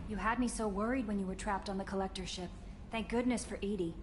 You had me so worried when you were trapped on the collector ship. Thank goodness for Edie.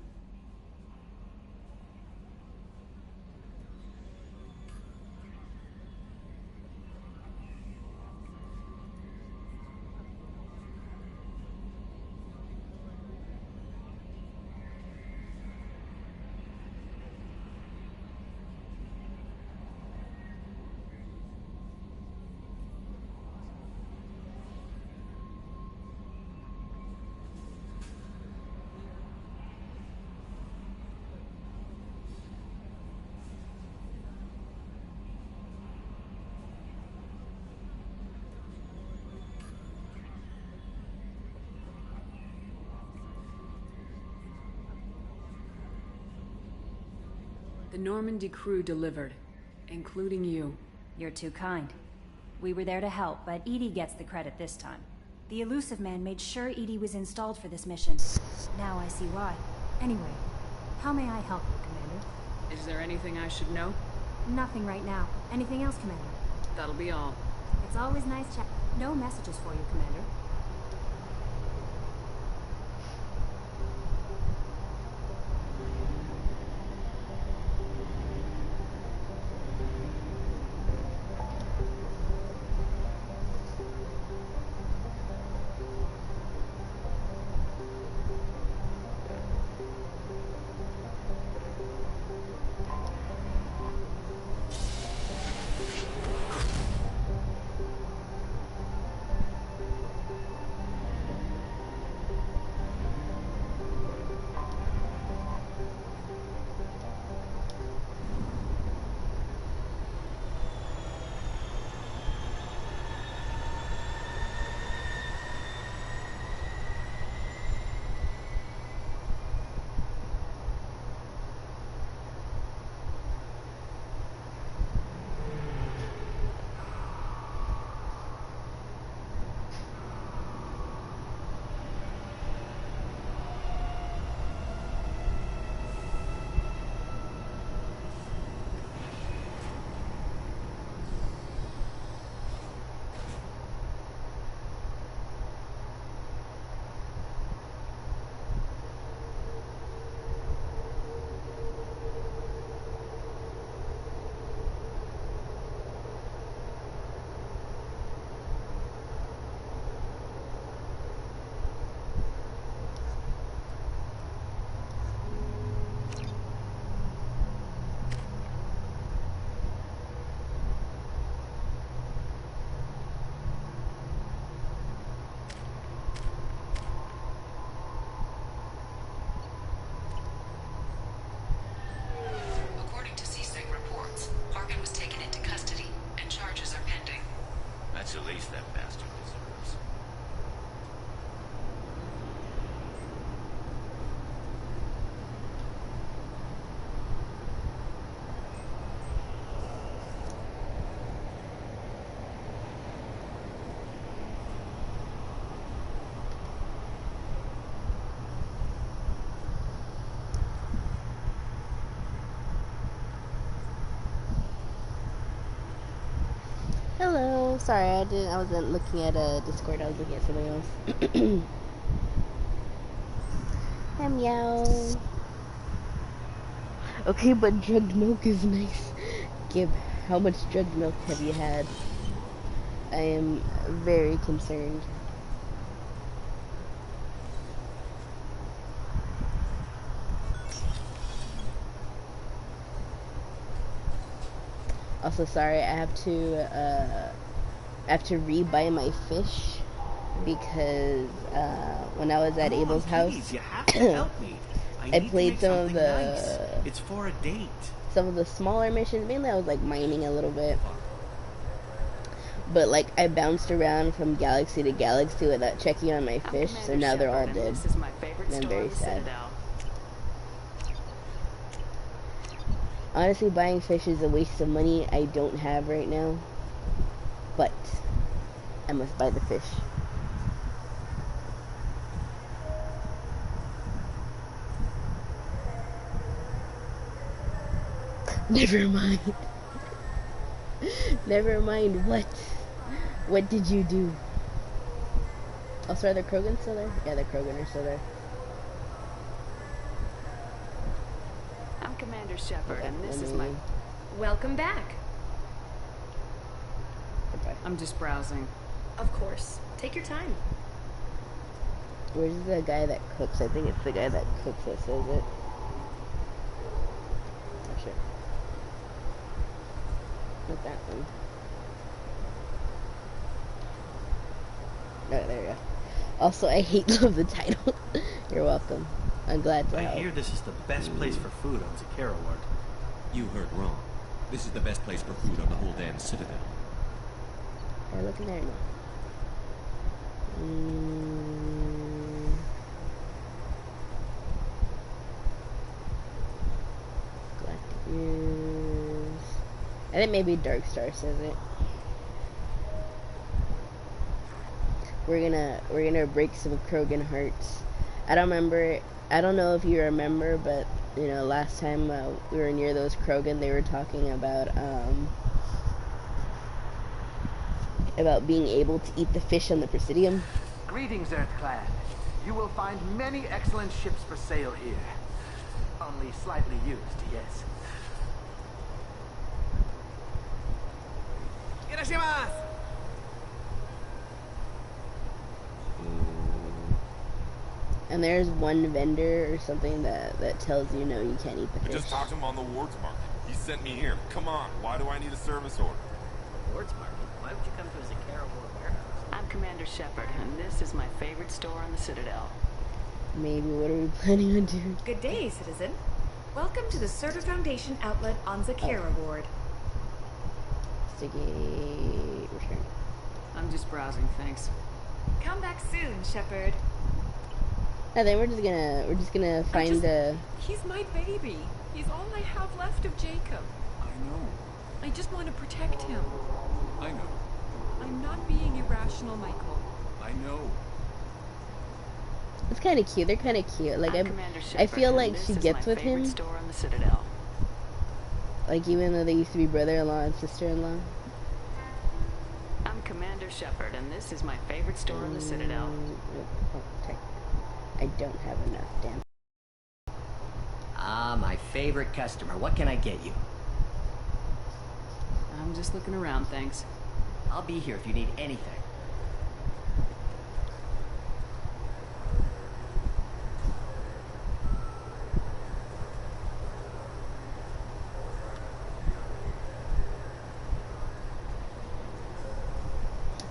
The Normandy crew delivered, including you. You're too kind. We were there to help, but Edie gets the credit this time. The Elusive Man made sure Edie was installed for this mission. Now I see why. Anyway, how may I help you, Commander? Is there anything I should know? Nothing right now. Anything else, Commander? That'll be all. It's always nice chat. No messages for you, Commander. At least that bastard deserves. Hello, sorry, I wasn't looking at Discord, I was looking at something else. Hi, meow. Okay, but drugged milk is nice. Gib, how much drugged milk have you had? I am very concerned. Also, sorry, I have to re-buy my fish because when I was at Abel's house, please, you have to help me. I played some of the nice. It's for a date. Some of the smaller missions. Mainly, I was like mining a little bit, but like I bounced around from galaxy to galaxy without checking on my fish, so now they're all dead. This is my favorite And I'm very sad. Citadel. Honestly, buying fish is a waste of money I don't have right now, but I must buy the fish. Never mind. Never mind, what? What did you do? Also, are the Krogan still there? Yeah, the Krogan are still there. I'm Commander Shepard, Okay, and this let is me- my... Welcome back. Goodbye. I'm just browsing. Of course. Take your time. Where's the guy that cooks? I think it's the guy that cooks that says it. Oh shit. Not that one. No, there we go. Also, I hate love the title. You're welcome. I'm glad to I help. hear this is the best place for food on Zakara Ward. You heard wrong. This is the best place for food on the whole damn Citadel. Are you looking there now? Galactic News. I think maybe Dark Star says it. We're gonna break some Krogan hearts. I don't know if you remember, but you know, last time we were near those Krogan, they were talking about being able to eat the fish on the Presidium. Greetings, Earthclan. You will find many excellent ships for sale here. Only slightly used, yes. And there's one vendor or something that tells you, no, you can't eat the I fish. just talked to him on the Wards Market. He sent me here. Come on, why do I need a service order? Wards Market? Why would you come to a Zakara Ward warehouse? I'm Commander Shepard, and this is my favorite store on the Citadel. Maybe, what are we planning on doing? Good day, citizen. Welcome to the Server Foundation outlet on Zakara Ward. Sticky return. I'm just browsing, thanks. Come back soon, Shepard. And then we're just gonna find He's my baby. He's all I have left of Jacob. I know. I just want to protect him. I know. I'm not being irrational, Michael. I know. It's kind of cute. They're kind of cute. Like I'm Commander I Shepard, feel and like this she is gets my with him. favorite store on the Citadel. Like even though they used to be brother-in-law and sister-in-law. I'm Commander Shepard, and this is my favorite store on the Citadel. Okay. I don't have enough. Damn. Ah, my favorite customer. What can I get you? I'm just looking around, thanks. I'll be here if you need anything.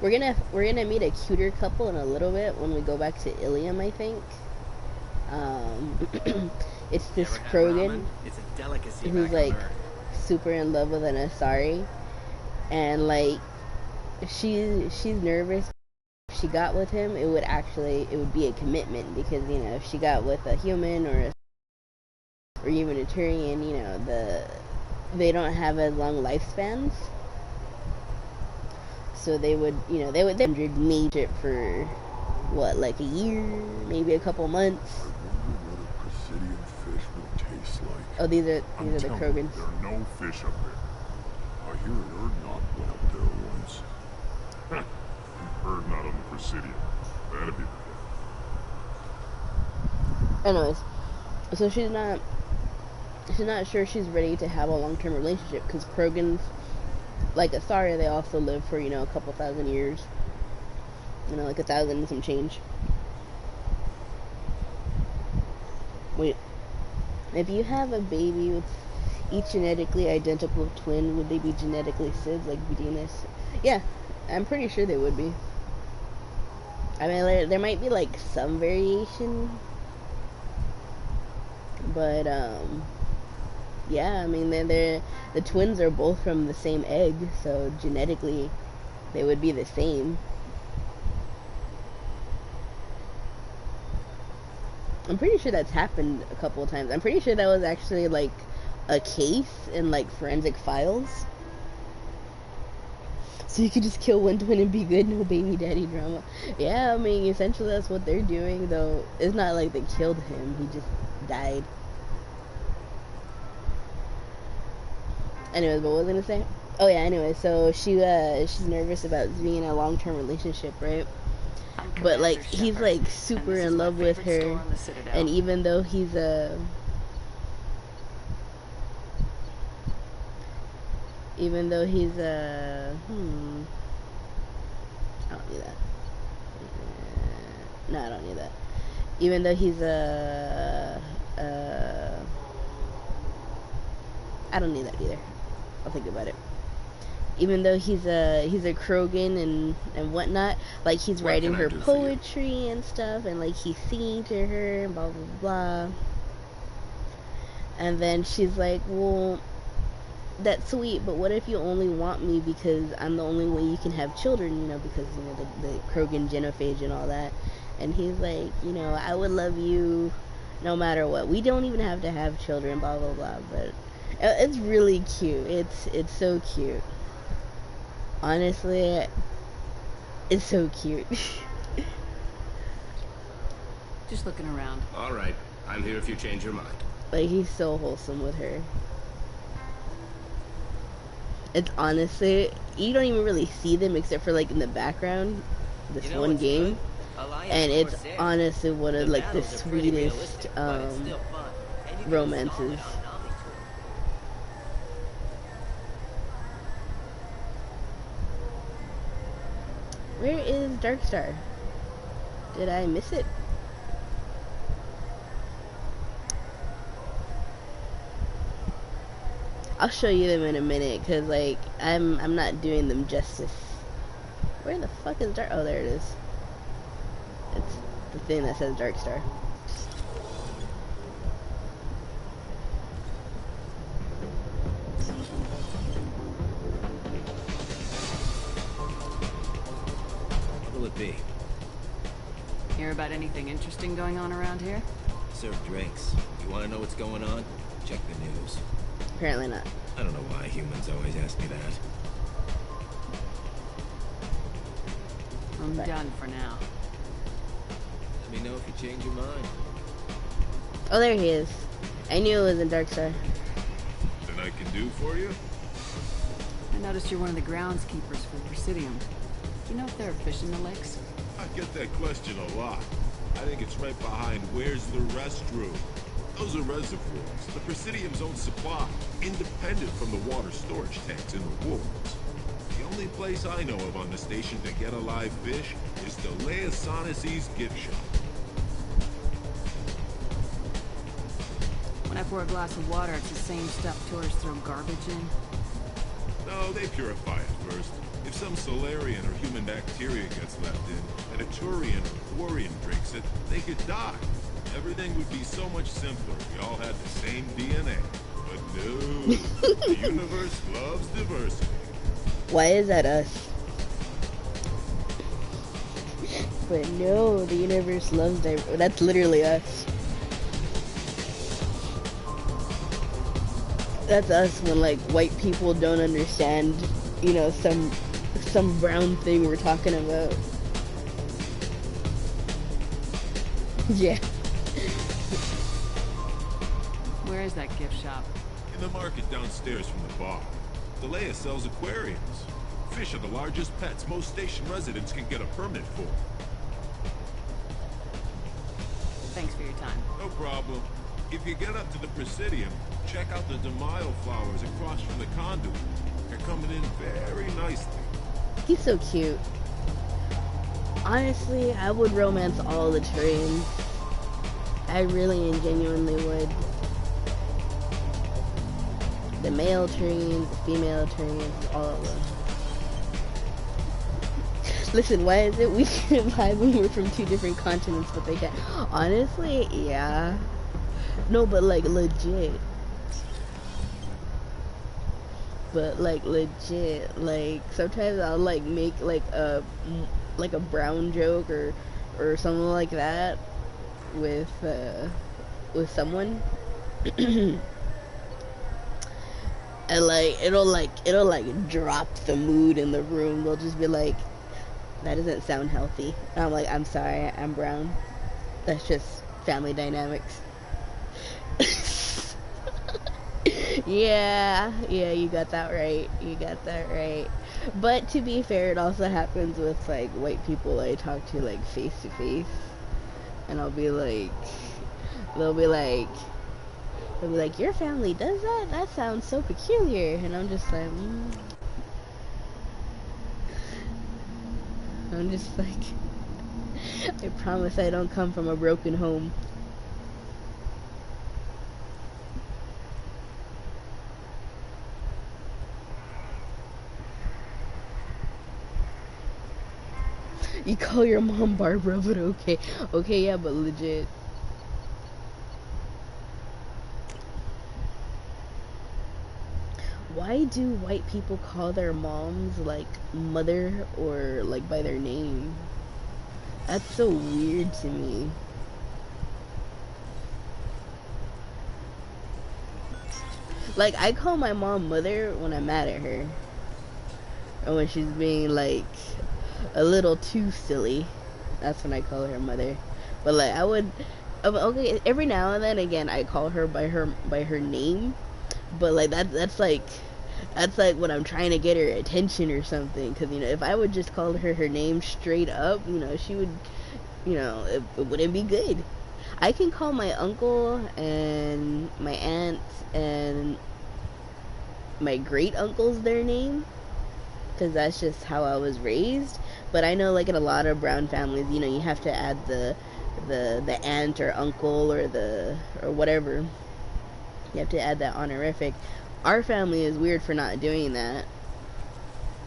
We're gonna meet a cuter couple in a little bit when we go back to Ilium, I think. It's this Ever had Krogan ramen? It's a delicacy who's back on like Earth. super in love with an Asari, and like she's nervous. If she got with him, it would be a commitment, because you know, if she got with a human or even a Turian, you know, they don't have as long lifespans. So they would 100 mate it for what, like a year, maybe a couple months. I wonder what a Presidium fish would taste like. Oh, these are the telling you, Krogans. there are no fish up there. I hear an Erdnot went up there once. Erdnot on the Presidium. That'd be the Anyways, so she's not sure she's ready to have a long-term relationship, because Krogans, like Asari, they also live for, you know, a couple thousand years. You know, like 1,000 and some change. Wait. If you have a baby with each genetically identical twin, would they be genetically sibs, like Venus? Yeah, I'm pretty sure they would be. I mean, there might be, like, some variation. But, yeah, I mean, the twins are both from the same egg, so genetically they would be the same. I'm pretty sure that's happened a couple of times. I'm pretty sure that was actually like a case in like forensic files. So you could just kill one twin and be good, no baby daddy drama. Yeah, I mean, essentially that's what they're doing, though. It's not like they killed him, he just died. Anyways, what was I gonna say? Oh yeah, anyway, so she's nervous about being in a long-term relationship, right? But like he's like super in love with her, and even though he's a I don't need that. No, I don't need that. Even though he's I don't need that either. I'll think about it. Even though he's a Krogan and whatnot, like he's writing her poetry and stuff, and like he's singing to her and blah blah blah. And then she's like, well, that's sweet, but what if you only want me because I'm the only way you can have children, you know, because, you know, the Krogan genophage and all that. And he's like, you know, I would love you no matter what. We don't even have to have children, blah blah blah. But it's really cute. It's so cute. Honestly, it's so cute. Just looking around. All right, I'm here if you change your mind. Like, he's so wholesome with her. It's honestly, you don't even really see them except for like in the background, this one game, and it's honestly one of like the sweetest romances. Where is Darkstar? Did I miss it? I'll show you them in a minute, cause like I'm not doing them justice. Where the fuck is Dark? Oh, there it is. It's the thing that says Darkstar. What will it be? Hear about anything interesting going on around here? Serve drinks. You want to know what's going on? Check the news. Apparently not. I don't know why humans always ask me that. I'm done for now. Let me know if you change your mind. Oh, there he is. I knew it was in Darkstar. Then I can do for you? I noticed you're one of the groundskeepers for Presidium. Do you know if there are fish in the lakes? I get that question a lot. I think it's right behind where's the restroom. Those are reservoirs, the Presidium's own supply, independent from the water storage tanks in the woods. The only place I know of on the station to get a live fish is the Leosanisi's gift shop. When I pour a glass of water, it's the same stuff tourists throw garbage in? No, they purify it first. If some Solarian or human bacteria gets left in, and a Turian or Quarian drinks it, they could die. Everything would be so much simpler if we all had the same DNA. But no, the universe loves diversity. Why is that us? But no, the universe loves diversity. That's literally us. That's us when like white people don't understand, you know, some brown thing we're talking about. Yeah. Where is that gift shop? In the market downstairs from the bar. Delea sells aquariums. Fish are the largest pets most station residents can get a permit for. Thanks for your time. No problem. If you get up to the Presidium, check out the DeMaio flowers across from the conduit. They're coming in very nicely. He's so cute. Honestly, I would romance all the trains. I really and genuinely would. The male trains, the female trains, all of them. Listen, why is it we can vibe when we're from two different continents, but they can't? Honestly, yeah. No, but like legit. But like legit, like sometimes I'll like make like a brown joke or something like that with someone. And like it'll drop the mood in the room. They'll just be like, that doesn't sound healthy. And I'm like, I'm sorry, I'm brown. That's just family dynamics. yeah, you got that right. You got that right. But to be fair, it also happens with like white people I talk to like face to face, and I'll be like, they'll be like, your family does that? That sounds so peculiar. And I'm just like, I'm just like, I promise I don't come from a broken home. You call your mom Barbara, but okay. Okay, yeah, but legit. Why do white people call their moms like mother or like by their name? That's so weird to me. Like, I call my mom mother when I'm mad at her. Or when she's being like a little too silly. That's when I call her mother. But like, I would, okay, every now and then again I call her by her name. But like that's like when I'm trying to get her attention or something. Because, you know, if I would just call her name straight up, you know, she would, you know, it wouldn't be good. I can call my uncle and my aunt and my great uncles their name, because that's just how I was raised. But I know, like, in a lot of brown families, you know, you have to add the aunt or uncle or whatever. You have to add that honorific. Our family is weird for not doing that,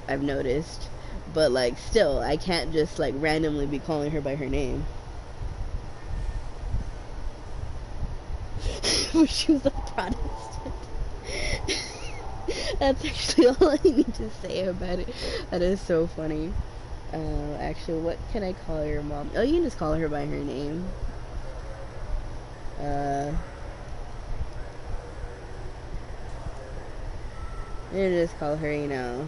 I've noticed. But like, still, I can't just like randomly be calling her by her name. She was a Protestant. That's actually all I need to say about it. That is so funny. Actually, what can I call your mom? Oh, you can just call her by her name. You just call her, you know,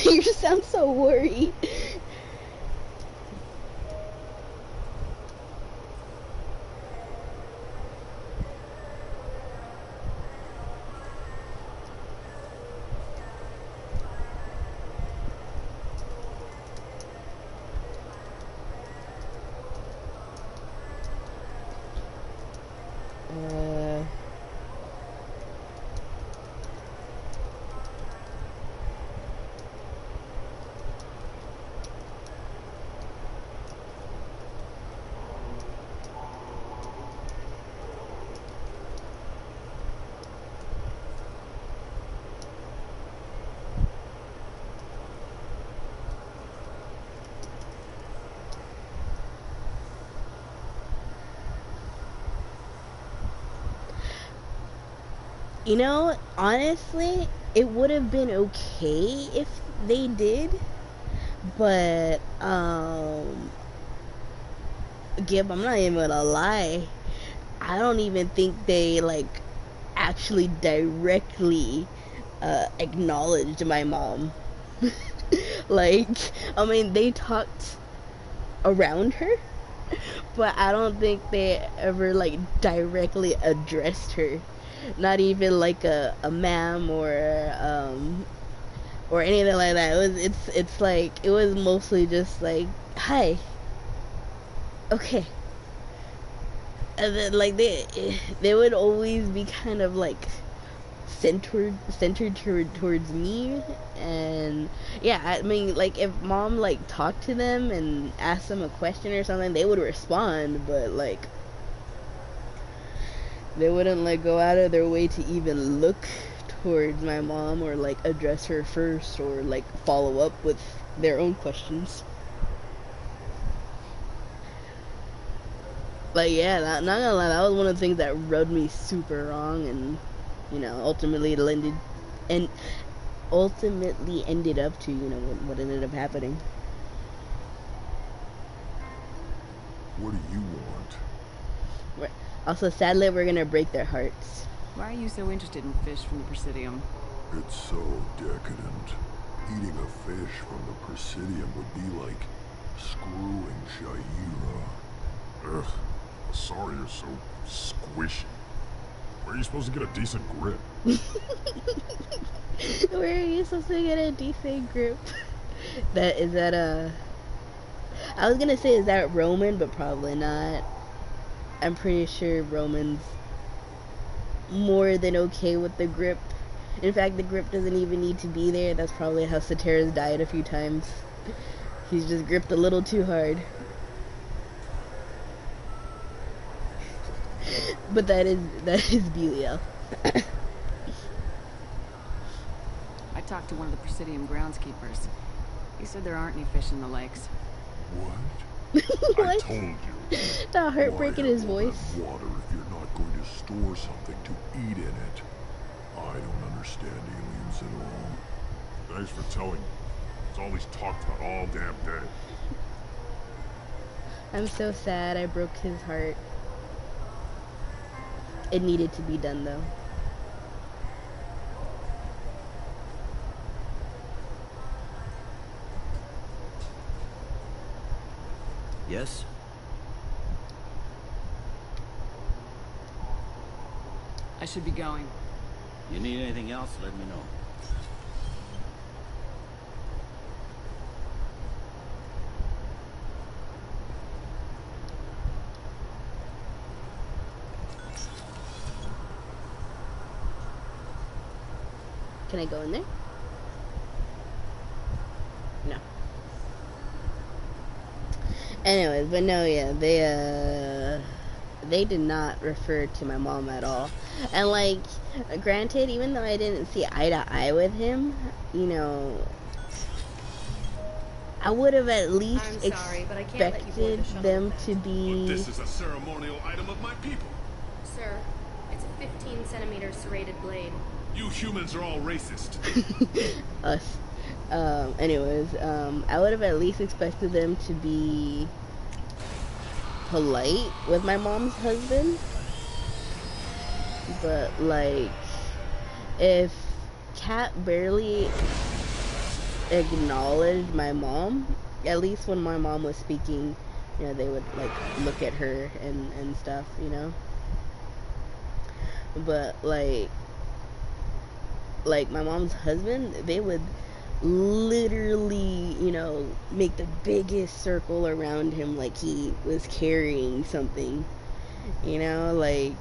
you sound so worried. You know, honestly, it would have been okay if they did, but, Gib, I'm not even gonna lie, I don't even think they, like, actually directly, acknowledged my mom. Like, I mean, they talked around her, but I don't think they ever, like, directly addressed her. Not even like a ma'am or anything like that. It's like, it was mostly just like, hi, okay. And then like they would always be kind of like centered towards me. And yeah, I mean, like, if mom like talked to them and asked them a question or something, they would respond, but like, they wouldn't like go out of their way to even look towards my mom or like address her first or like follow up with their own questions. Like, yeah, not gonna lie, that was one of the things that rubbed me super wrong, and, you know, ultimately ended up to, you know, what ended up happening. What do you want? Also, sadly, we're gonna break their hearts. Why are you so interested in fish from the Presidium? It's so decadent. Eating a fish from the Presidium would be like screwing Shaira. Ugh. Sorry you're so squishy. Where are you supposed to get a decent grip? Where are you supposed to get a decent grip? I was gonna say, is that Roman, but probably not. I'm pretty sure Roman's more than okay with the grip. In fact, the grip doesn't even need to be there. That's probably how Soteris died a few times. He's just gripped a little too hard. But that is Belial. I talked to one of the Presidium groundskeepers. He said there aren't any fish in the lakes. What? I told you. That heartbreak in his voice. Water if you're not going to store something to eat in it. I don't understand aliens at all. Thanks for telling me. It's all he's talked about all damn day. I'm so sad I broke his heart. It needed to be done though. Yes? I should be going. You need anything else, let me know. Can I go in there? No. Anyways, but no, yeah, they did not refer to my mom at all. And like, granted, even though I didn't see eye to eye with him, you know, I would have at least expected them to be. But this is a ceremonial item of my people. Sir, it's a 15-centimeter serrated blade. You humans are all racist. Us. Anyways, I would have at least expected them to be polite with my mom's husband. But, like, if Kat barely acknowledged my mom, at least when my mom was speaking, you know, they would, like, look at her and stuff, you know? But, like my mom's husband, they would literally, you know, make the biggest circle around him like he was carrying something, you know, like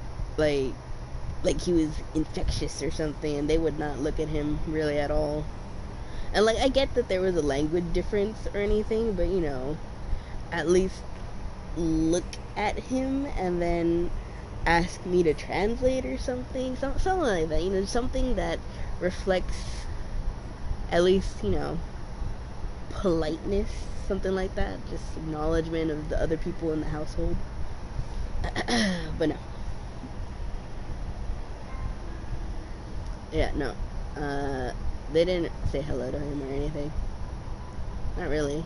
he was infectious or something, and they would not look at him really at all. And like, I get that there was a language difference or anything, but you know, at least look at him and then ask me to translate or something like that, you know, something that reflects at least, you know, politeness, something like that, just acknowledgement of the other people in the household. But no. Yeah, no. They didn't say hello to him or anything. Not really.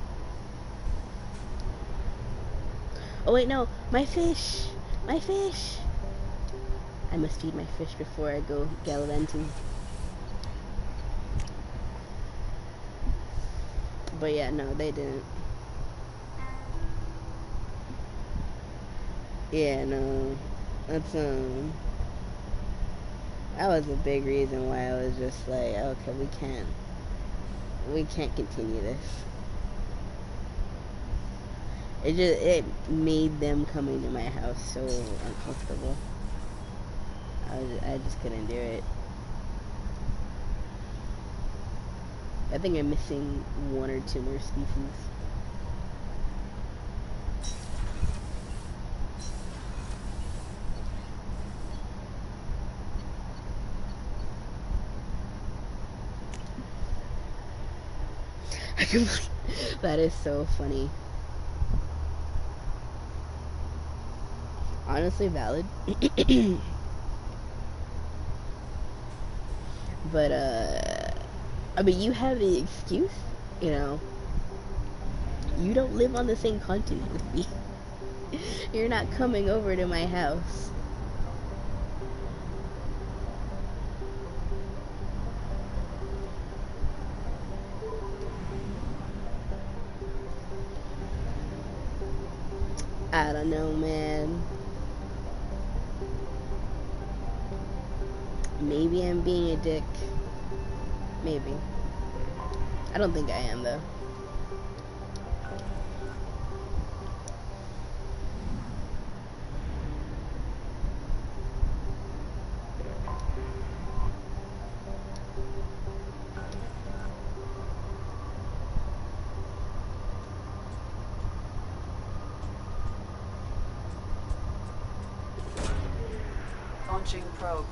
Oh wait, no, my fish! My fish! I must feed my fish before I go gallivanting. But yeah, no, they didn't. Yeah, no. That's, that was a big reason why I was just like, okay, we can't continue this. It made them coming to my house so uncomfortable. I just couldn't do it. I think I'm missing 1 or 2 more species. That is so funny. Honestly valid. But I mean, you have the excuse, you know. You don't live on the same continent with me. You're not coming over to my house. I don't know, man. maybe I'm being a dick. Maybe. I don't think I am, though. Launching probe.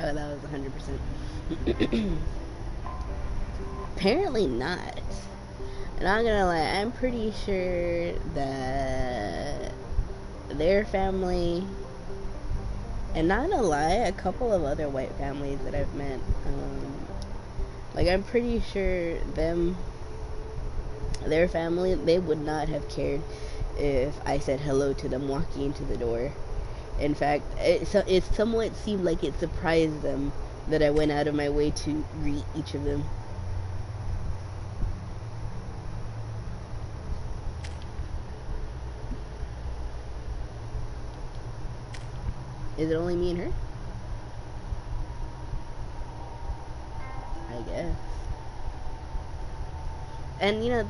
Oh, that was 100%. Apparently not. Not gonna lie, I'm pretty sure that their family, and not gonna lie, a couple of other white families that I've met, like I'm pretty sure their family, they would not have cared if I said hello to them walking into the door. In fact, it somewhat seemed like it surprised them that I went out of my way to greet each of them. Is it only me and her? I guess. And you know,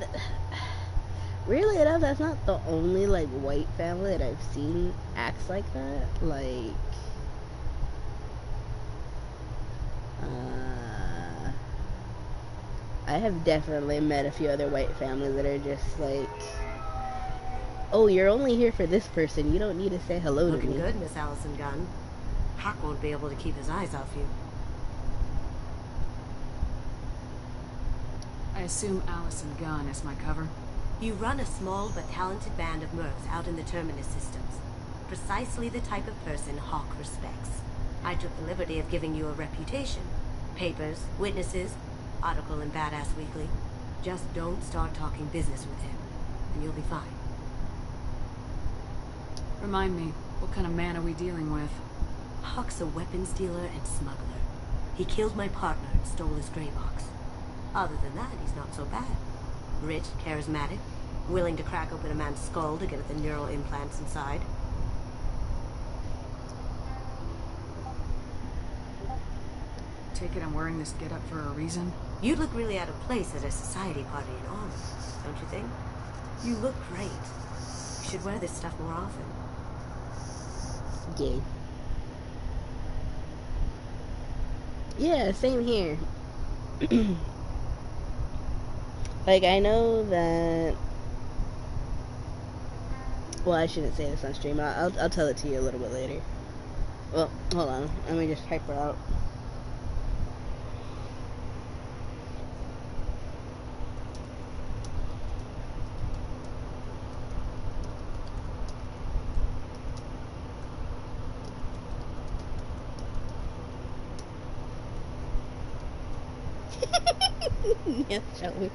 really enough, that's not the only like white family that I've seen acts like that. Like, I have definitely met a few other white families that are just like, oh, you're only here for this person. You don't need to say hello to me. Looking good, Miss Allison Gunn. Hawk won't be able to keep his eyes off you. I assume Allison Gunn is my cover. You run a small but talented band of mercs out in the Terminus systems. Precisely the type of person Hawk respects. I took the liberty of giving you a reputation. Papers, witnesses, article in Badass Weekly. Just don't start talking business with him, and you'll be fine. Remind me, what kind of man are we dealing with? Hawk's a weapons dealer and smuggler. He killed my partner and stole his gray box. Other than that, he's not so bad. Rich, charismatic, willing to crack open a man's skull to get at the neural implants inside. Take it I'm wearing this getup for a reason? You look really out of place at a society party in honor, don't you think? You look great. You should wear this stuff more often. Gay. Yeah, same here. Like, I know that... Well, I shouldn't say this on stream. I'll tell it to you a little bit later. Well, hold on. Let me just type her out. Yes, shall we?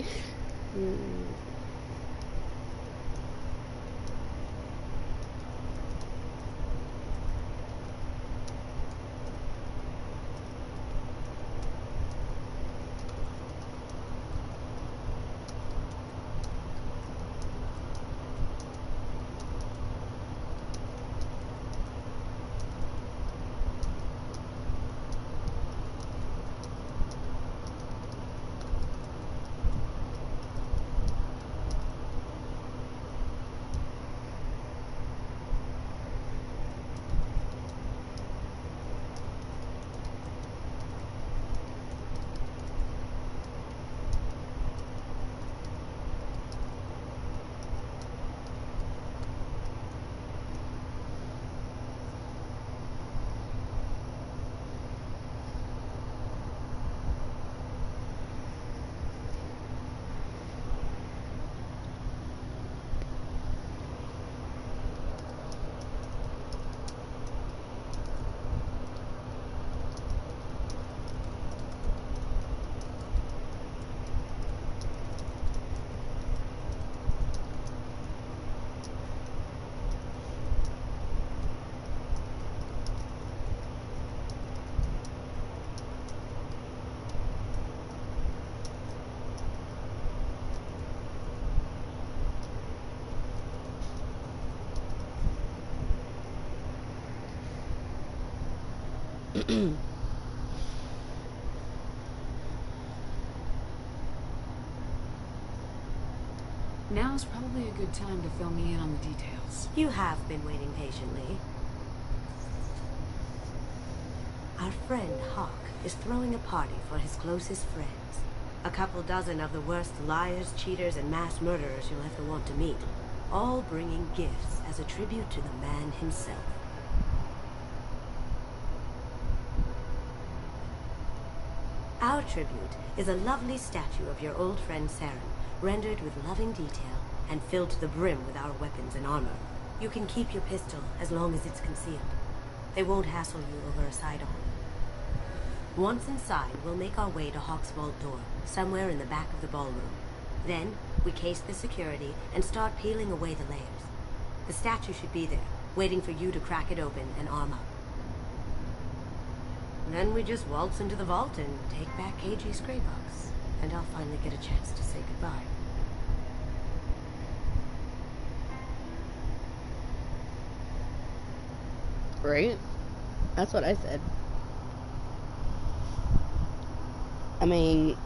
Now's probably a good time to fill me in on the details. You have been waiting patiently. Our friend Hawk is throwing a party for his closest friends. A couple dozen of the worst liars, cheaters, and mass murderers you'll ever want to meet. All bringing gifts as a tribute to the man himself. Our tribute is a lovely statue of your old friend Saren, rendered with loving detail and filled to the brim with our weapons and armor. You can keep your pistol as long as it's concealed. They won't hassle you over a sidearm. Once inside, we'll make our way to Hawk's vault door, somewhere in the back of the ballroom. Then, we case the security and start peeling away the layers. The statue should be there, waiting for you to crack it open and arm up. Then we just waltz into the vault and take back KG's gray box. And I'll finally get a chance to say goodbye. Right? That's what I said. I mean,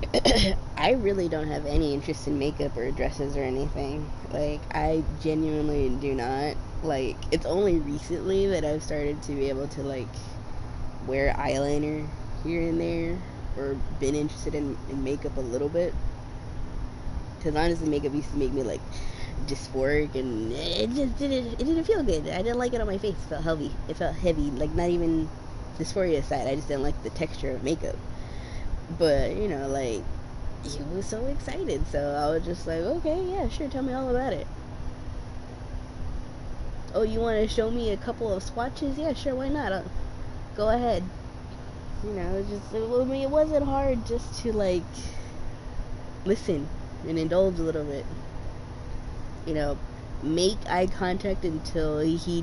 I really don't have any interest in makeup or dresses or anything. Like, I genuinely do not. Like, it's only recently that I've started to be able to, like, wear eyeliner here and there, or been interested in makeup a little bit. Because honestly, makeup used to make me, like, dysphoric, and it didn't feel good. I didn't like it on my face. It felt heavy. It felt heavy. Like, not even dysphoria aside, I just didn't like the texture of makeup. But, you know, like, he was so excited, so I was just like, okay, yeah, sure, tell me all about it. Oh, you want to show me a couple of swatches? Yeah, sure, why not? Go ahead. You know, it wasn't hard just to, like, listen and indulge a little bit. You know, make eye contact until he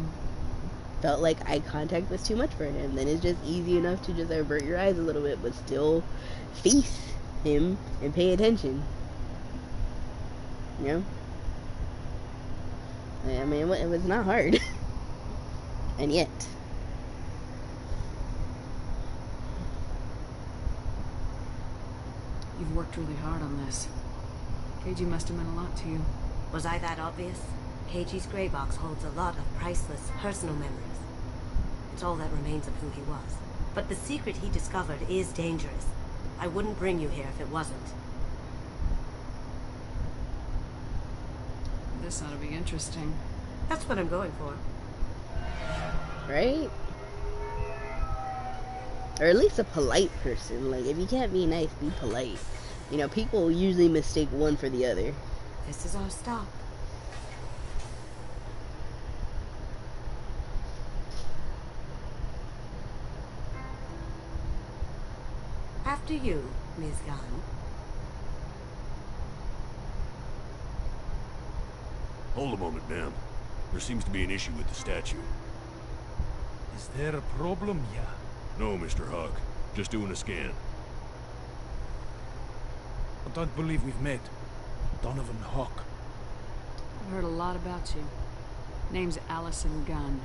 felt like eye contact was too much for him. Then it's just easy enough to just avert your eyes a little bit, but still face him and pay attention. You know? I mean, it was not hard. And yet. You've worked really hard on this. KG must have meant a lot to you. Was I that obvious? KG's gray box holds a lot of priceless personal memories. It's all that remains of who he was. But the secret he discovered is dangerous. I wouldn't bring you here if it wasn't. This ought to be interesting. That's what I'm going for. Right? Or at least a polite person. Like, if you can't be nice, be polite. You know, people usually mistake one for the other. This is our stop. After you, Ms. Gunn. Hold a moment, ma'am. There seems to be an issue with the statue. Is there a problem here? No, Mr. Hawk. Just doing a scan. I don't believe we've met. Donovan Hawk. I've heard a lot about you. Name's Allison Gunn.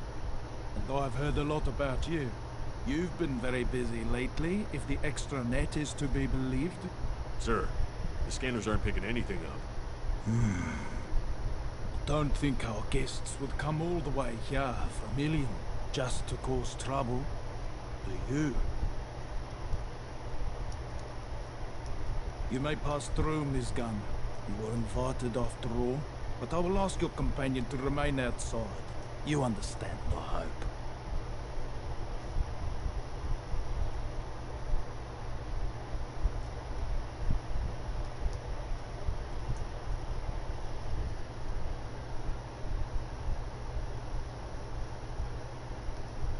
And I've heard a lot about you. You've been very busy lately, if the extra net is to be believed. Sir, the scanners aren't picking anything up. Don't think our guests would come all the way here from Ilium just to cause trouble. Do you? You may pass through, Miss Gunn. You were invited after all, but I will ask your companion to remain outside. You understand, I hope.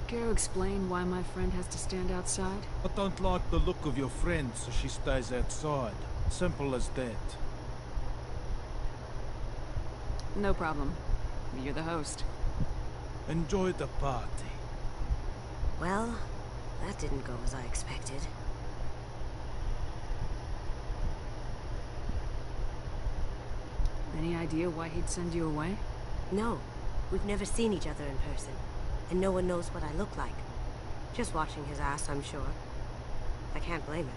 Care to explain why my friend has to stand outside? I don't like the look of your friend, so she stays outside. Simple as that. No problem. You're the host. Enjoy the party. Well, that didn't go as I expected. Any idea why he'd send you away? No. We've never seen each other in person. And no one knows what I look like. Just watching his ass, I'm sure. I can't blame him.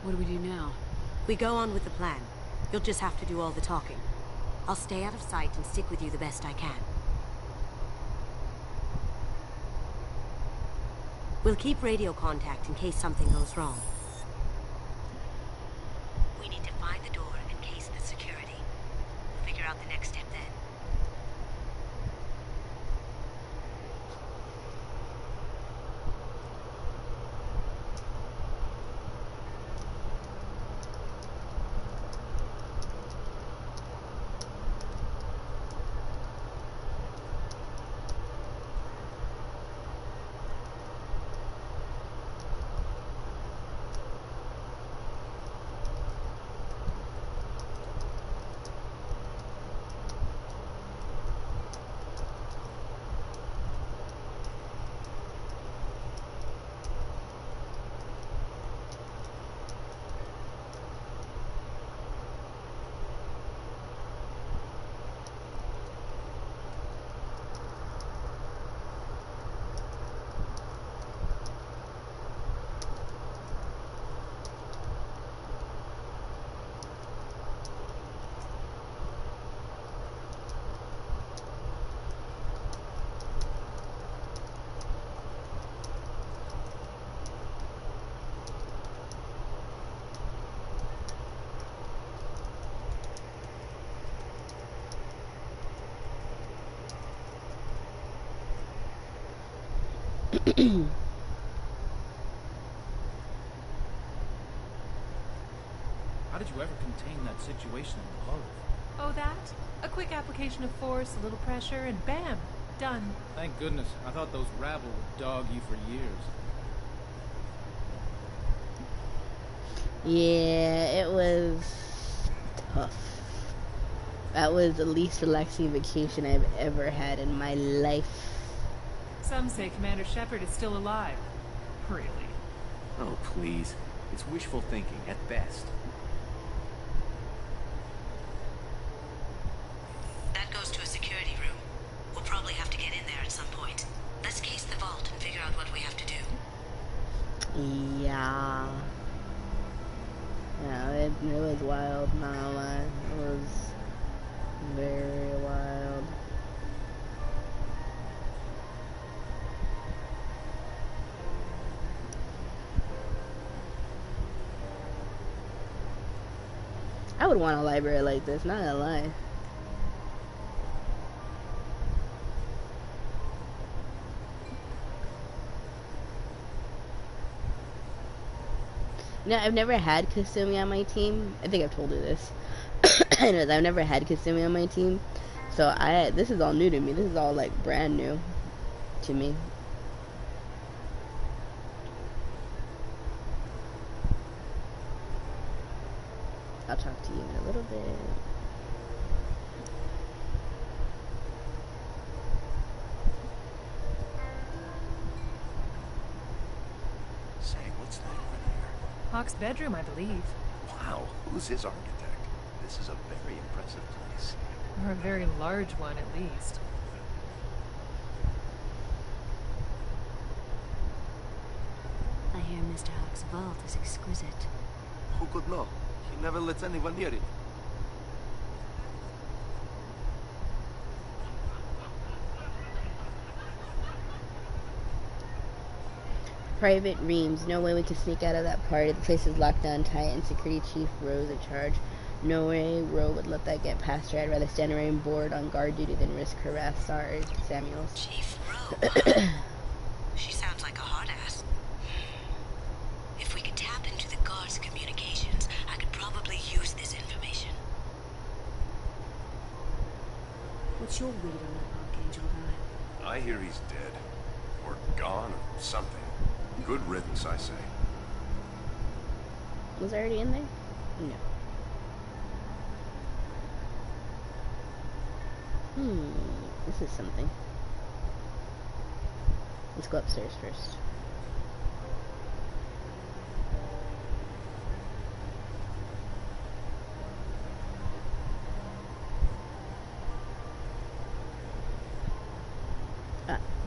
What do we do now? We go on with the plan. You'll just have to do all the talking. I'll stay out of sight and stick with you the best I can. We'll keep radio contact in case something goes wrong. We need to find the door and case the security. We'll figure out the next step then. How did you ever contain that situation in the hull? Oh, that? A quick application of force, a little pressure, and bam! Done. Thank goodness. I thought those rabble would dog you for years. Yeah, it was tough. That was the least relaxing vacation I've ever had in my life. Some say Commander Shepard is still alive. Really? Oh, please. It's wishful thinking, at best. That goes to a security room. We'll probably have to get in there at some point. Let's case the vault and figure out what we have to do. Yeah. Yeah, it was wild, not gonna lie. It was very wild. I would want a library like this, not gonna lie. No, I've never had Kasumi on my team. I think I've told you this. Anyways, I've never had Kasumi on my team. So this is all new to me. This is all like brand new to me. I'll talk to you in a little bit. Say, what's that over there? Hawk's bedroom, I believe. Wow, who's his architect? This is a very impressive place. Or a very large one, at least. I hear Mr. Hawk's vault is exquisite. Who could know? He never lets anyone near it. Private Reams. No way we can sneak out of that party. The place is locked down tight and security chief Ro's in charge. No way Ro would let that get past her. I'd rather stand around board on guard duty than risk harass. Sorry, Samuels. Chief Ro? She sounds like a hard ass. If we could tap into the guard's communications, I could probably use this information. What's your read on that Archangel guy? I hear he's dead. Or gone, or something. Good riddance, I say. Was I already in there? No. This is something. Let's go upstairs first.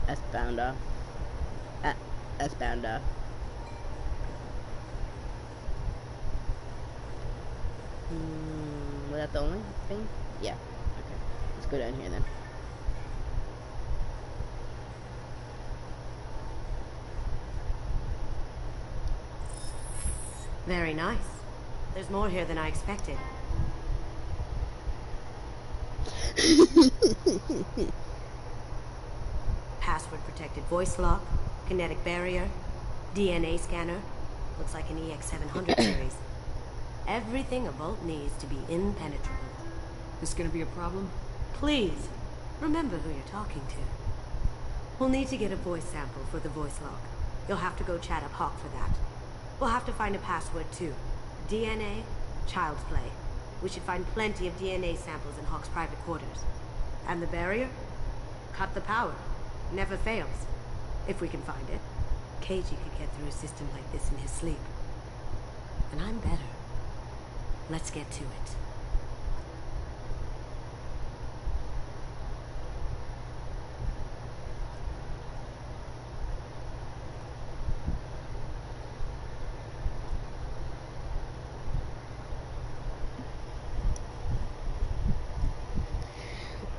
That's bound off. That's bound off. Was that the only thing? Yeah. Okay. Let's go down here then. Very nice. There's more here than I expected. Password-protected voice lock, kinetic barrier, DNA scanner. Looks like an EX700 series. Everything a vault needs to be impenetrable. This gonna be a problem? Please, remember who you're talking to. We'll need to get a voice sample for the voice lock. You'll have to go chat up Hawk for that. We'll have to find a password too. DNA, child's play. We should find plenty of DNA samples in Hawk's private quarters. And the barrier? Cut the power. Never fails. If we can find it. KG could get through a system like this in his sleep. And I'm better. Let's get to it.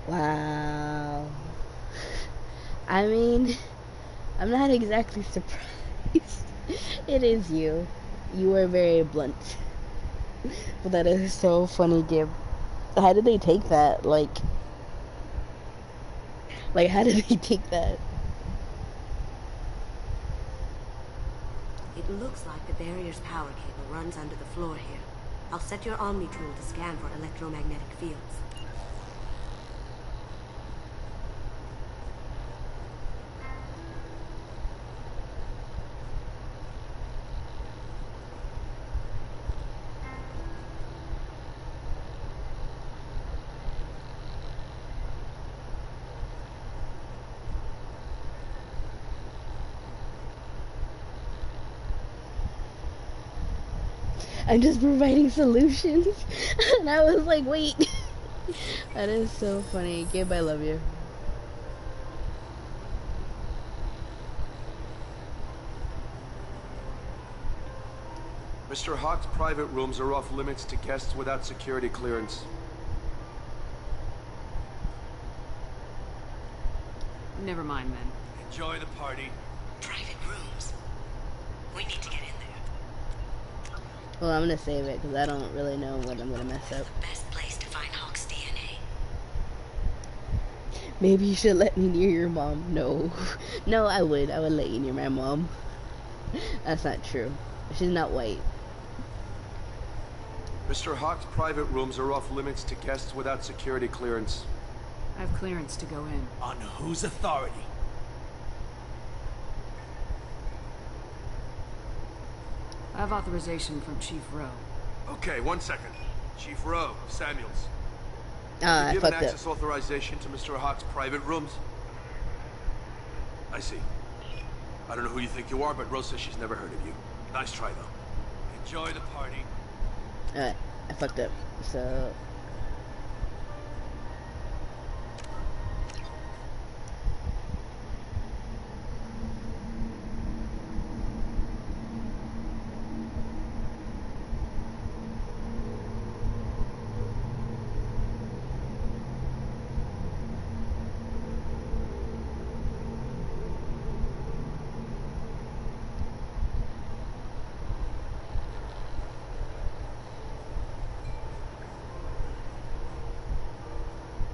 Wow. I mean, I'm not exactly surprised. It is you. You are very blunt. But that is so funny, Gib. How did they take that? Like, how did they take that? It looks like the barrier's power cable runs under the floor here. I'll set your Omni tool to scan for electromagnetic fields. I'm just providing solutions. And I was like, wait. That is so funny. Gabe, I love you. Mr. Hawk's private rooms are off limits to guests without security clearance. Never mind then. Enjoy the party. Private rooms. We need to get in there. Well, I'm gonna save it because I don't really know what I'm gonna mess up. Best place to find Hawk's DNA. Maybe you should let me near your mom. No. No, I would. I would let you near my mom. That's not true. She's not white. Mr. Hawk's private rooms are off limits to guests without security clearance. I have clearance to go in. On whose authority? I have authorization from Chief Rowe. Okay, 1 second. Chief Rowe, Samuels. I Given fucked access authorization to Mr. Hawk's private rooms? I see. I don't know who you think you are, but Rose says she's never heard of you. Nice try, though. Enjoy the party. Alright, I fucked up. So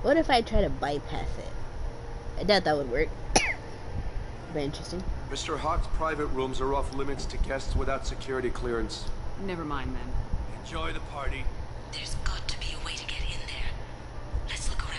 what if I try to bypass it? I doubt that would work. Very interesting. Mr. Hawk's private rooms are off limits to guests without security clearance. Never mind, then. Enjoy the party. There's got to be a way to get in there. Let's look around.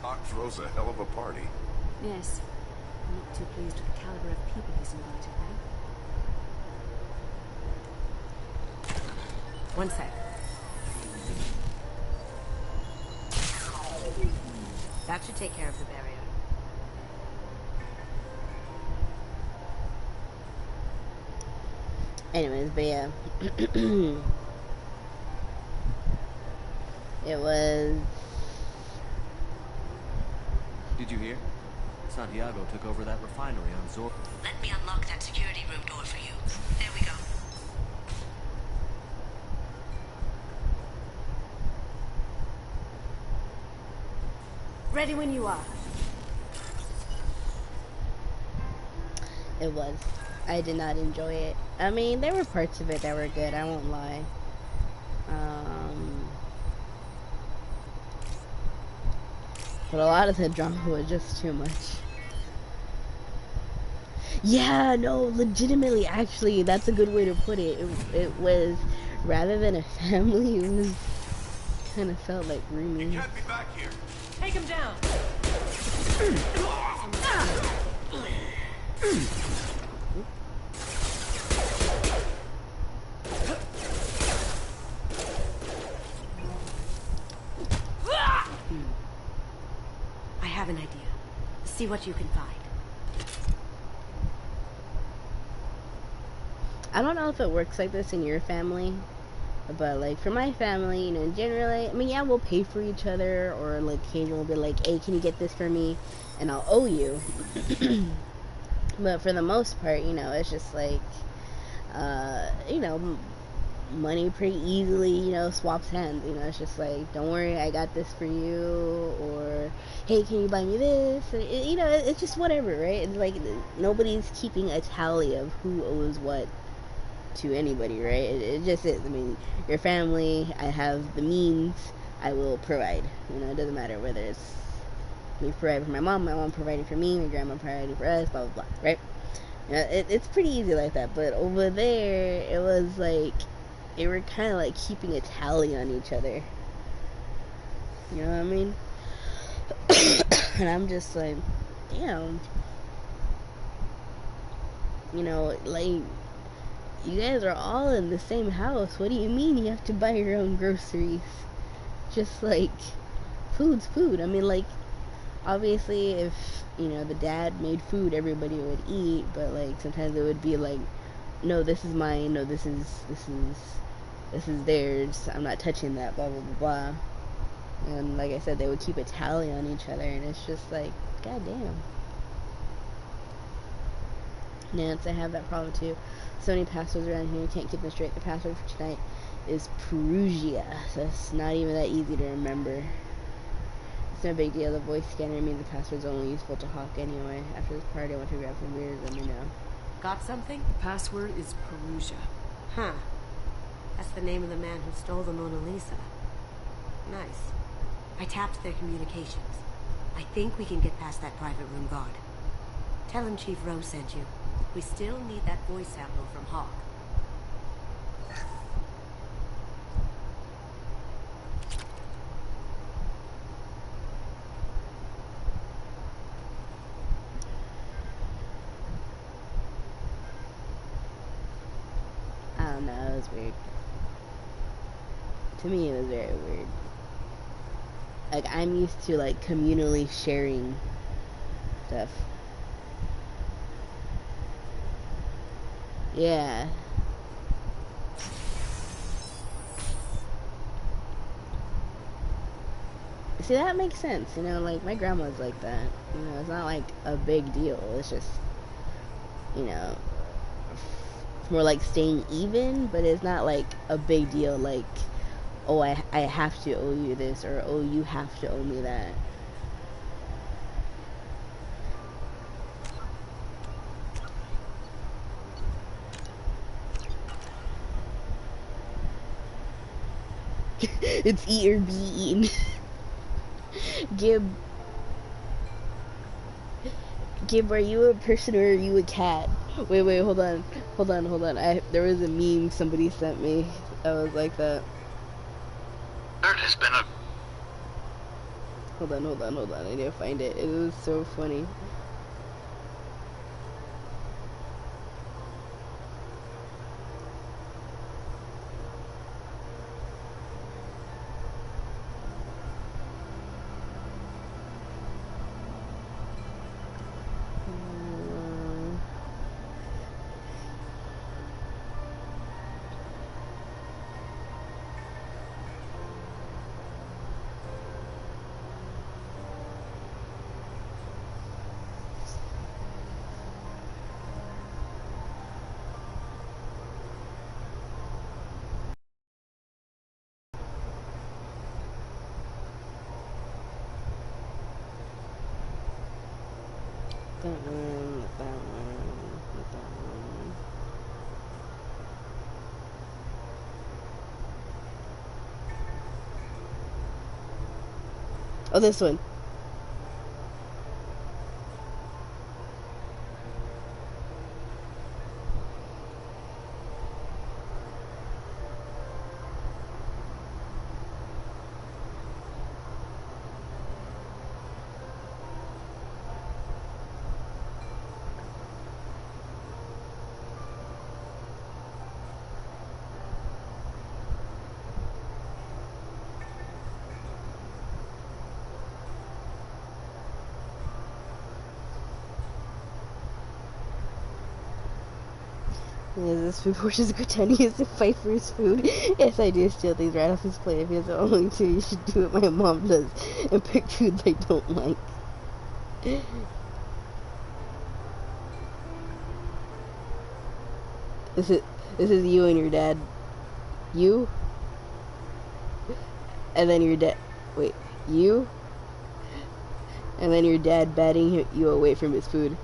Hawk throws a hell of a party. Yes. I'm not too pleased with the caliber of people he's invited, though. 1 sec. That should take care of the barrier. Anyways, but yeah. It was... Did you hear? Santiago took over that refinery on Zor. Let me unlock that security room door for you. There we go. Ready when you are. It was. I did not enjoy it. I mean, there were parts of it that were good, I won't lie. But a lot of the drama was just too much. Yeah, no, legitimately, actually, that's a good way to put it. It was, rather than a family, it was kind of felt like roommates. You can't be back here. Take him down. I have an idea. See what you can find. I don't know if it works like this in your family, but like for my family, you know, generally, I mean, yeah, we'll pay for each other, or like Kane will be like, hey, can you get this for me? And I'll owe you. But for the most part, you know, it's just like, you know, money pretty easily, you know, swaps hands. You know, it's just like, don't worry, I got this for you, or hey, can you buy me this? Or, you know, it's just whatever, right? It's like nobody's keeping a tally of who owes what to anybody, right? It just is. I mean, your family, I have the means, I will provide. You know, it doesn't matter whether it's me providing for my mom providing for me, my grandma providing for us, blah blah blah, right? You know, it's pretty easy like that. But over there, it was like they were kind of like keeping a tally on each other. You know what I mean? And I'm just like, damn. You know, like, you guys are all in the same house. What do you mean you have to buy your own groceries? Just like, food's food. I mean, like, obviously if, you know, the dad made food, everybody would eat, but like sometimes it would be like, no, this is mine, no, this is theirs, I'm not touching that, blah blah blah blah. And like I said, they would keep a tally on each other, and it's just like, god damn. Nance, I have that problem too. So many passwords around here, can't keep them straight. The password for tonight is Perugia, so it's not even that easy to remember. It's no big deal. The voice scanner means the password's only useful to Hawk anyway. After this party, I want to grab some beers, let me know. Got something? The password is Perugia. Huh. That's the name of the man who stole the Mona Lisa. Nice. I tapped their communications. I think we can get past that private room guard. Tell him Chief Rose sent you. We still need that voice sample from Hawk. I don't know, it was weird. To me, it was very weird. Like, I'm used to, like, communally sharing stuff. Yeah. See, that makes sense, you know, like, my grandma's like that. You know, it's not, like, a big deal. It's just, you know, it's more like staying even, but it's not, like, a big deal, like, oh, I have to owe you this, or oh, you have to owe me that. It's eat or be eaten. Gib, are you a person or are you a cat? Wait, hold on. There was a meme somebody sent me that was like that. There has been a... Hold on. I need to find it. It was so funny. That one. Oh, this one. Is this food portions pretend he has to fight for his food? Yes, I do steal things right off his plate. If he has only to, you should do what my mom does and pick food they don't like. This is you and your dad. You? And then your dad. Wait, you? And then your dad batting you away from his food.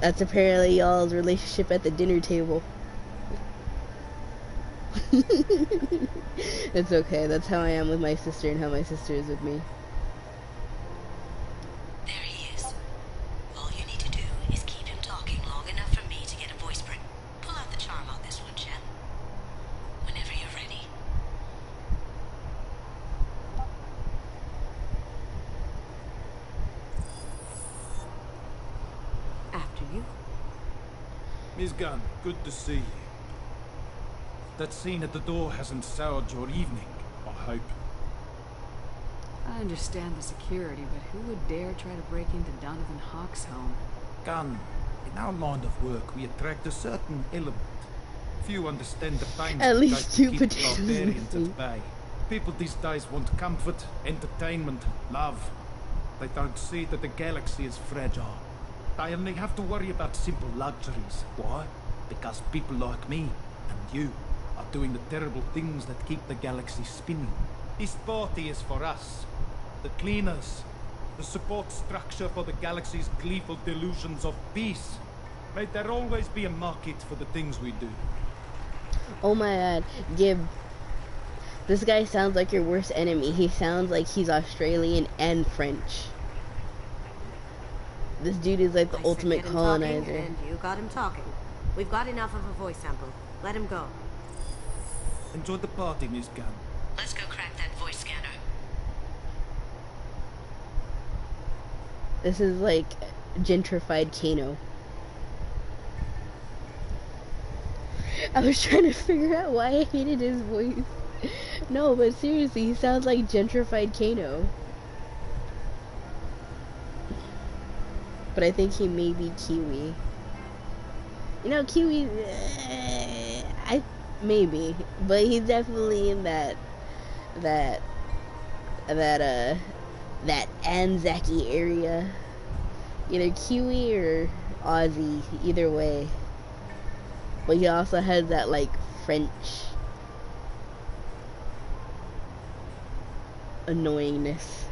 That's apparently y'all's relationship at the dinner table. It's okay. That's how I am with my sister and how my sister is with me. There he is. All you need to do is keep him talking long enough for me to get a voice print. Pull out the charm on this one, Jen. Whenever you're ready. After you. Miss Gunn, good to see you. That scene at the door hasn't soured your evening, I hope. I understand the security, but who would dare try to break into Donovan Hawk's home? Gunn, in our line of work, we attract a certain element. Few understand the pain At it least takes two to keep potatoes barbarians missing. at bay. People these days want comfort, entertainment, love. They don't see that the galaxy is fragile. They only have to worry about simple luxuries. Why? Because people like me and you are doing the terrible things that keep the galaxy spinning. This party is for us, the cleaners, the support structure for the galaxy's gleeful delusions of peace. May there always be a market for the things we do. Oh my god, Gib. This guy sounds like your worst enemy. He sounds like he's Australian and French. This dude is like the ultimate Get him colonizer. talking, and you got him talking. We've got enough of a voice sample. Let him go. Enjoy the party, Miss Gunn. Let's go crack that voice scanner. This is like gentrified Kano. I was trying to figure out why I hated his voice. No, but seriously, he sounds like gentrified Kano. But I think he may be Kiwi. You know, Kiwi, maybe, but he's definitely in that Anzaki area. Either Kiwi or Aussie, either way. But he also has that, like, French annoyingness.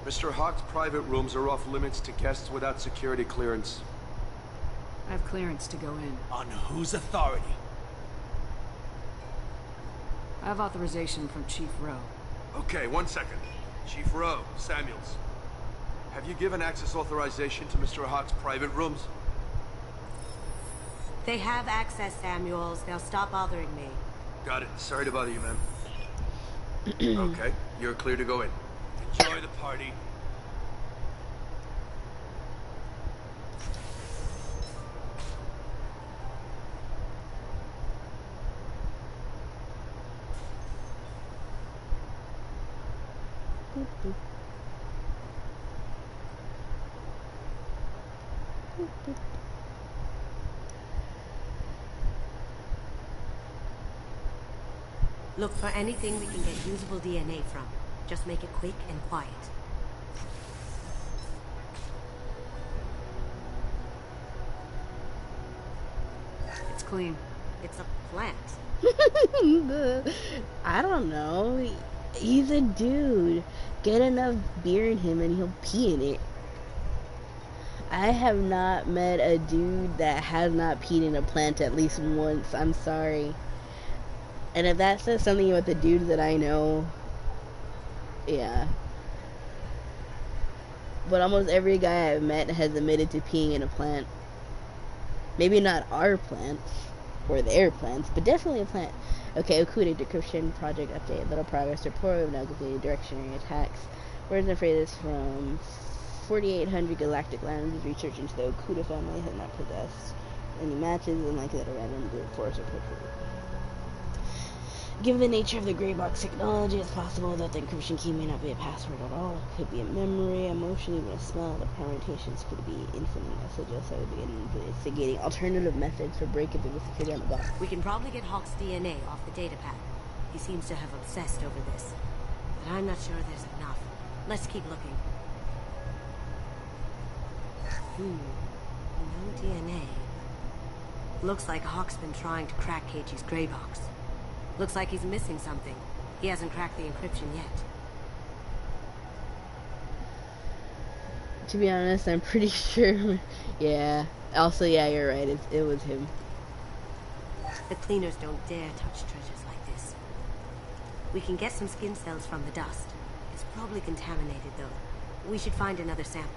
Mr. Hawk's private rooms are off limits to guests without security clearance. I have clearance to go in. On whose authority? I have authorization from Chief Rowe. Okay, 1 second. Chief Rowe, Samuels. Have you given access authorization to Mr. Hawk's private rooms? They have access, Samuels. They'll stop bothering me. Got it. Sorry to bother you, ma'am. Okay, you're clear to go in. Enjoy the party. Look for anything we can get usable DNA from. Just make it quick and quiet. It's clean. It's a plant. I don't know. He's a dude. Get enough beer in him and he'll pee in it. I have not met a dude that has not peed in a plant at least once. I'm sorry. And if that says something about the dudes that I know, yeah. But almost every guy I've met has admitted to peeing in a plant. Maybe not our plants, or their plants, but definitely a plant. Okay, Okuda decryption project update. Little progress report. We've now completed directionary attacks. Words and phrases from 4,800 galactic languages. Research into the Okuda family has not possessed any matches, and likely that a random brute force or perpetrator. Given the nature of the gray box technology, it's possible that the encryption key may not be a password at all. It could be a memory, emotion, even a smell. The permutations could be infinite. I suggest I would begin investigating alternative methods for breaking through the security on the box. We can probably get Hawk's DNA off the data pad. He seems to have obsessed over this. But I'm not sure there's enough. Let's keep looking. No DNA. Looks like Hawk's been trying to crack KG's gray box. Looks like he's missing something. He hasn't cracked the encryption yet. To be honest, I'm pretty sure. Yeah. Also, yeah, you're right. It was him. The cleaners don't dare touch treasures like this. We can get some skin cells from the dust. It's probably contaminated, though. We should find another sample.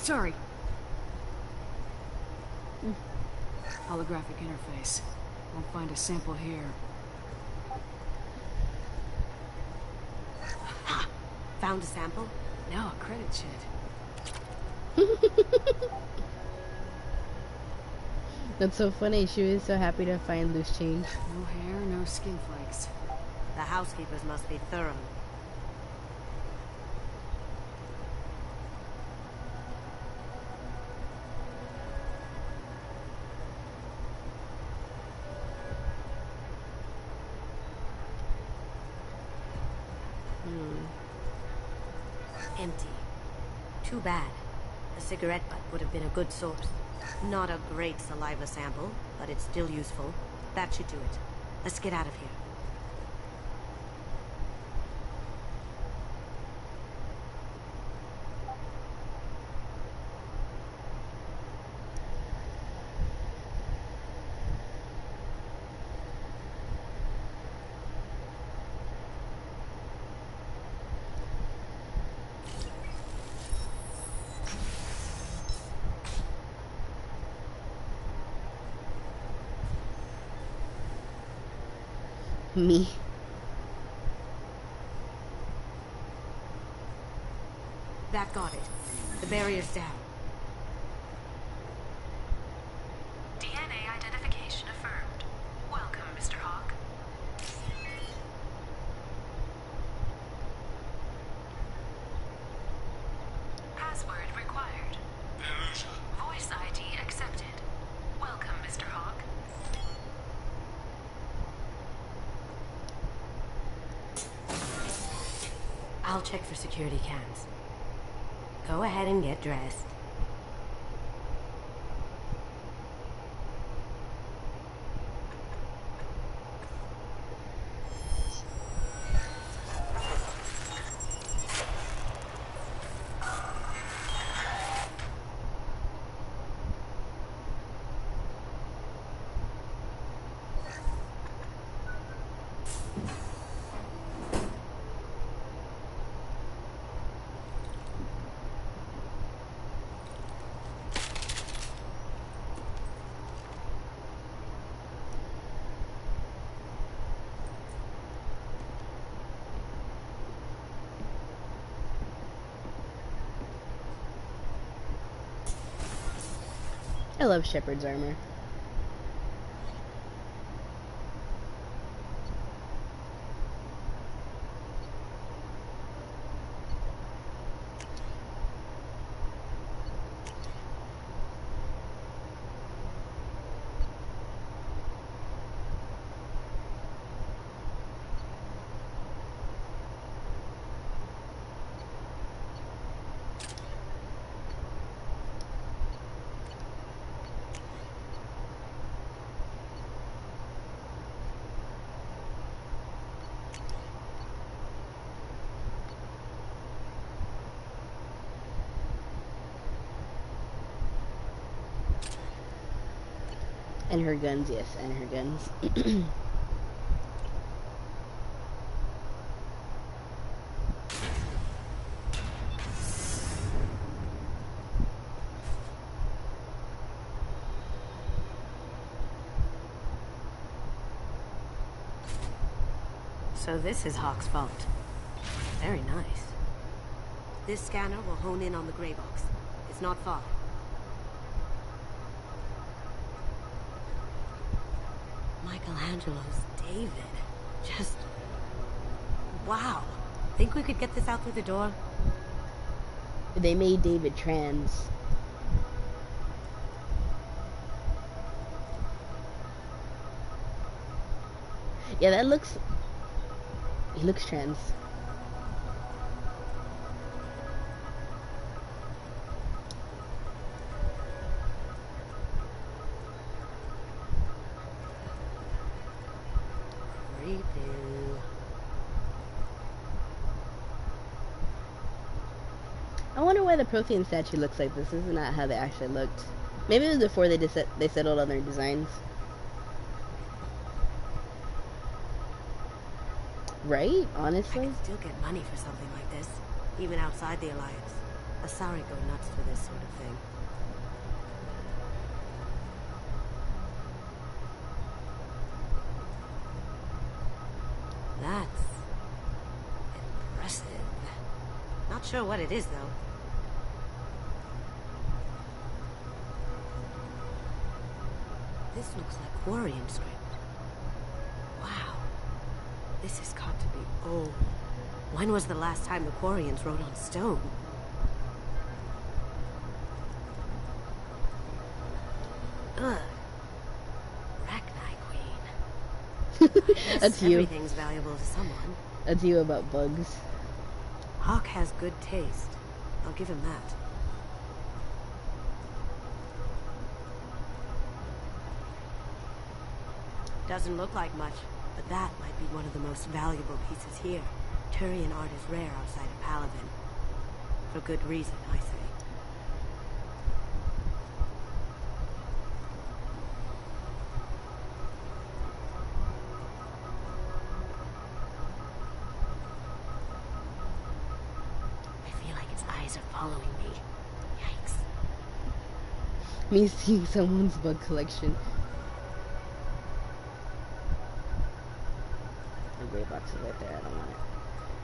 Sorry. Holographic interface. Won't find a sample here. Found a sample? No, a credit sheet. That's so funny. She was so happy to find loose change. No hair, no skin flakes. The housekeepers must be thorough. Empty. Too bad. A cigarette butt would have been a good source. Not a great saliva sample, but it's still useful. That should do it. Let's get out of here. Me. That got it. The barrier's down. DNA identification affirmed. Welcome, Mr. Hawk. Password required. Voice ID accepted. Welcome, Mr. Hawk. I'll check for security cams. Go ahead and get dressed. I love Shepard's armor. And her guns, yes, and her guns. So this is Hawk's fault. Very nice. This scanner will hone in on the gray box. It's not far. Michelangelo's David. Just... wow. Think we could get this out through the door? They made David trans. Yeah, that looks... he looks trans. I wonder why the Prothean statue looks like this. This is not how they actually looked. Maybe it was before they settled on their designs. Right? Honestly? I could still get money for something like this, even outside the Alliance. Asari go nuts for this sort of thing. That's impressive. Not sure what it is, though. This looks like Quarian script. Wow. This has got to be old. When was the last time the Quarians wrote on stone? Ugh. That's you. Everything's valuable to someone. That's you about bugs. Hawk has good taste. I'll give him that. Doesn't look like much, but that might be one of the most valuable pieces here. Turian art is rare outside of Paladin. For good reason, I say. Following me. Yikes. Me seeing someone's bug collection. The gray box is right there. I don't want it.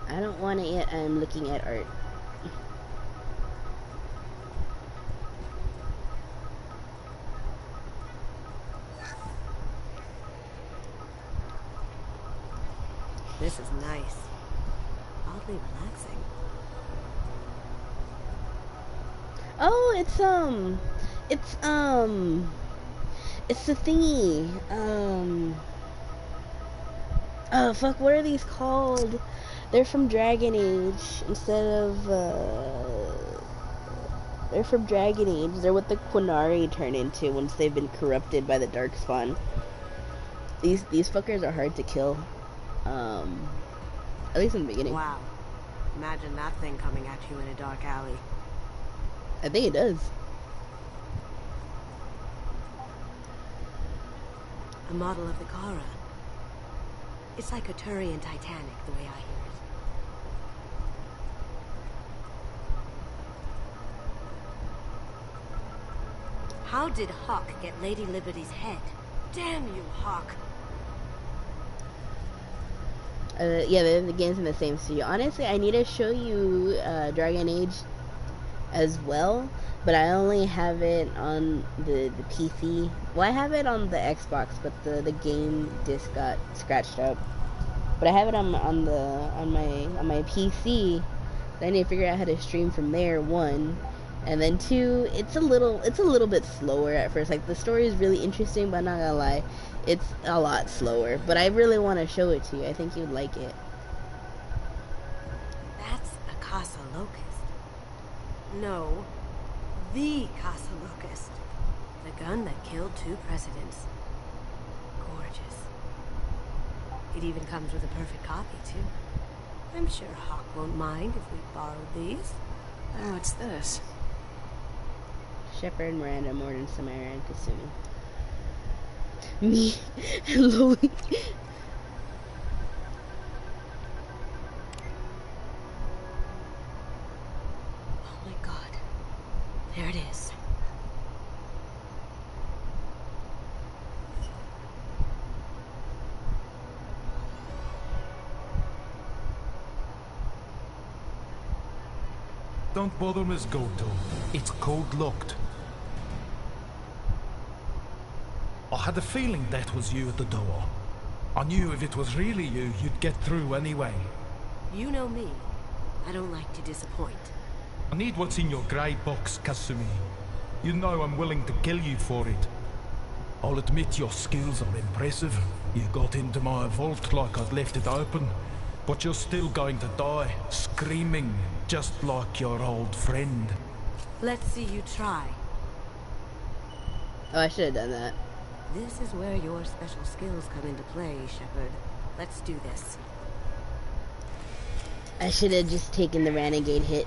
I don't want it yet. I'm looking at art. This is nice. Oddly relaxing. Oh, it's the thingy. Oh fuck, what are these called? They're from Dragon Age instead of, they're from Dragon Age. They're what the Quinari turn into once they've been corrupted by the Darkspawn. These fuckers are hard to kill. At least in the beginning. Wow. Imagine that thing coming at you in a dark alley. I think it does. A model of the Kara. It's like a Turian Titanic, the way I hear it. How did Hawk get Lady Liberty's head? Damn you, Hawk! Yeah, the game's in the same studio. Honestly, I need to show you Dragon Age as well, but I only have it on the PC. Well, I have it on the Xbox, but the game disc got scratched up. But I have it on my PC. I need to figure out how to stream from there. One, and then two, it's a little bit slower at first. Like, the story is really interesting, but I'm not gonna lie, it's a lot slower. But I really want to show it to you. I think you'd like it. That's a Casa Locust. No, the Casa Locust. The gun that killed 2 presidents. Gorgeous. It even comes with a perfect copy, too. I'm sure Hawk won't mind if we borrowed these. Oh, what's this? Shepard, Miranda, Morden, Samara, and Kasumi. Me. Louis. Oh my god. There it is. Don't bother, Miss Goto. It's code-locked. I had a feeling that was you at the door. I knew if it was really you, you'd get through anyway. You know me. I don't like to disappoint. I need what's in your grey box, Kasumi. You know I'm willing to kill you for it. I'll admit your skills are impressive. You got into my vault like I'd left it open. But you're still going to die, screaming, just like your old friend. Let's see you try. Oh, I should have done that. This is where your special skills come into play, Shepard. Let's do this. I should have just taken the renegade hit.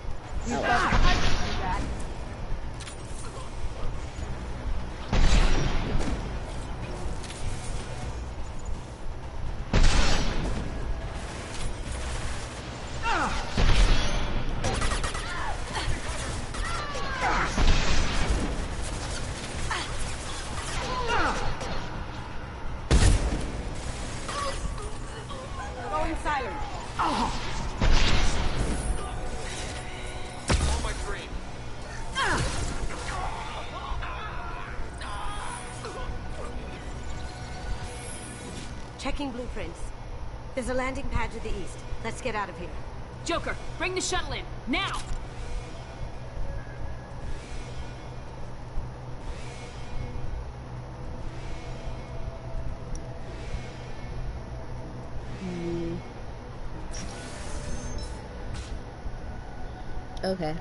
Going silent. Oh. On my train. Checking blueprints. There's a landing pad to the east. Let's get out of here. Joker, bring the shuttle in, now! Okay.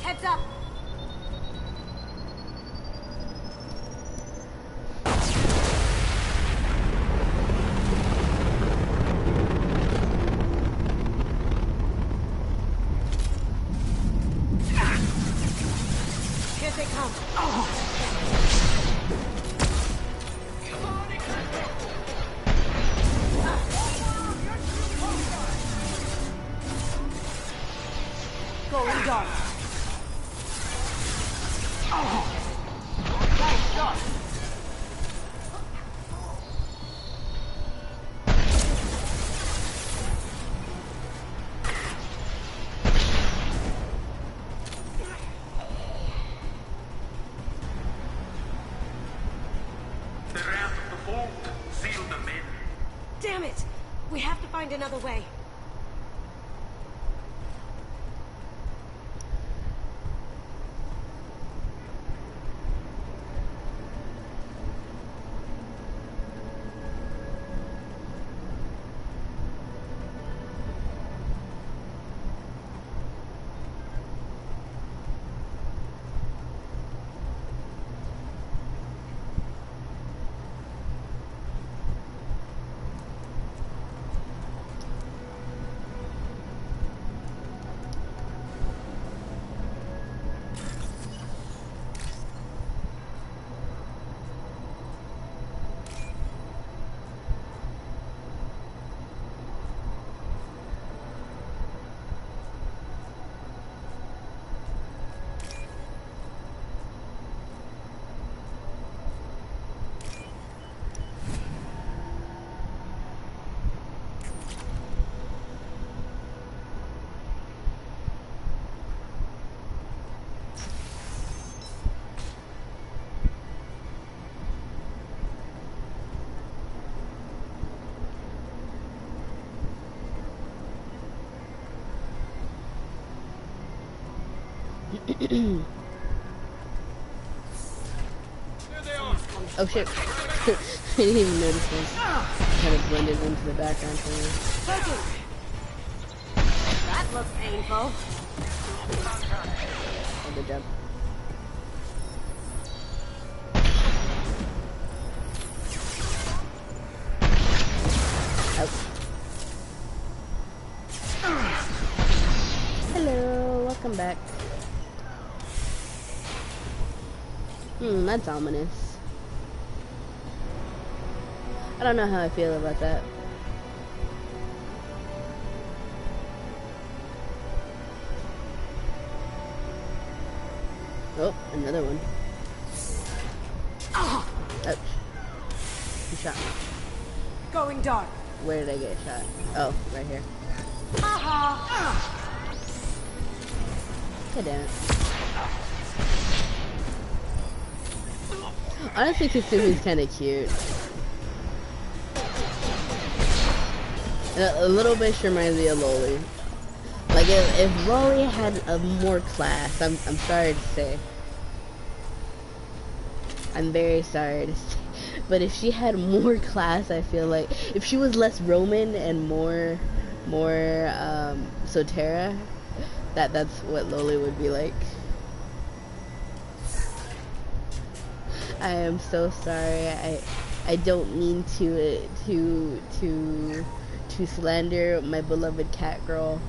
Heads up! Here they come. Going dark. Nice shot. The wrath of the vault sealed them in. Damn it! We have to find another way. Oh shit. I didn't even notice this. Kind of blended into the background for me. That looks painful. Oh, good job. Hello, welcome back. That's ominous. I don't know how I feel about that. Oh, another one. Ouch. Who shot me? Going dark. Where did I get shot? Oh, right here. God damn it. Honestly, Kasumi's kind of cute. And a little bit she reminds me of Loli. Like, if Loli had a more class, I'm sorry to say. I'm very sorry to say. But if she had more class, I feel like if she was less Roman and more Sotera, that's what Loli would be like. I am so sorry. I don't mean to slander my beloved cat girl.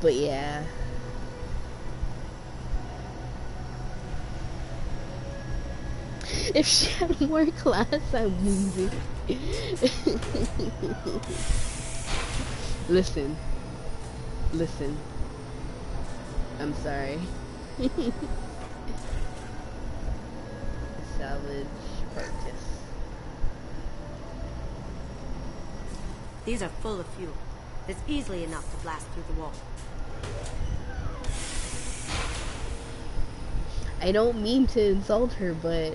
But yeah. If she had more class, I'm wheezing. Listen. I'm sorry. Salvage practice. These are full of fuel. It's easily enough to blast through the wall. I don't mean to insult her, but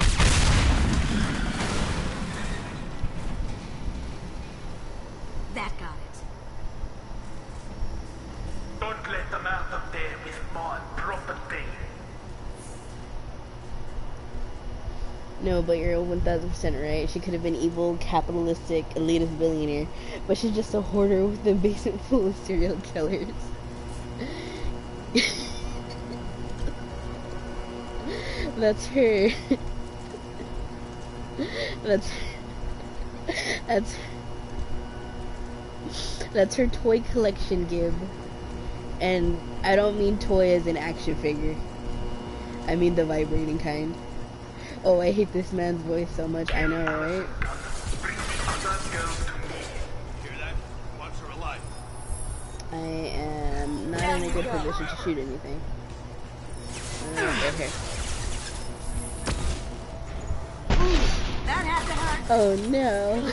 that got it. Don't let them out of there with my property. no, but you're 1000% right. She could have been evil, capitalistic, elitist billionaire, but she's just a hoarder with a basement full of serial killers. That's her. That's her toy collection, Gib. And I don't mean toy as an action figure. I mean the vibrating kind. Oh, I hate this man's voice so much. I know, right? Hear that? Once or alive. I am not in a good position to shoot anything. Right here. That had to hurt. Oh no.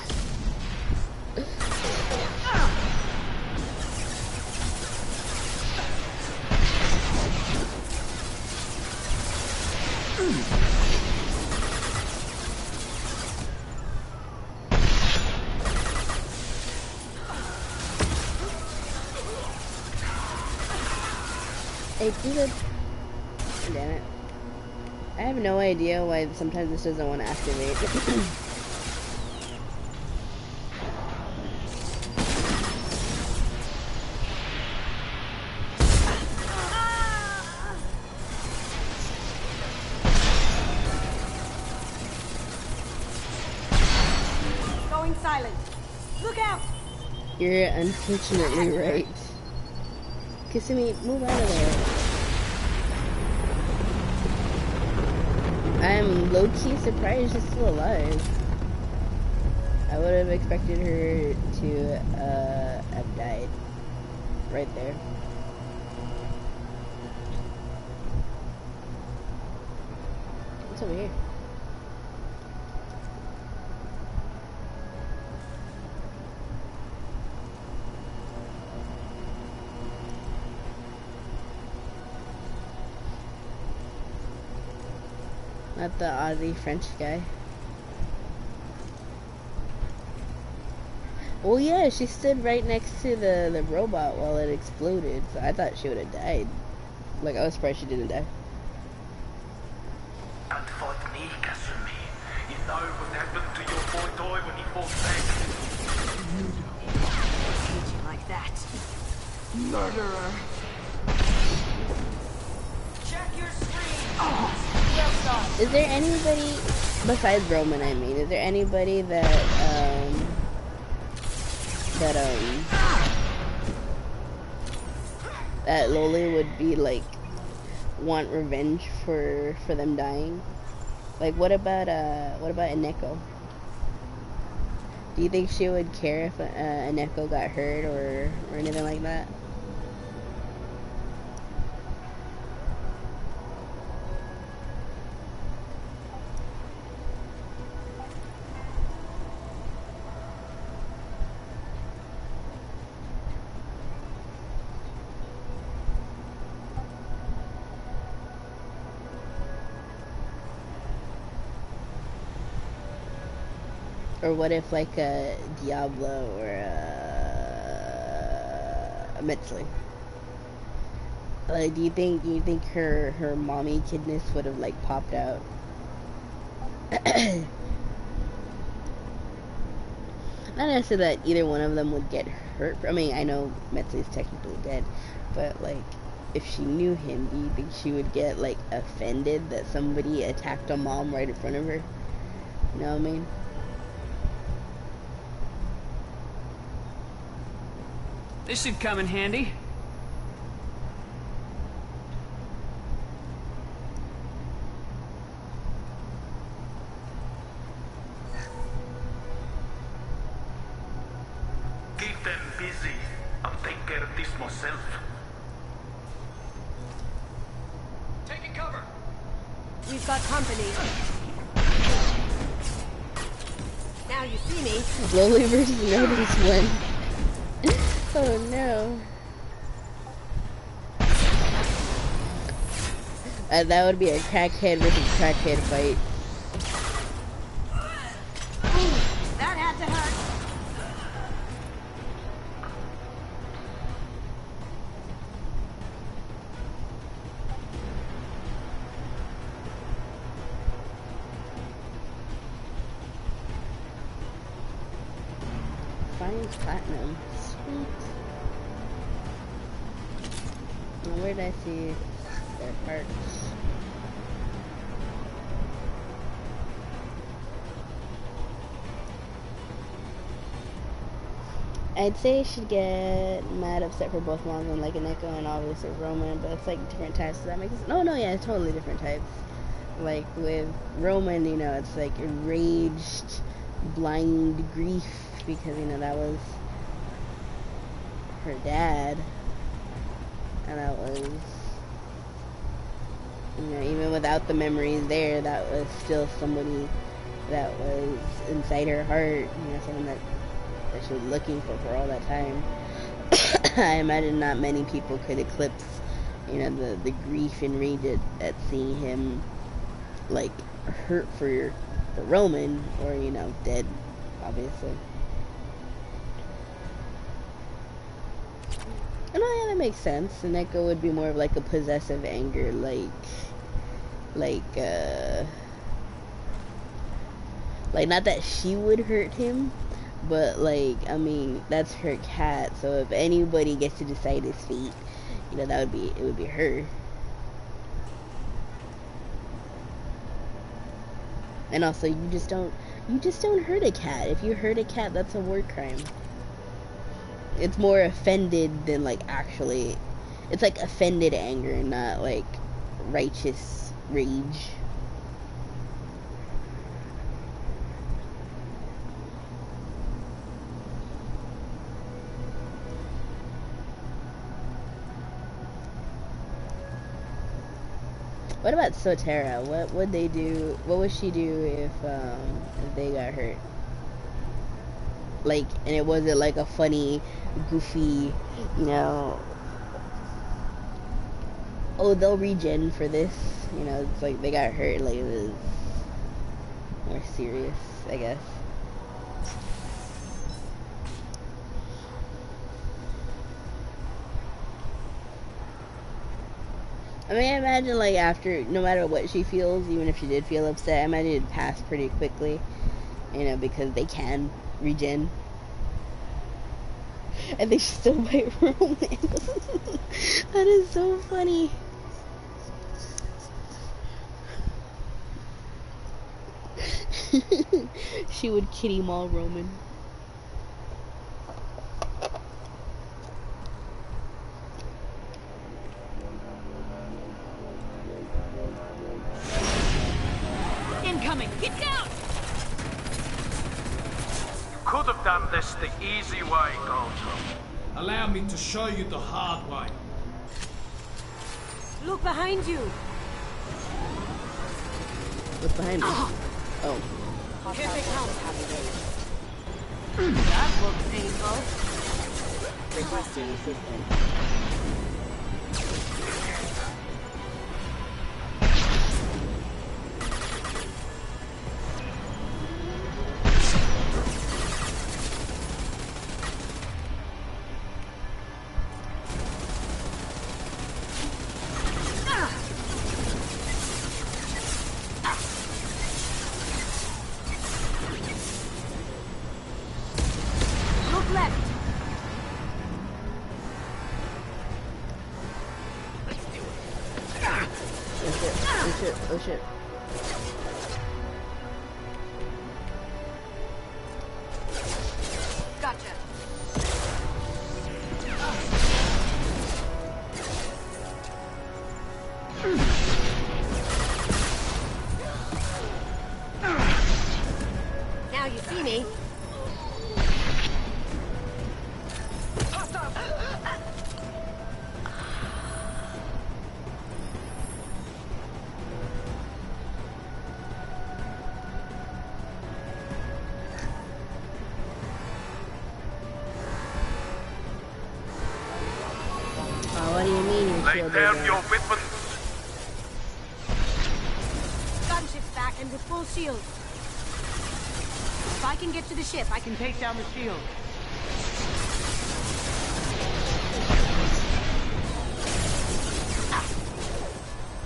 Hey, damn it. I have no idea why sometimes this doesn't want to activate. Going silent. Look out! You're unfortunately right. Kissimmee, move out of there. I'm low-key surprised she's still alive. I would have expected her to have died right there. What's over here? Not the Aussie French guy. Well, yeah, she stood right next to the robot while it exploded, so I thought she would have died. Like, I was surprised she didn't die. And fight me, Kasumi. You know what happened to your boy Toy when he fought back. Treat you like that. Murderer. Check your screen. Is there anybody, besides Roman, I mean, is there anybody that Loli would be like, want revenge for them dying? Like, what about Eneko? Do you think she would care if Eneko got hurt or anything like that? Or what if like a Diablo or a Metzling? Like, do you think her mommy kidness would have like popped out? Not necessarily that either one of them would get hurt. I mean, I know Metsu is technically dead, but like, if she knew him, do you think she would get like offended that somebody attacked a mom right in front of her? You know what I mean? This should come in handy. Keep them busy. I'll take care of this myself. Taking cover. We've got company. Now you see me. Slowly versus notice one. Oh no. That would be a crackhead versus crackhead fight. That had to hurt. Find platinum. Sweet. Now, where did I see their parts? I'd say I should get mad upset for both moms and like an echo and obviously Roman, but it's like different types. Does that make sense? No, yeah, it's totally different types. Like with Roman, you know, it's like enraged, blind grief because, you know, that was her dad. And that was, you know, even without the memories there, that was still somebody that was inside her heart, you know, someone that she was looking for all that time. I imagine not many people could eclipse, you know, the grief and rage at seeing him, like, hurt for Roman, or, you know, dead, obviously. And oh yeah, that makes sense. And Neko would be more of like a possessive anger, like not that she would hurt him, but like, I mean, that's her cat, so if anybody gets to decide his fate, you know, it would be her. And also, you just don't hurt a cat. If you hurt a cat, that's a war crime. It's more offended than like actually, it's like offended anger, not like righteous rage. What about Sotera? What would they do? What would she do if they got hurt? Like, and it wasn't like a funny, goofy, you know, oh, they'll regen for this. You know, it's like they got hurt. Like, it was more serious, I guess. I mean, I imagine, like, after, no matter what she feels, even if she did feel upset, I imagine it'd pass pretty quickly, you know, because they can regen. And they still bite Roman. That is so funny. She would kitty maul Roman. Incoming! Get down! Could have done this the easy way, Gojo. Allow me to show you the hard way. Look behind you. What's behind me? Oh. Here they come. That looks painful. Requesting assistance. Look left. Oh shit, oh shit, oh shit. Gotcha. Now you see me. What do you mean you're Lay shielded down there? your weapons. Gunship's back and with full shield. If I can get to the ship, I can take down the shield.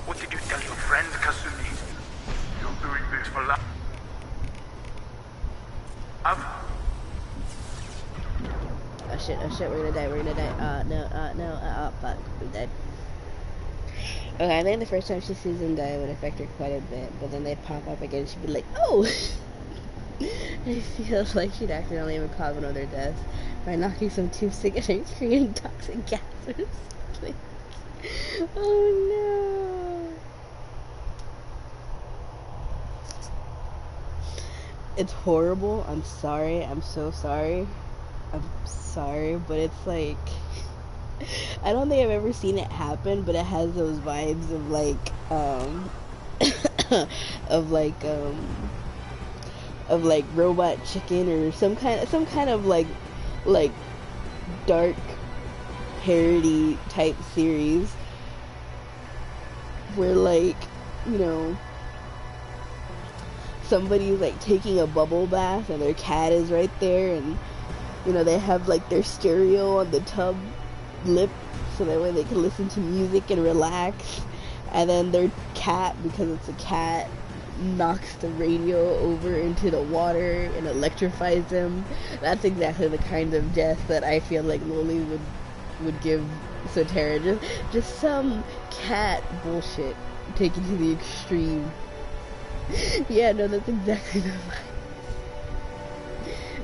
What did you tell your friend, Kasumi? You're doing this for love. Oh shit, we're gonna die, fuck, we died. Okay, I think the first time she sees him die would affect her quite a bit, but then they pop up again, she'd be like, oh! I feel like she'd accidentally have caused one of their deaths by knocking some tube cigarettes, creating toxic gas or something. Oh no! It's horrible, I'm sorry, I'm so sorry. I'm sorry, but it's like, I don't think I've ever seen it happen, but it has those vibes of like, of like Robot Chicken or some kind of like dark parody type series where, like, you know, somebody's like taking a bubble bath and their cat is right there, and you know, they have like their stereo on the tub lip so that way they can listen to music and relax, and then their cat, because it's a cat, knocks the radio over into the water and electrifies them. That's exactly the kind of death that I feel like Loli would give Sotera. Just some cat bullshit taken to the extreme. Yeah, no, that's exactly the vibe.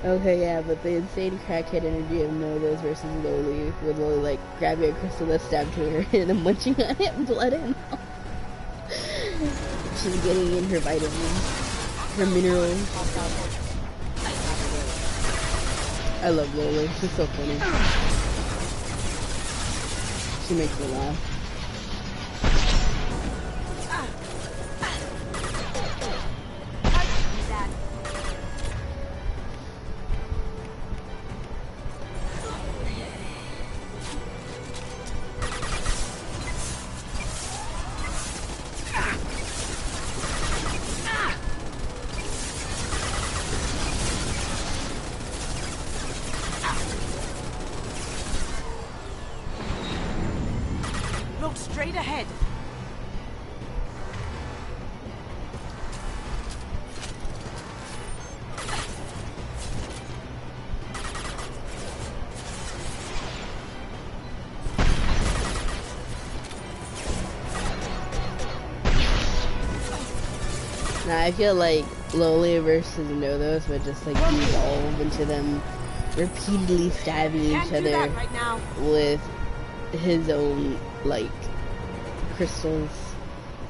Okay, yeah, but the insane crackhead energy of Nodos versus Loli, with Loli like grabbing a crystal that's stabbed to her and then munching on it, blood and all. She's getting in her vitamins, her minerals. I love Loli, she's so funny. She makes me laugh. Look straight ahead. Now I feel like Loli versus Nodos would just like evolve into them repeatedly stabbing each other with his own like crystal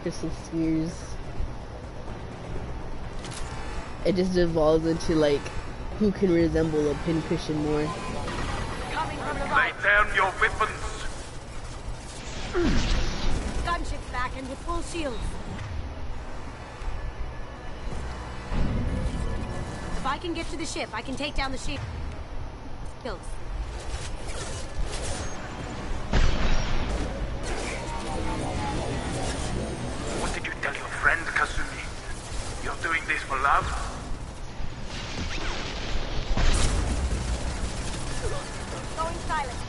spheres. It just evolves into like who can resemble a pincushion more. Lay down your weapons. Gunship's back and with full shield. If I can get to the ship, I can take down the shield. What did you tell your friend, Kasumi? You're doing this for love? Going silent.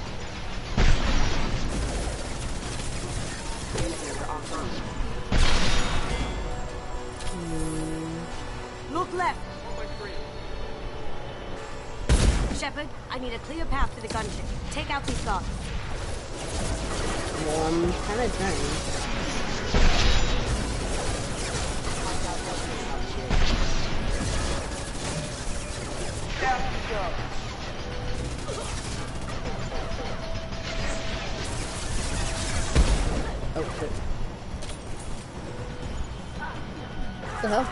Look left. Shepard, I need a clear path to the gunship. Take out these guards. Well, I'm kind of trying. Oh shit. What the hell?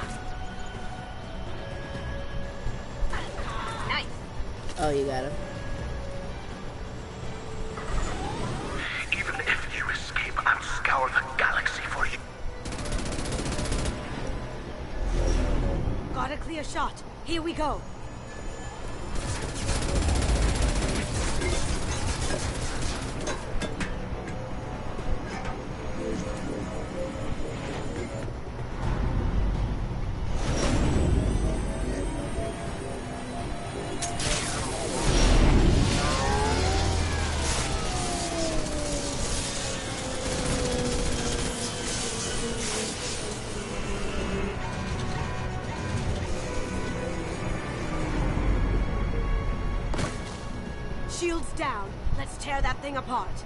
Nice. Oh, you got him. Even if you escape, I'll scour the galaxy for you. Got a clear shot. Here we go. Shields down. Let's tear that thing apart.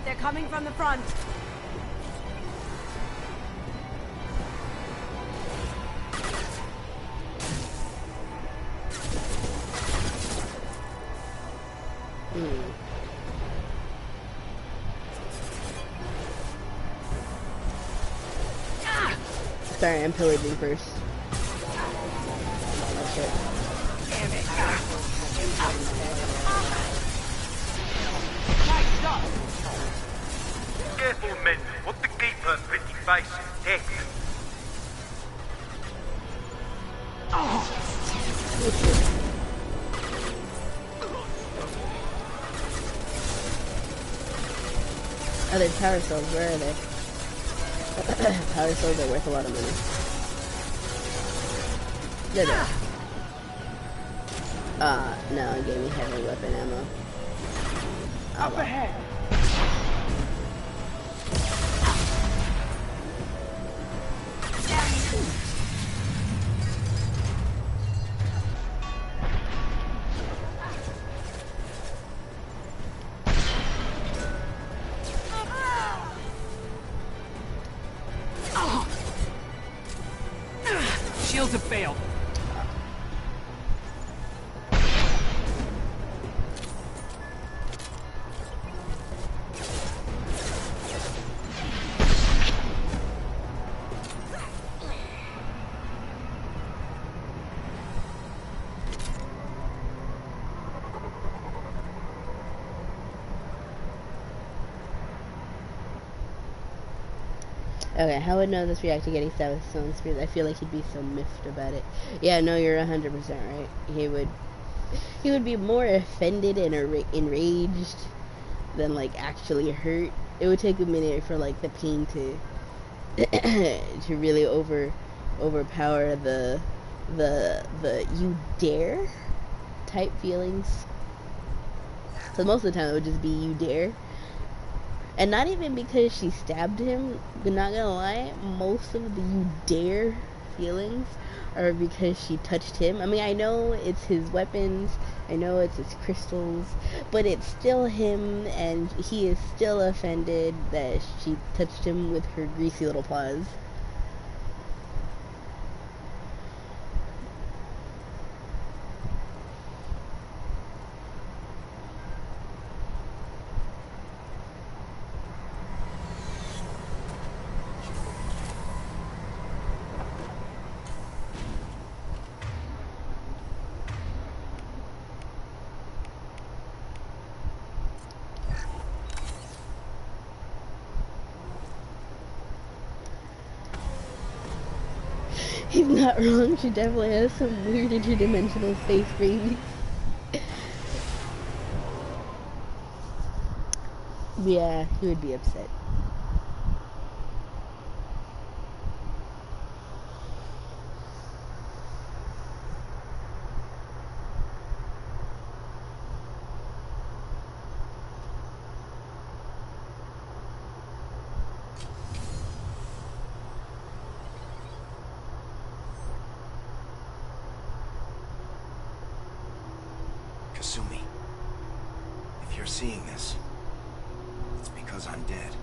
They're coming from the front. Sorry, I'm pillaging first. Oh shit. Careful, men. What the keeper pretty face? Heck. Oh, there's power cells. Where are they? Power cells are worth a lot of money. There. No, it gave me heavy weapon ammo. Up ahead. Shields have failed. Okay, how would Noah react to getting stabbed with stone spears? I feel like he'd be so miffed about it. Yeah, no, you're 100% right. He would be more offended and enraged than like actually hurt. It would take a minute for like the pain to to really overpower the you dare type feelings. So most of the time it would just be you dare. And not even because she stabbed him, but not gonna lie, most of the you dare feelings are because she touched him. I mean, I know it's his weapons, I know it's his crystals, but it's still him, and he is still offended that she touched him with her greasy little paws. He's not wrong, she definitely has some weird interdimensional space babies. Yeah, he would be upset. Kasumi, if you're seeing this, it's because I'm dead.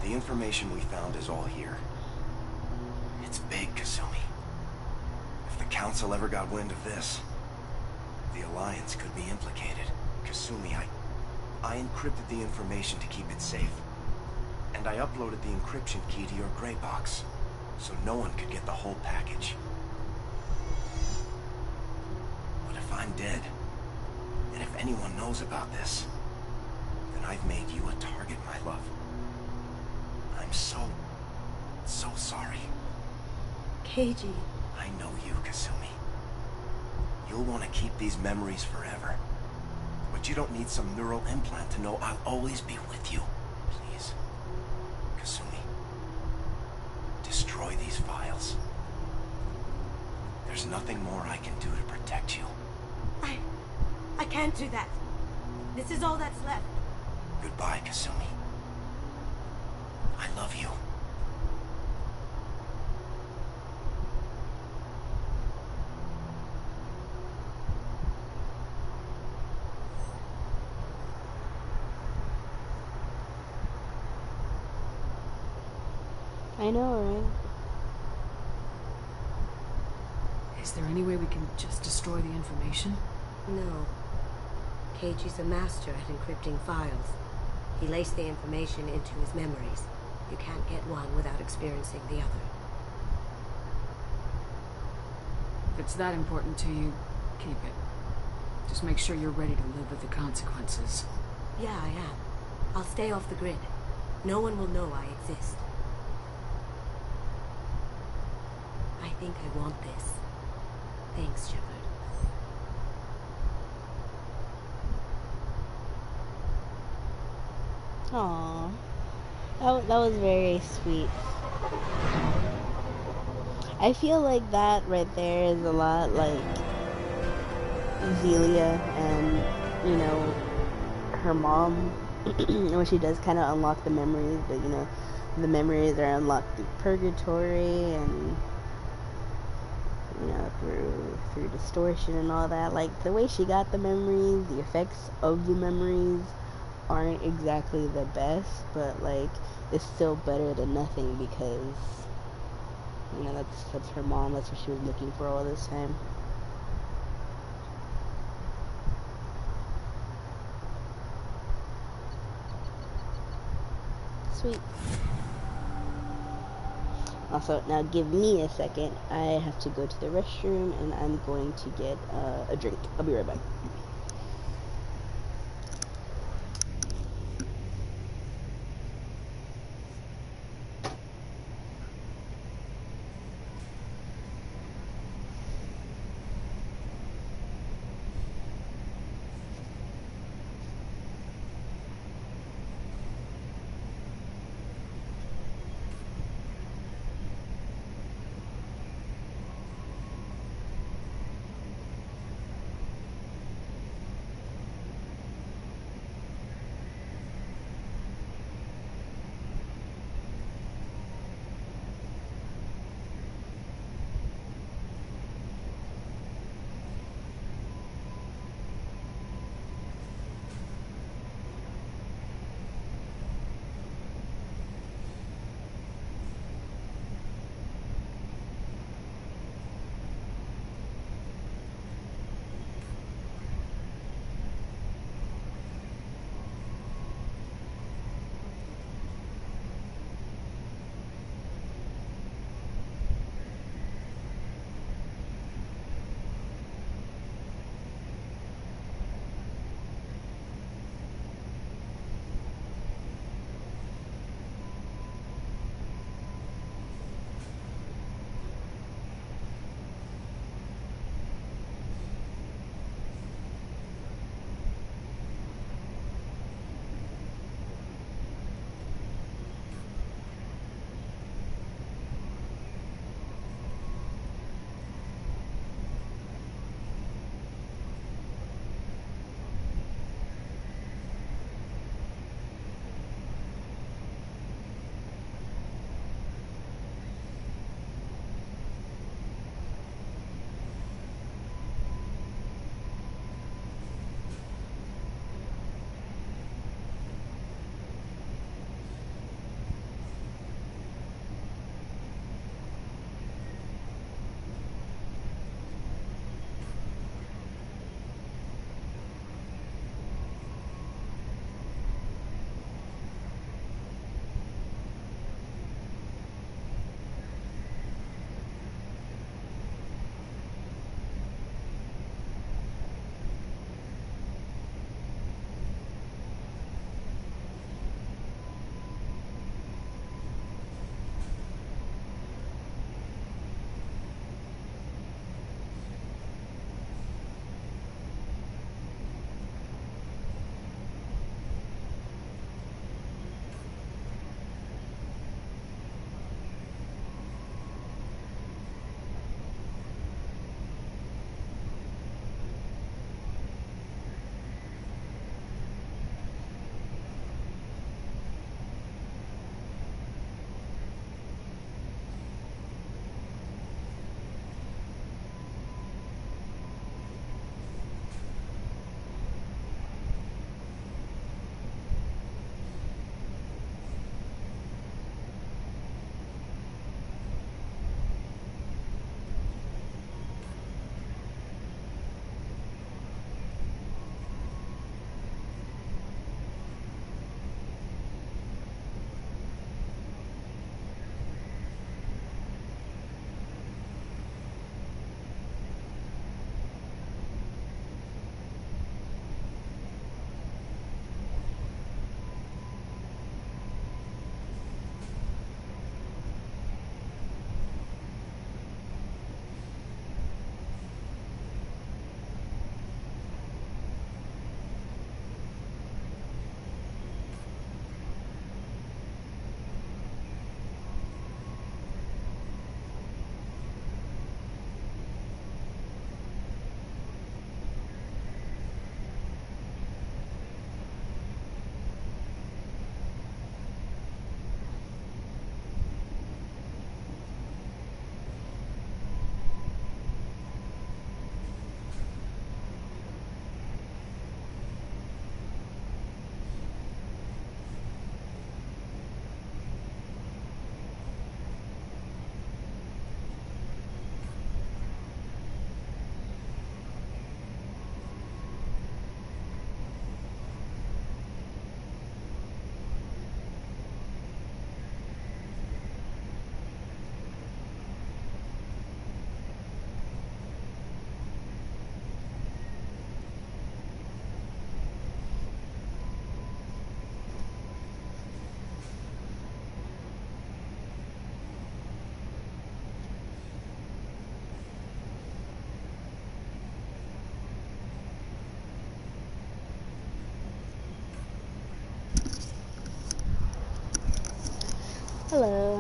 The information we found is all here. It's big, Kasumi. If the Council ever got wind of this, the Alliance could be implicated. Kasumi, I encrypted the information to keep it safe. And I uploaded the encryption key to your gray box, so no one could get the whole package. But if I'm dead, and if anyone knows about this, then I've made you a target, my love. I'm so sorry. Keiji. I know you, Kasumi. You'll want to keep these memories forever. But you don't need some neural implant to know I'll always be with you. Please, Kasumi, destroy these files. There's nothing more I can do to protect you. I can't do that. This is all that's left. Goodbye, Kasumi. I love you. I know, right? Is there any way we can just destroy the information? No. Keiji's a master at encrypting files. He laced the information into his memories. You can't get one without experiencing the other. If it's that important to you, keep it. Just make sure you're ready to live with the consequences. Yeah, I am. I'll stay off the grid. No one will know I exist. I think I want this. Thanks, Shepard. Aww. That was very sweet. I feel like that right there is a lot like Zelia and, you know, her mom. When she does kind of unlock the memories, but, you know, the memories are unlocked through purgatory and, you know, through distortion and all that. Like, the way she got the memories, the effects of the memories aren't exactly the best, but, like, it's still better than nothing because, you know, that's her mom. That's what she was looking for all this time. Sweet. Also, now give me a second. I have to go to the restroom and I'm going to get a drink. I'll be right back.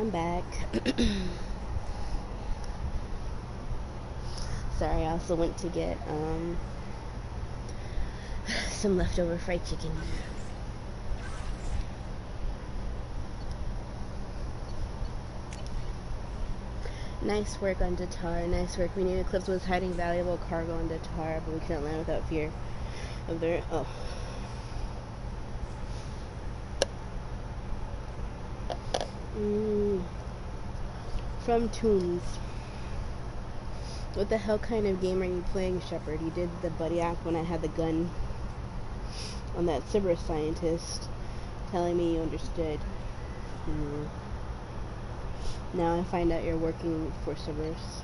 I'm back. Sorry, I also went to get some leftover fried chicken. Nice work on Datar, nice work. We knew Eclipse was hiding valuable cargo on Datar, but we couldn't land without fear of their... Oh. From Toons. What the hell kind of game are you playing, Shepard? You did the buddy act when I had the gun on that cyber scientist, telling me you understood. Now I find out you're working for Cerberus.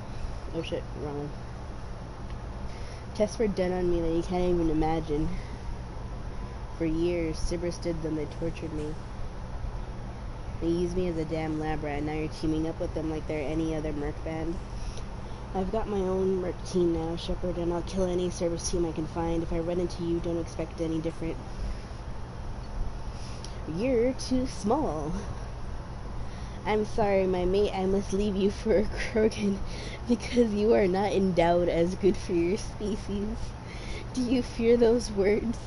Oh shit, wrong. Tests were done on me that you can't even imagine. For years, Cerberus did them, they tortured me. They used me as a damn lab rat, and now you're teaming up with them like they're any other merc band. I've got my own merc team now, Shepard, and I'll kill any service team I can find. If I run into you, don't expect any different. You're too small. I'm sorry, my mate, I must leave you for a Krogan, because you are not endowed as good for your species. Do you fear those words?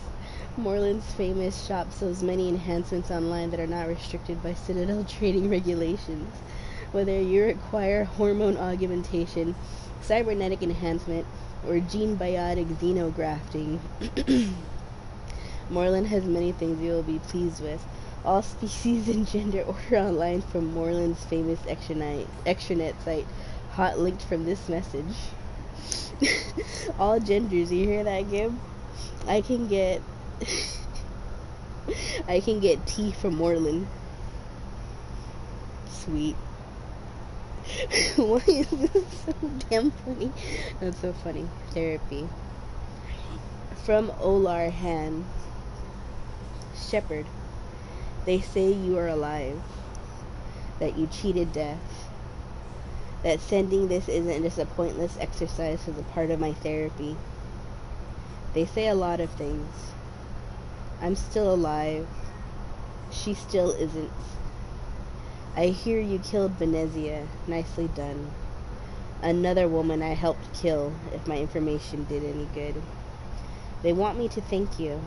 Moreland's famous shop sells many enhancements online that are not restricted by Citadel trading regulations. Whether you require hormone augmentation, cybernetic enhancement, or gene biotic xenografting, Moreland has many things you will be pleased with. All species and gender order online from Moreland's famous extranet site, hot linked from this message. All genders, you hear that, Gib? I can get tea from Moreland. Sweet. Why is this so damn funny? That's so funny. Therapy. From Olar Han. Shepard. They say you are alive. That you cheated death. That sending this isn't just a pointless exercise as a part of my therapy. They say a lot of things. I'm still alive. She still isn't. I hear you killed Venezia. Nicely done. Another woman I helped kill, if my information did any good. They want me to thank you.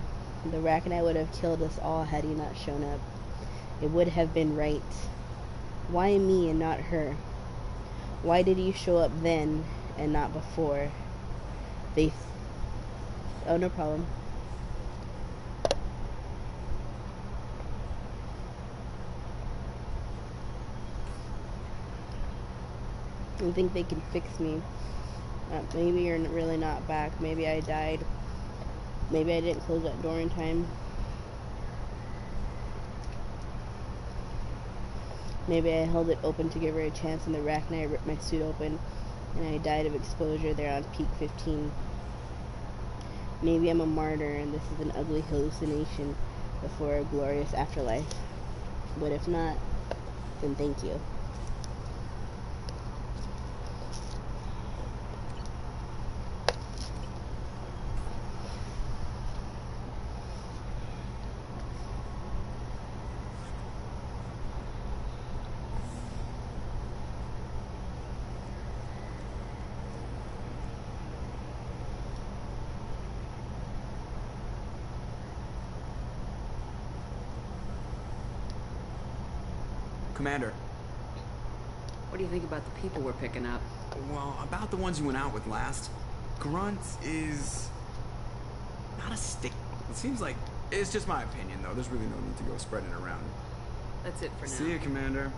The Rachni would have killed us all had you not shown up. It would have been right. Why me and not her? Why did you show up then and not before? Oh, no problem. I think they can fix me. Maybe you're really not back. Maybe I died. Maybe I didn't close that door in time. Maybe I held it open to give her a chance, and the Rachni ripped my suit open, and I died of exposure there on peak 15. Maybe I'm a martyr, and this is an ugly hallucination before a glorious afterlife. But if not, then thank you. Commander. What do you think about the people we're picking up? Well, about the ones you went out with last. Grunt is... not a stick. It seems like... It's just my opinion, though. There's really no need to go spreading it around. That's it for now. See you, Commander.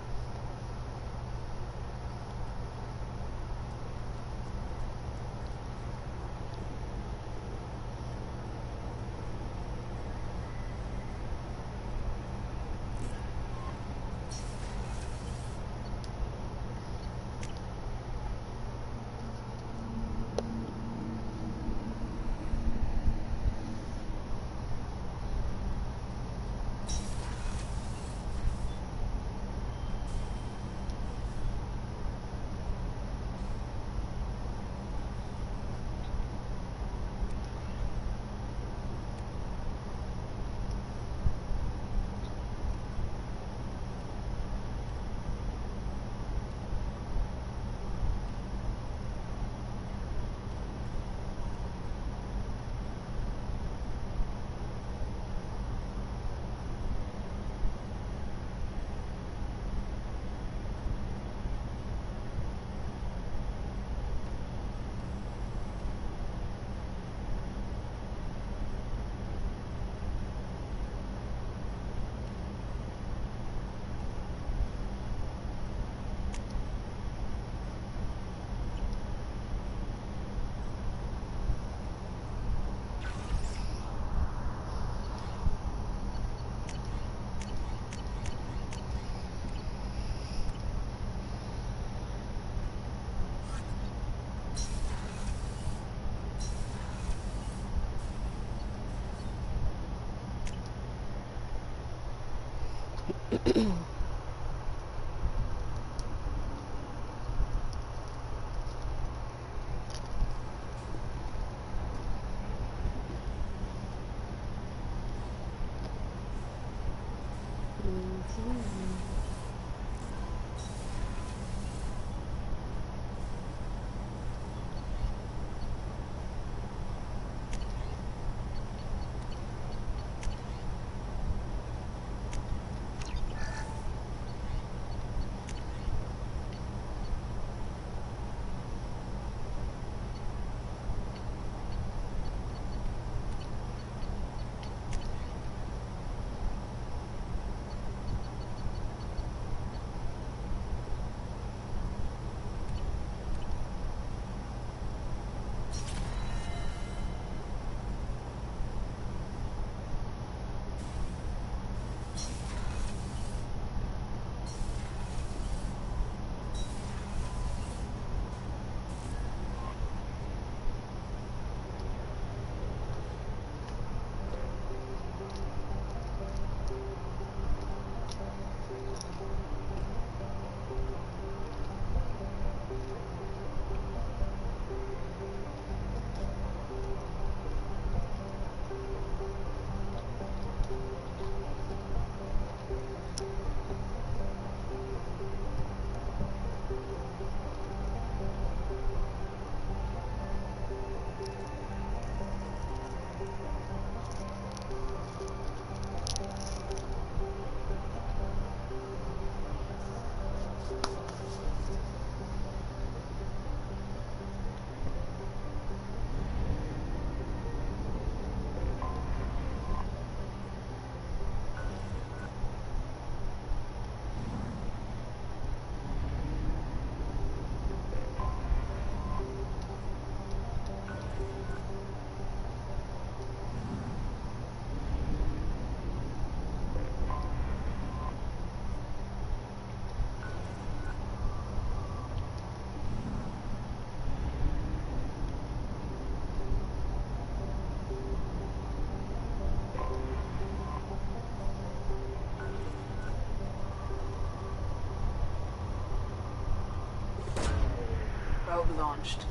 Probe launched.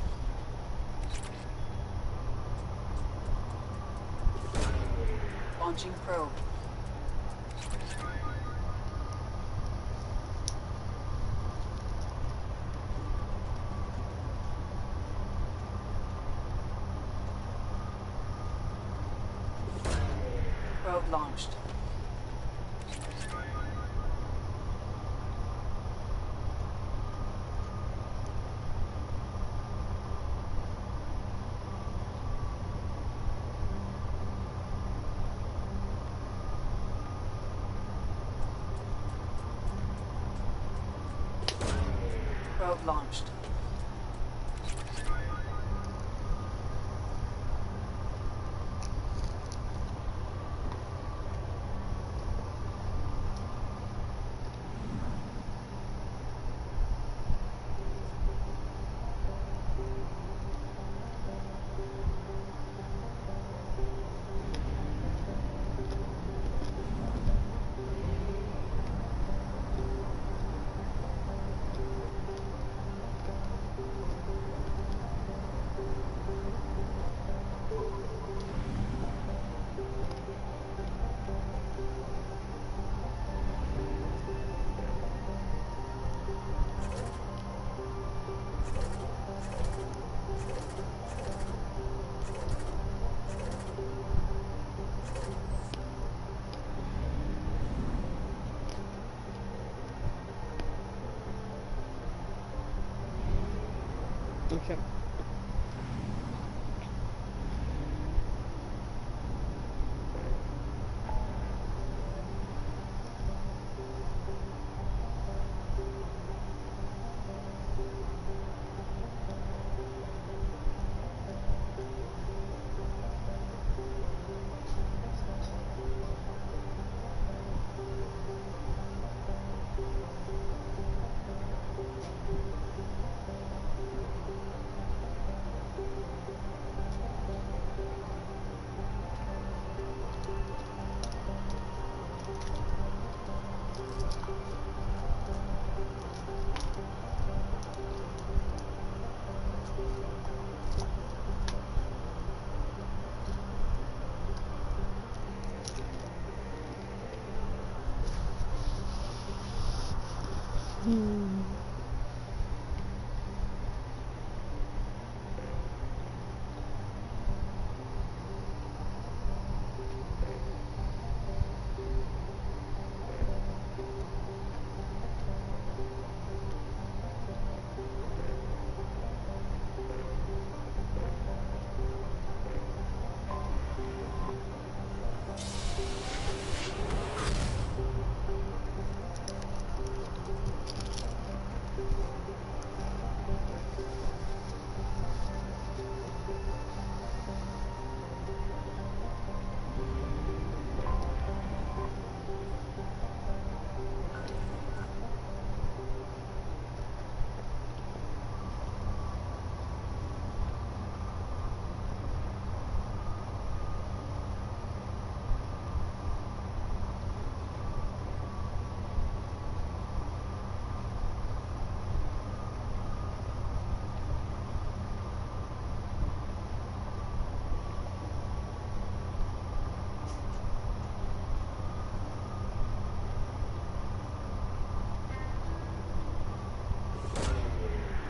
Launching probe. Probe launched. Probe launched. Okay.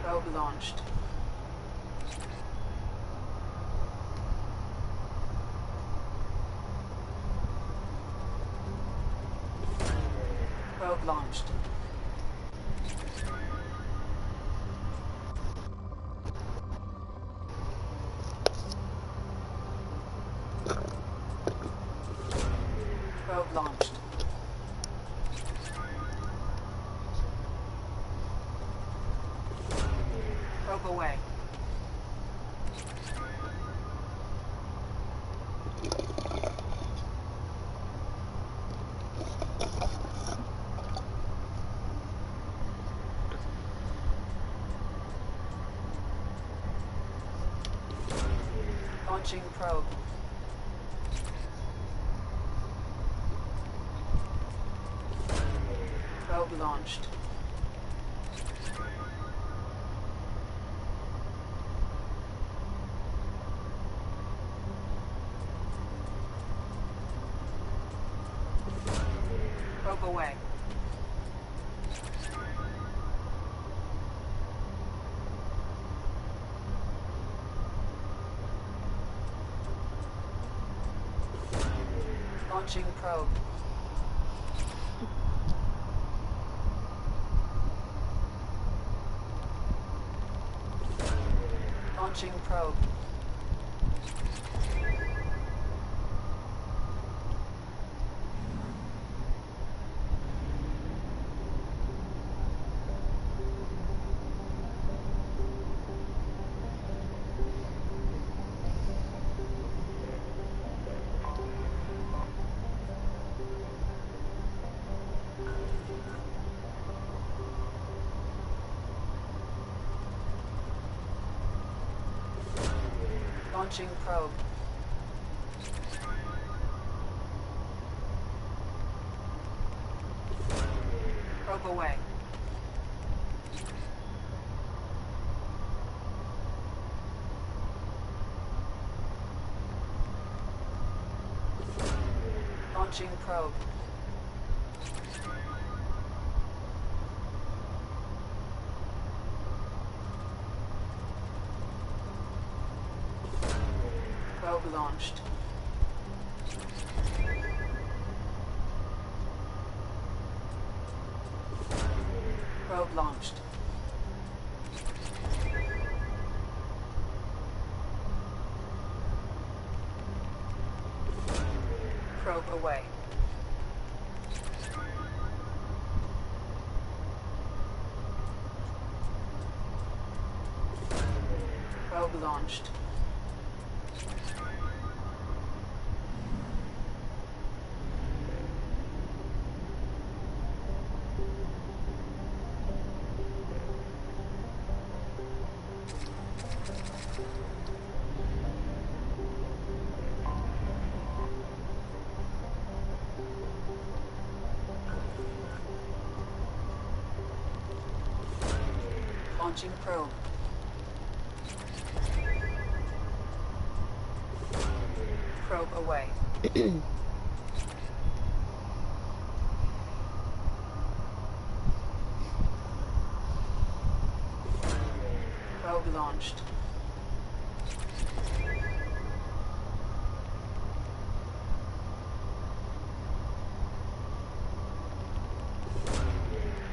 Probe launched. Probe launched. Probe launched. Probe away. Launching probe. Probe launched. Probe away. Launching probe. Launching probe. Launching probe. Probe away. Launching probe. Probe launched. Probe launched. Probe away. Probe launched. Launching probe. Probe away. launched.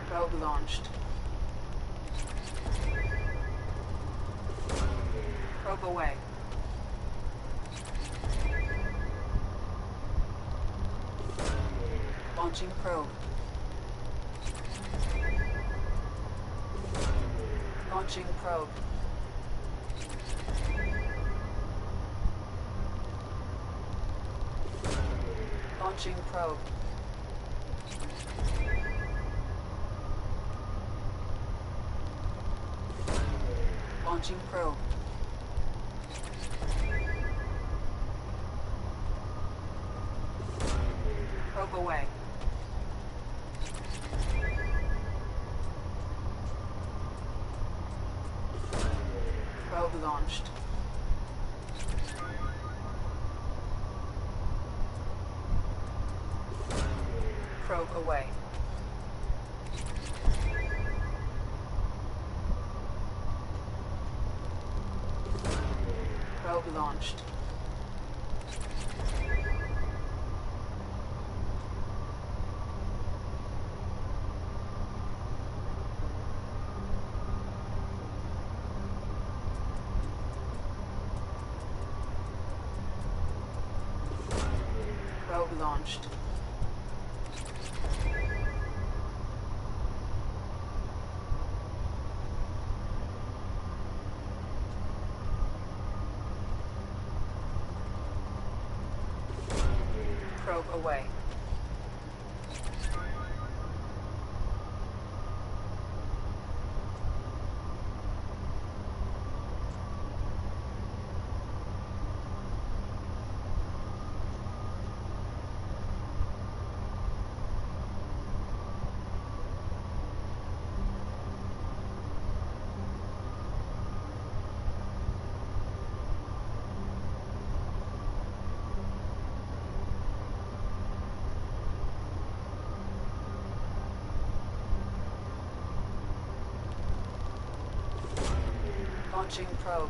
Probe launched. Probe away. Launching probe. Launching probe. Launching probe. Launching probe. Probe away. Probe launched. Probe away. Probe launched. Probe launched. Probe away. Launching probe.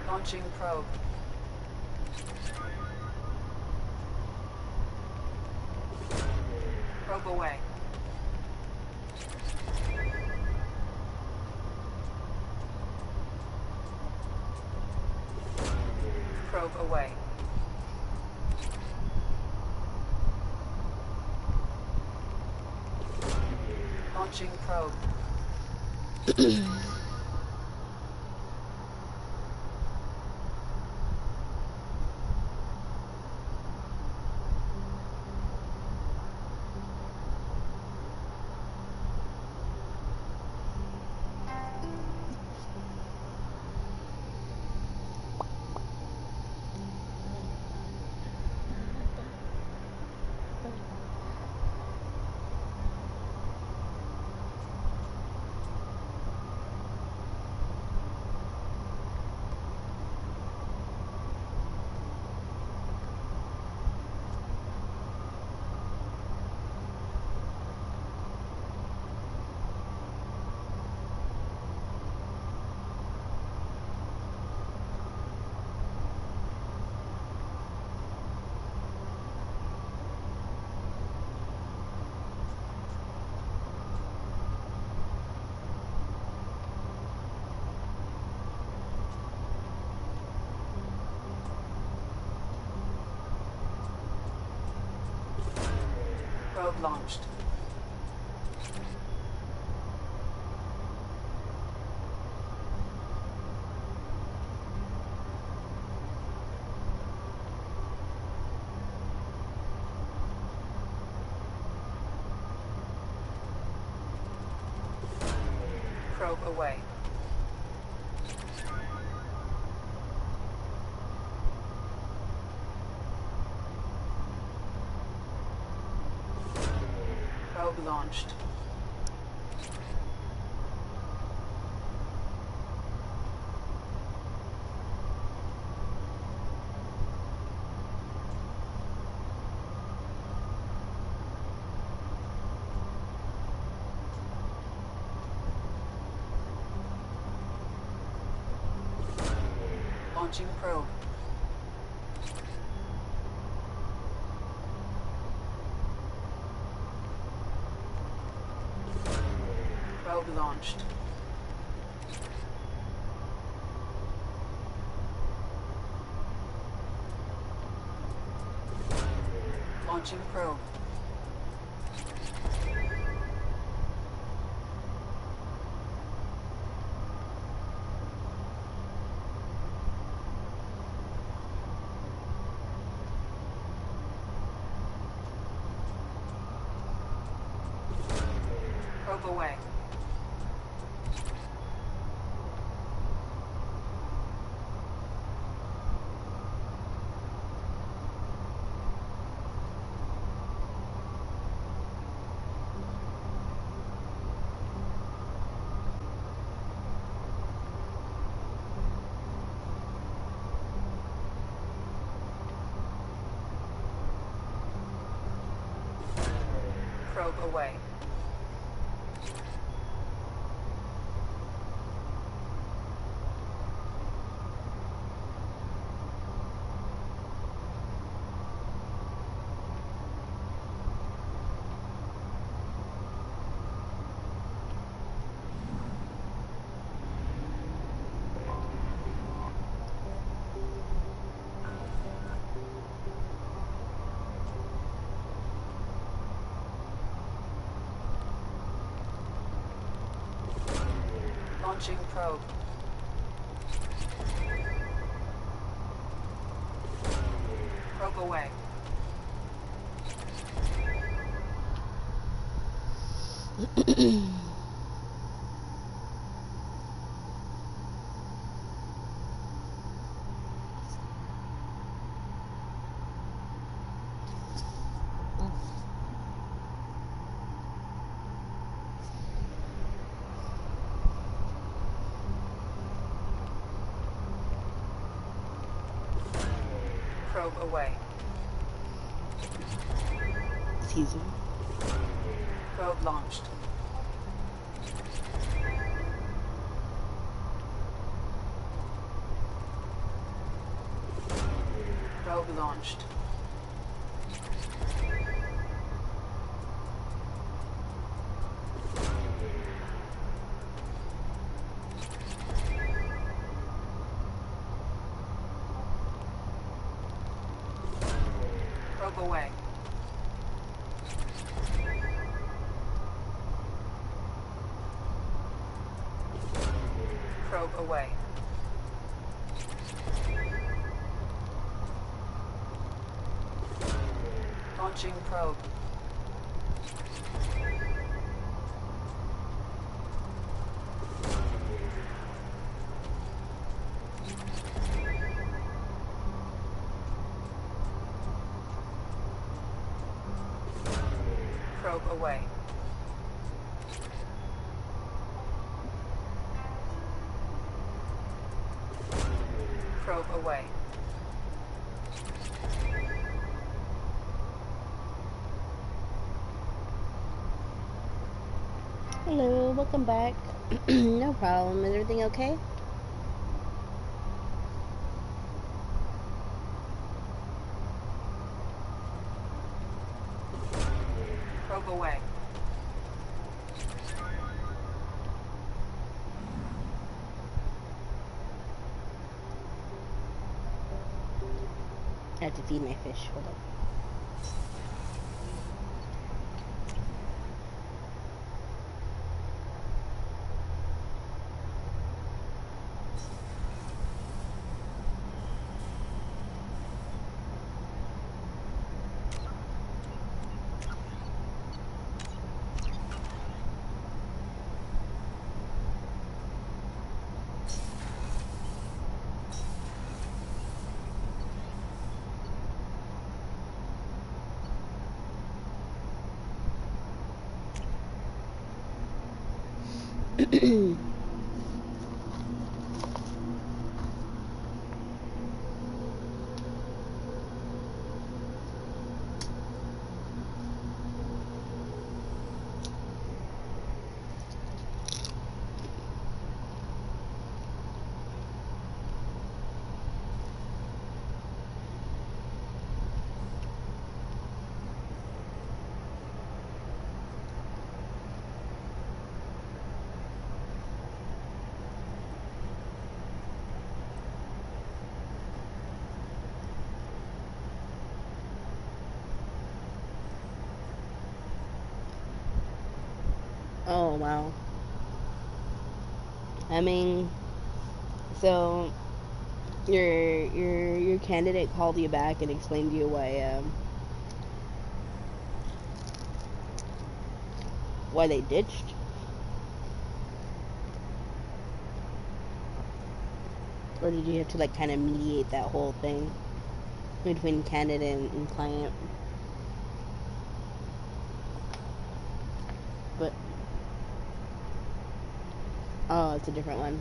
Launching probe. Probe away. Probe away. Launching probe. Probe launched. Probe away. Probe launched. Launching probe. Probe launched. Launching probe. Probe away. Probe away. Launching probe. Probe away. Probe away. Excuse me. Probe launched. Probe launched. Probe away. Probe away. Launching probe. Probe away. Probe away. Hello, welcome back. No problem. Is everything okay? Probe away. I have to feed my fish. Hold up. Oh wow. I mean, so your candidate called you back and explained to you why they ditched. Or did you have to like kind of mediate that whole thing between candidate and client? But oh, it's a different one.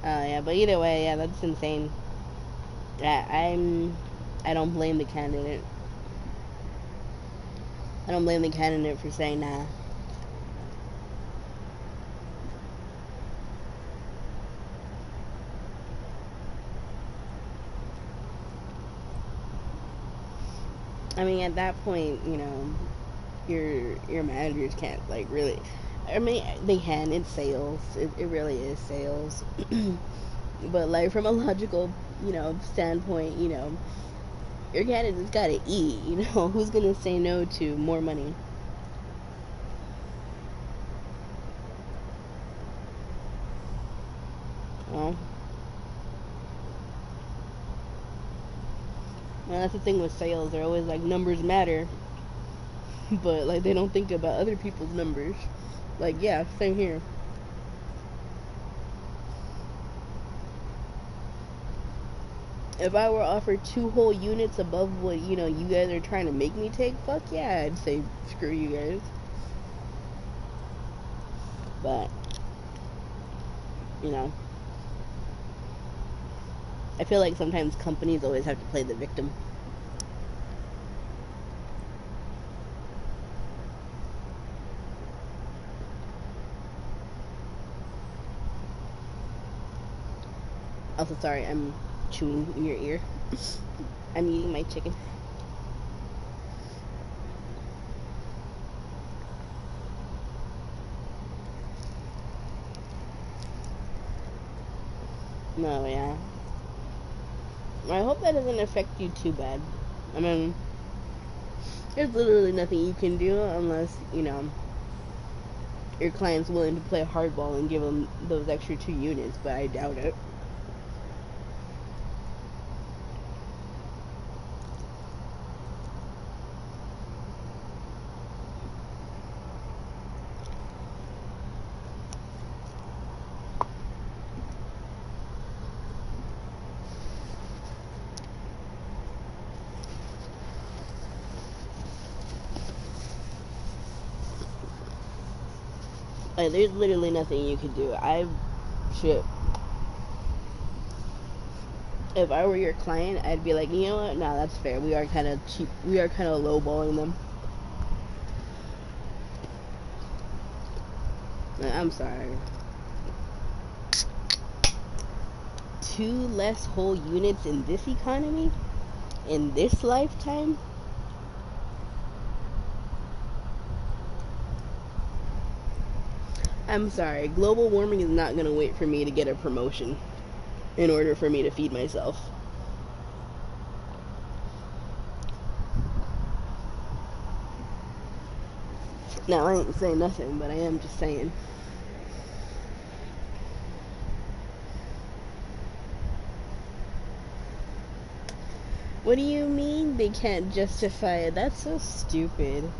Yeah, but either way, yeah, that's insane. I don't blame the candidate. I don't blame the candidate for saying nah. I mean, at that point, you know, your managers can't like really. I mean, they can. It's sales. It really is sales. But like from a logical, you know, standpoint, you know, your candidate's gotta eat. You know, who's gonna say no to more money? Well, that's the thing with sales. They're always like numbers matter, but like they don't think about other people's numbers. Like yeah, same here. If I were offered 2 whole units above what, you know, you guys are trying to make me take, fuck yeah, I'd say screw you guys. But, you know, I feel like sometimes companies always have to play the victim. Also, sorry, I'm chewing in your ear. I'm eating my chicken. No, yeah. I hope that doesn't affect you too bad. I mean, there's literally nothing you can do unless, you know, your client's willing to play hardball and give them those extra 2 units, but I doubt it. Like, there's literally nothing you can do. Shit. If I were your client, I'd be like, you know what? Nah, that's fair. We are kind of cheap. We are kind of lowballing them. I'm sorry. 2 less whole units in this economy? In this lifetime? I'm sorry. Global warming is not going to wait for me to get a promotion in order for me to feed myself. Now, I ain't saying nothing, but I am just saying. What do you mean they can't justify it? That's so stupid.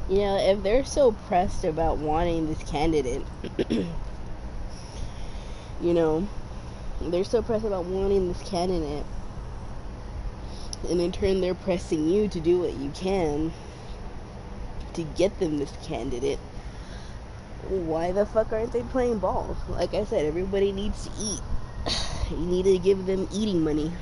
You know, if they're so pressed about wanting this candidate, you know, they're so pressed about wanting this candidate, and in turn they're pressing you to do what you can to get them this candidate, Why the fuck aren't they playing ball? Like I said, everybody needs to eat. You need to give them eating money.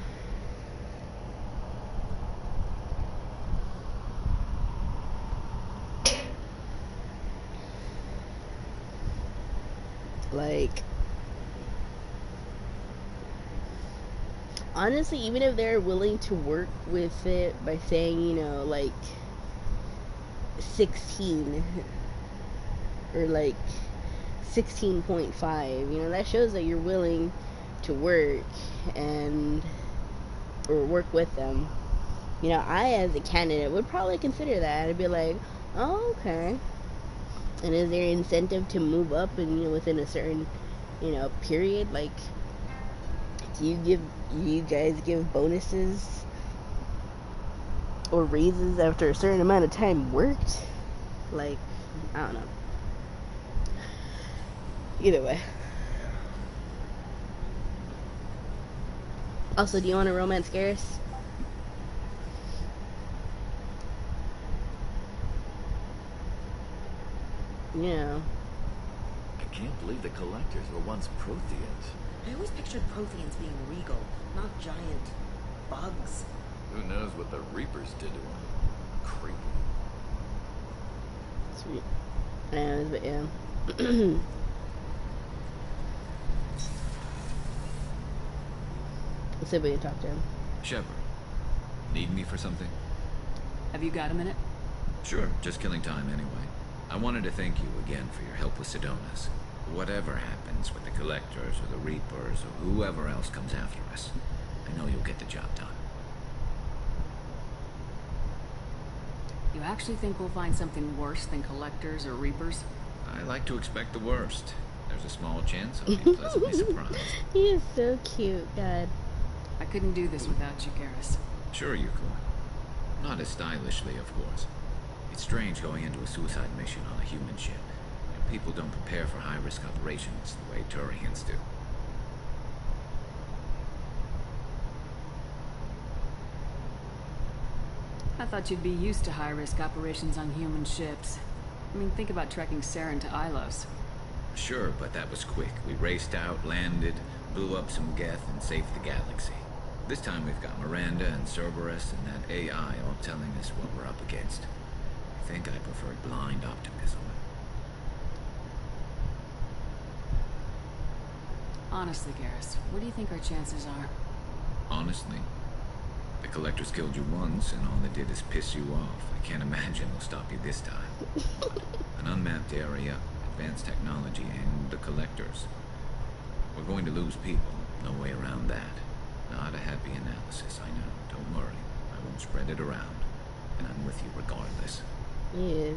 Like, honestly, even if they're willing to work with it by saying, you know, like 16 or like 16.5, you know, that shows that you're willing to work and or work with them. You know, I as a candidate would probably consider that. I'd be like, oh, okay. And is there incentive to move up and, you know, within a certain, you know, period? Like, do you guys give bonuses or raises after a certain amount of time worked? Like, I don't know. Either way. Also, do you want to romance Garrus? Yeah. I can't believe the collectors were once Protheans. I always pictured Protheans being regal, not giant bugs. Who knows what the Reapers did to them? Creepy. Sweet. Yeah, but yeah. Let's see if we can talk to him. Shepard, need me for something? Have you got a minute? Sure, just killing time anyway. I wanted to thank you again for your help with Sidonis. Whatever happens with the Collectors or the Reapers or whoever else comes after us, I know you'll get the job done. You actually think we'll find something worse than Collectors or Reapers? I like to expect the worst. There's a small chance I'll be pleasantly surprised. He is so cute, God. I couldn't do this without you, Garrus. Sure you could. Not as stylishly, of course. It's strange going into a suicide mission on a human ship. People don't prepare for high-risk operations the way Turians do. I thought you'd be used to high-risk operations on human ships. I mean, think about trekking Saren to Ilos. Sure, but that was quick. We raced out, landed, blew up some Geth, and saved the galaxy. This time we've got Miranda and Cerberus and that AI all telling us what we're up against. I think I prefer blind optimism. Honestly, Garrus, what do you think our chances are? Honestly, the Collectors killed you once, and all they did is piss you off. I can't imagine they'll stop you this time. An unmapped area, advanced technology, and the Collectors. We're going to lose people. No way around that. Not a happy analysis, I know. Don't worry. I won't spread it around. And I'm with you regardless. Yeah.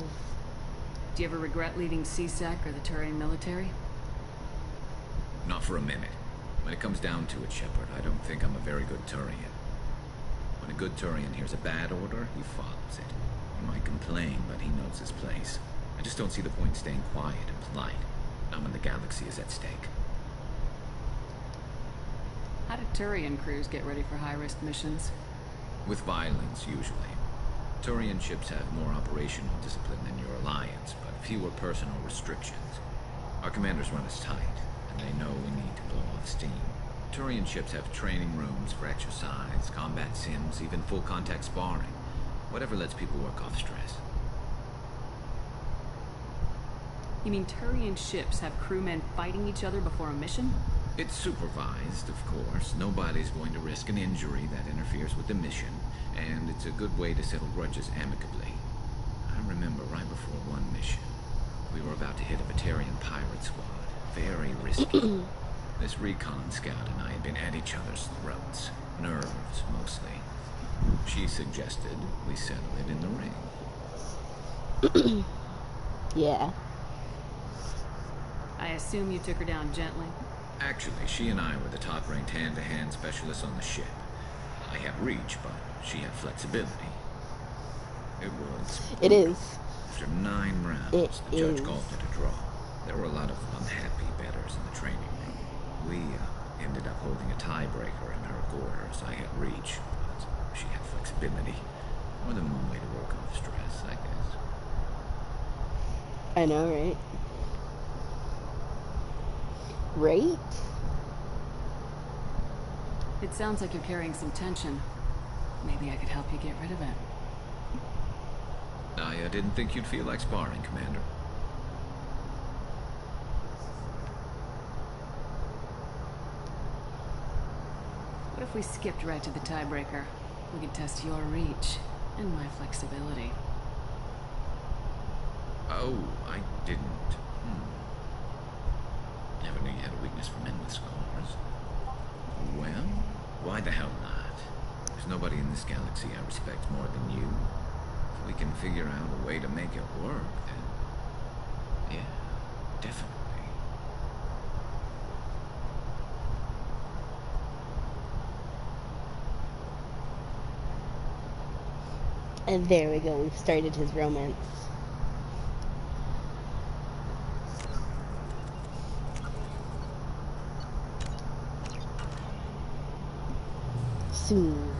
Do you ever regret leaving CSEC or the Turian military? Not for a minute. When it comes down to it, Shepard, I don't think I'm a very good Turian. When a good Turian hears a bad order, he follows it. He might complain, but he knows his place. I just don't see the point in staying quiet and polite. Not when the galaxy is at stake. How do Turian crews get ready for high-risk missions? With violence, usually. Turian ships have more operational discipline than your alliance, but fewer personal restrictions. Our commanders run us tight, and they know we need to blow off steam. Turian ships have training rooms for exercise, combat sims, even full-contact sparring. Whatever lets people work off stress. You mean Turian ships have crewmen fighting each other before a mission? It's supervised, of course. Nobody's going to risk an injury that interferes with the mission, and it's a good way to settle grudges amicably. I remember right before one mission, we were about to hit a Batarian pirate squad. Very risky. This recon scout and I had been at each other's throats. Nerves, mostly. She suggested we settle it in the ring. Yeah. I assume you took her down gently? Actually, she and I were the top-ranked hand-to-hand specialists on the ship. I had reach, but she had flexibility. It was... It is. After 9 rounds, the judge called it a draw. There were a lot of unhappy bettors in the training room. We ended up holding a tiebreaker in her quarters. I had reach, but she had flexibility. More than one way to work off stress, I guess. I know, right? Right? It sounds like you're carrying some tension. Maybe I could help you get rid of it. I didn't think you'd feel like sparring, Commander. What if we skipped right to the tiebreaker? We could test your reach and my flexibility. Oh, I didn't. Never knew you had a weakness for men with scars. Well, why the hell not? There's nobody in this galaxy I respect more than you. If we can figure out a way to make it work, then... yeah, definitely. And there we go, we've started his romance. Soon.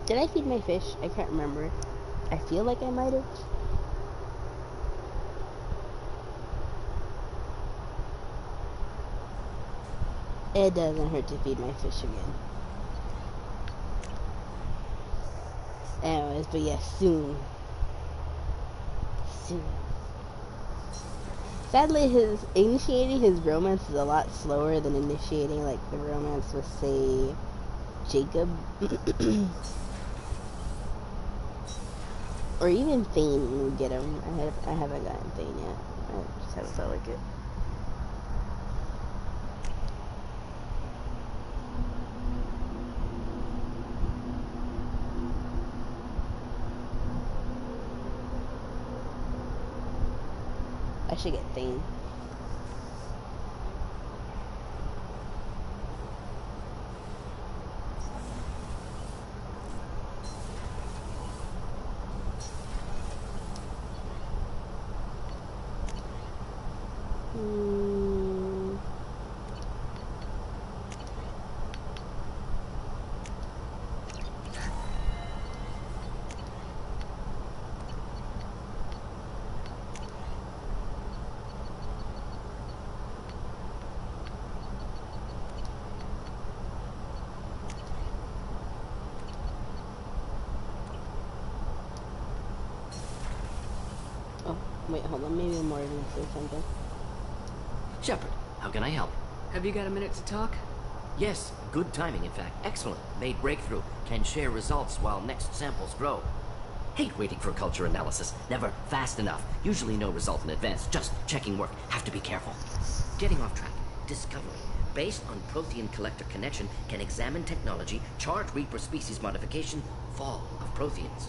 Did I feed my fish? I can't remember. I feel like I might have. It doesn't hurt to feed my fish again. Anyways, but yes, soon. Soon. Sadly, his initiating his romance is a lot slower than initiating like the romance with, say, Jacob. Or even Thane when we get him. I haven't gotten Thane yet. I just haven't felt like it. I should get Thane. Wait, hold on. Maybe I'm more gonna say something. Shepard, how can I help? Have you got a minute to talk? Yes, good timing, in fact. Excellent. Made breakthrough. Can share results while next samples grow. Hate waiting for culture analysis. Never fast enough. Usually no result in advance. Just checking work. Have to be careful. Getting off track. Discovery. Based on Prothean collector connection, can examine technology, chart Reaper species modification, fall of Protheans.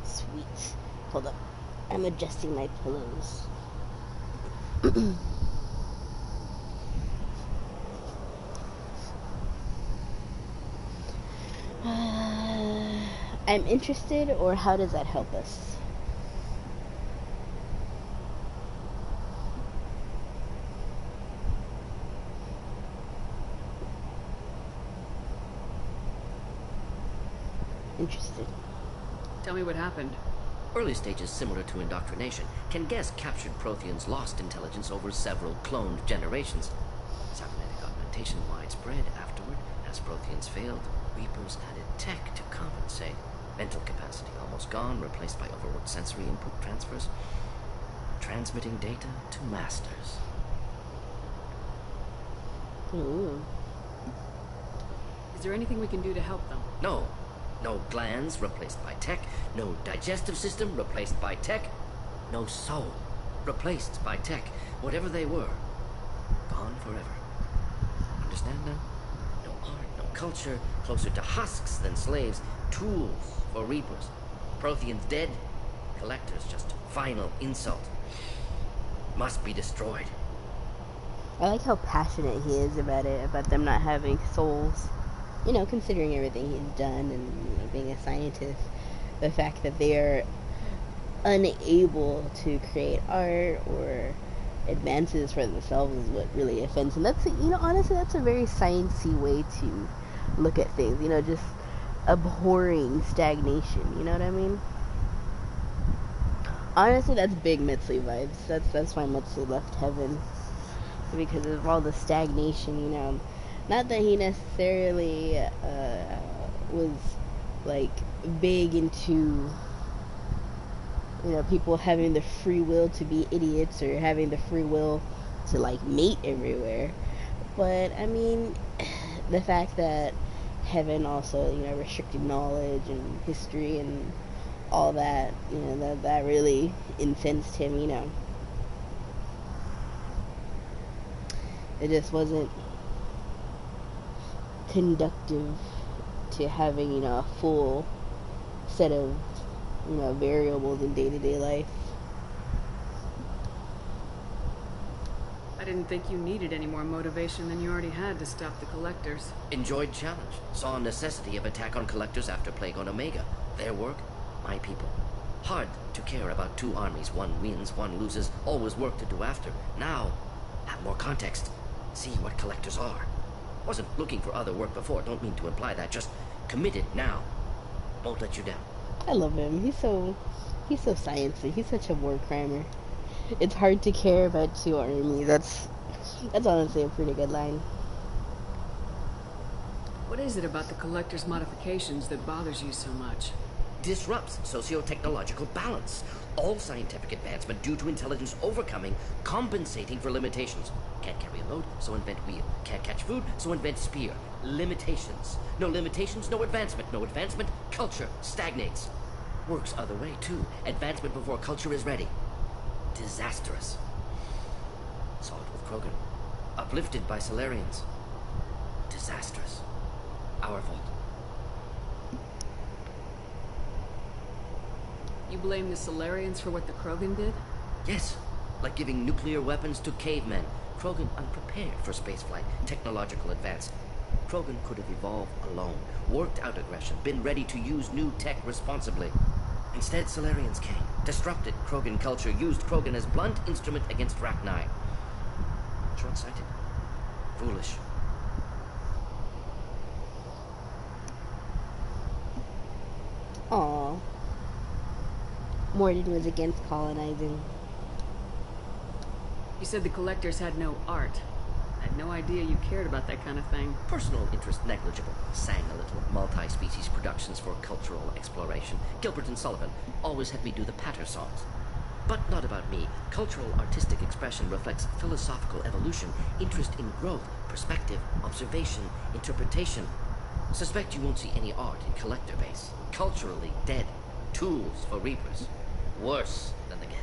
Sweet. Hold up. I'm adjusting my pillows. I'm interested, or how does that help us? Interested. Tell me what happened. Early stages similar to indoctrination. Can guess captured Protheans lost intelligence over several cloned generations. Cybernetic augmentation widespread afterward. As Protheans failed, Reapers added tech to compensate. Mental capacity almost gone, replaced by overworked sensory input transfers. Transmitting data to masters. Ooh. Is there anything we can do to help them? No. No glands replaced by tech. No digestive system replaced by tech. No soul replaced by tech. Whatever they were, gone forever. Understand now? No art, no culture. Closer to husks than slaves. Tools for Reapers. Protheans dead. Collectors just final insult. Must be destroyed. I like how passionate he is about it, about them not having souls. You know, considering everything he's done and, you know, being a scientist, the fact that they're unable to create art or advances for themselves is what really offends. And that's, honestly, that's a very sciencey way to look at things. Just abhorring stagnation. You know what I mean? Honestly, that's big Mitsley vibes. That's why Mitsley left heaven, because of all the stagnation. Not that he necessarily was like big into people having the free will to be idiots or having the free will to like mate everywhere. But I mean, the fact that heaven also restricted knowledge and history and all that, that really incensed him. It just wasn't conductive to having a full set of variables in day-to-day life. I didn't think you needed any more motivation than you already had to stop the collectors. Enjoyed challenge. Saw necessity of attack on collectors after plague on Omega. Their work, my people. Hard to care about two armies. One wins, one loses. Always work to do after. Now, have more context. See what collectors are. Wasn't looking for other work before. Don't mean to imply that. Just committed now. Won't let you down. I love him. He's so sciencey. He's such a war crimer. It's hard to care about two armies. That's honestly a pretty good line. What is it about the collector's modifications that bothers you so much? Disrupts socio-technological balance. All scientific advancement due to intelligence overcoming, compensating for limitations. Can't carry a load, so invent wheel. Can't catch food, so invent spear. Limitations. No limitations, no advancement. No advancement, culture stagnates. Works other way, too. Advancement before culture is ready. Disastrous. Saw it with Krogan. Uplifted by Solarians. Disastrous. Our fault. You blame the Solarians for what the Krogan did? Yes. Like giving nuclear weapons to cavemen. Krogan unprepared for spaceflight, technological advance. Krogan could have evolved alone, worked out aggression, been ready to use new tech responsibly. Instead, Solarians came, disrupted Krogan culture, used Krogan as blunt instrument against Rachni. Short-sighted. Foolish. Aww. Morden was against colonizing. You said the collectors had no art. I had no idea you cared about that kind of thing. Personal interest negligible. Sang a little. Multi-species productions for cultural exploration. Gilbert and Sullivan always had me do the patter songs. But not about me. Cultural artistic expression reflects philosophical evolution, interest in growth, perspective, observation, interpretation. Suspect you won't see any art in collector base. Culturally dead. Tools for reapers. Worse than the Geth.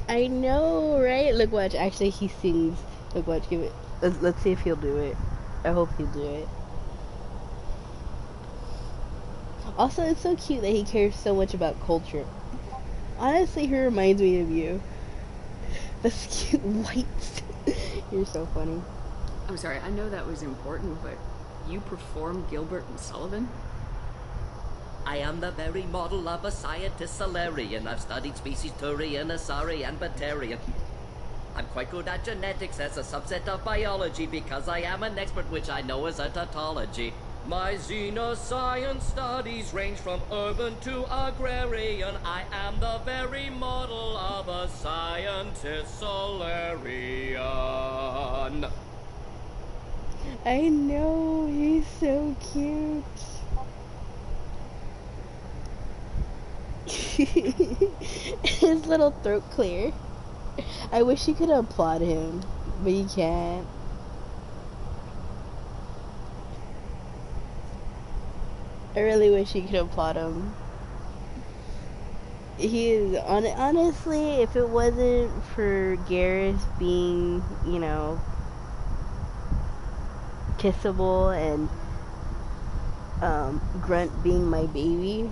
I know, right? Look, watch. Actually, he sings. Look, watch. Give it. Let's see if he'll do it. I hope he'll do it. Also, it's so cute that he cares so much about culture. Honestly, he reminds me of you. The cute whites. You're so funny. I'm sorry, I know that was important, but you perform Gilbert and Sullivan? I am the very model of a scientist Solarian. I've studied species Turian, Asari, and Batarian. I'm quite good at genetics as a subset of biology because I am an expert, which I know is a tautology. My xenoscience studies range from urban to agrarian. I am the very model of a scientist Solarian. I know, he's so cute. His little throat clear. I wish you could applaud him, but you can't. I really wish you could applaud him. He is, honestly, if it wasn't for Garrus being, you know, kissable and Grunt being my baby,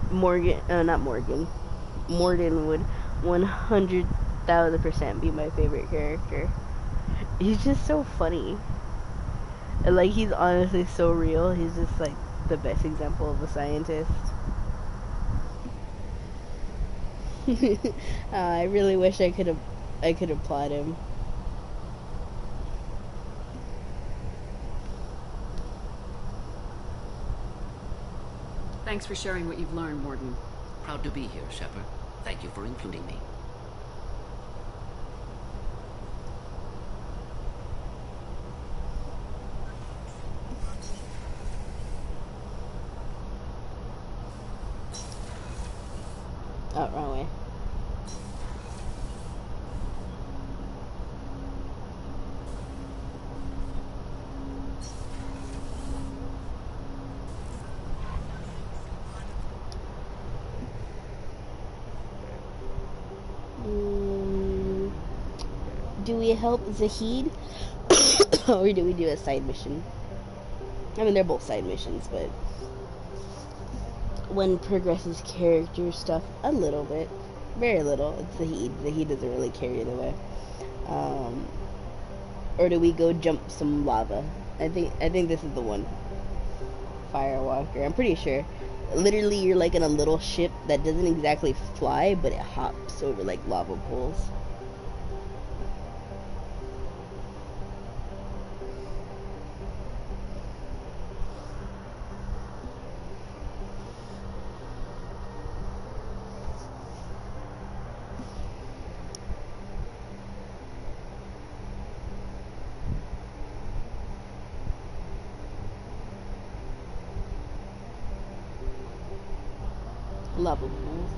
Morden would 100,000% be my favorite character. He's just so funny. And, like, he's honestly so real. He's just, like, the best example of a scientist. I really wish I could have plot him. Thanks for sharing what you've learned, Warden. Proud to be here, Shepard. Thank you for including me. Oh, wrong way. Do we help Zahid? Or do we do a side mission? I mean, they're both side missions, but one progresses character stuff a little bit. Very little. It's Zahid. Zahid doesn't really carry it away. Or do we go jump some lava? I think this is the one. Firewalker. I'm pretty sure. Literally, you're like in a little ship that doesn't exactly fly, but it hops over like lava pools. Lava pools.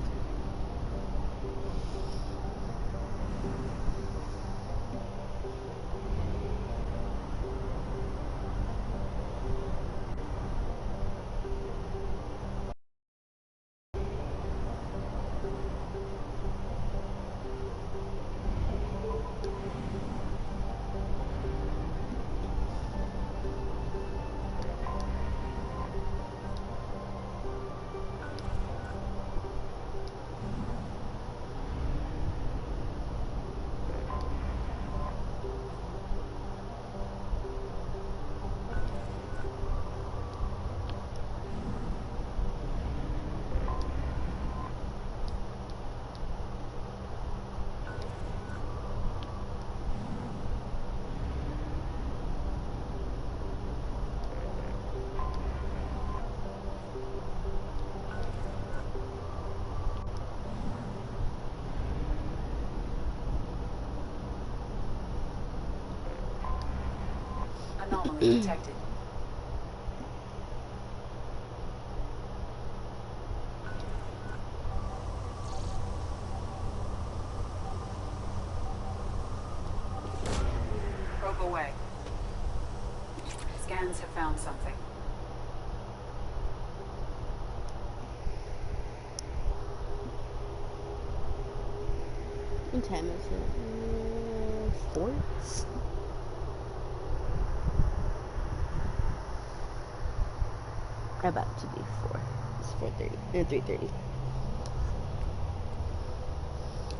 Anomaly detected. Probe away. Scans have found something. What time is it? 4? About to be 4. It's 4:30. 3:30.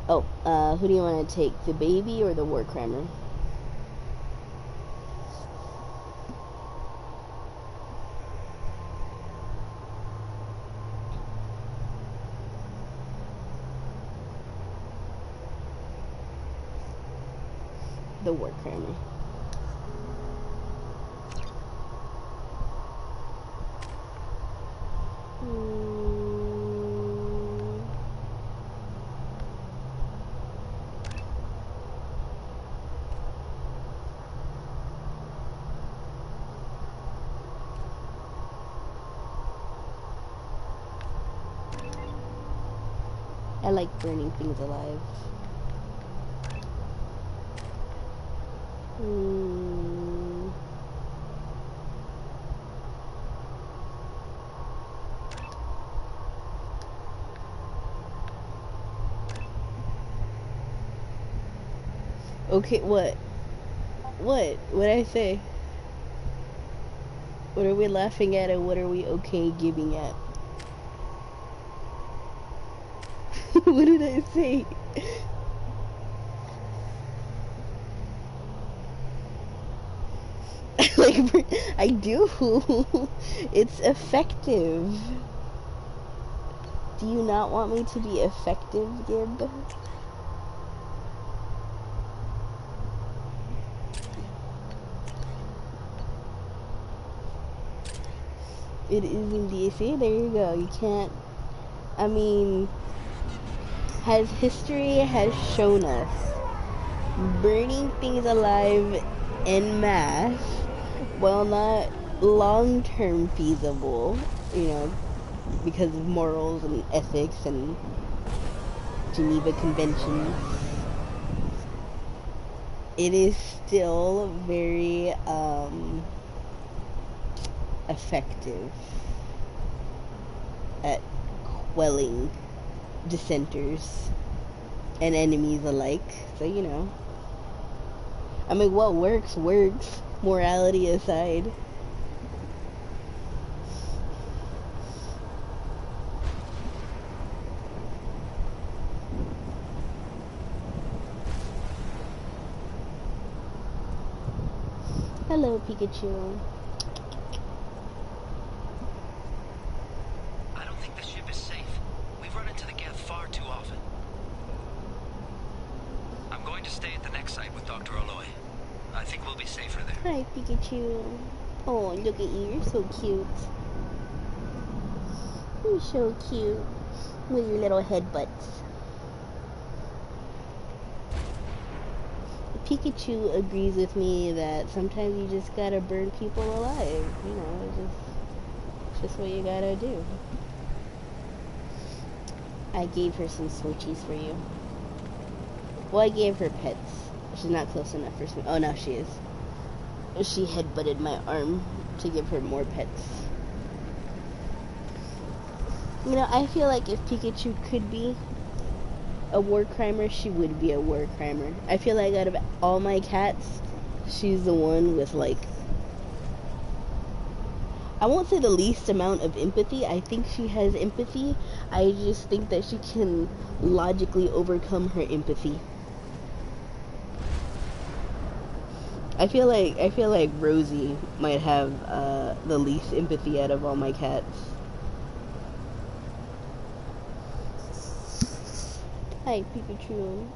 Oh, who do you want to take? The baby or the war crimer? The war crimer. I like burning things alive. Okay, what? What did I say? What are we laughing at and what are we okay giving at? What did I say? Like, I do. It's effective. Do you not want me to be effective, Gib? It is indeed. See, there you go. You can't. I mean, history has shown us burning things alive en masse, while not long-term feasible, you know, because of morals and ethics and Geneva Conventions, it is still very effective at quelling dissenters and enemies alike. So, you know, I mean, what works, morality aside. Hello, Pikachu. I don't think the ship is safe. We've run into the gap far too often. I'm going to stay at the next site with Dr. Aloy. I think we'll be safer there. Hi, Pikachu. Oh, look at you. You're so cute. You're so cute. With your little headbutts. Pikachu agrees with me that sometimes you just gotta burn people alive. You know, it's just what you gotta do. I gave her some Switchies for you. Well, I gave her pets. She's not close enough for some. Oh, now she is. She headbutted my arm to give her more pets. You know, I feel like if Pikachu could be a war crimer, she would be a war crimer. I feel like out of all my cats, she's the one with, like, I won't say the least amount of empathy. I think she has empathy. I just think that she can logically overcome her empathy. I feel like Rosie might have the least empathy out of all my cats. Hi, Pikachu.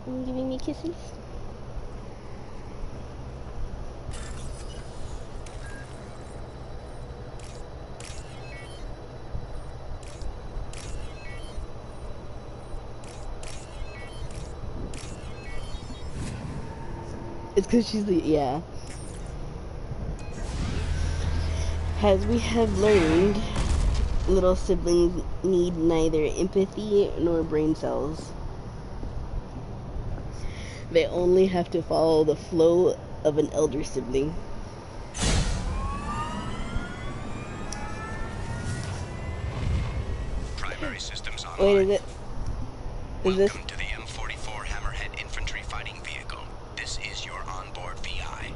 Are you giving me kisses? It's because she's the, yeah. As we have learned, little siblings need neither empathy nor brain cells. They only have to follow the flow of an elder sibling. Primary systems online. Wait, is it? Is this? Welcome to the M44 Hammerhead Infantry Fighting Vehicle. This is your onboard VI.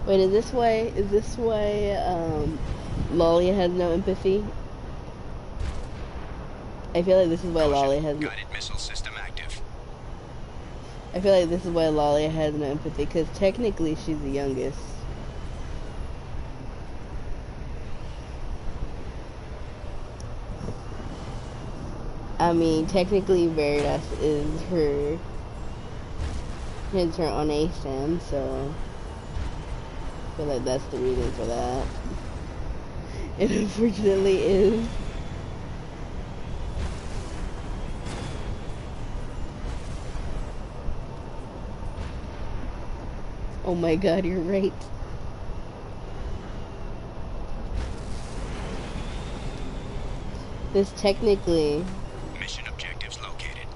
Wait, is this why Lolly has no empathy? I feel like this is why Lolly has no... Guided missile system active. I feel like this is why Lolly has no empathy, because technically she's the youngest. I mean, technically Veritas is her own ASAM, so I feel like that's the reason for that. It unfortunately is. Oh my god, you're right. This technically... Mission objectives located.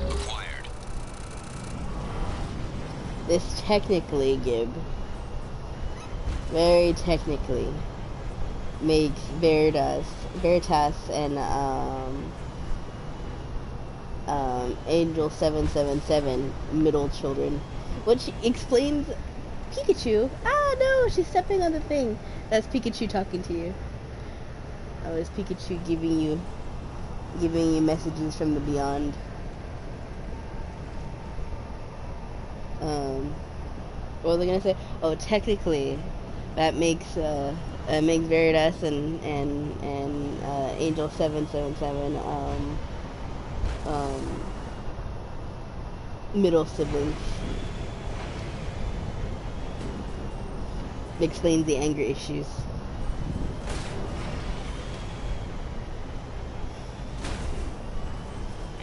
Acquired. This technically, Gib, very technically, makes Veritas and Angel 777 middle children, which explains Pikachu. Ah, no, she's stepping on the thing. That's Pikachu talking to you. Oh, it's Pikachu giving you messages from the beyond. what was I gonna say? Oh, technically, that makes Veritas and Angel 777 middle siblings. Explains the anger issues.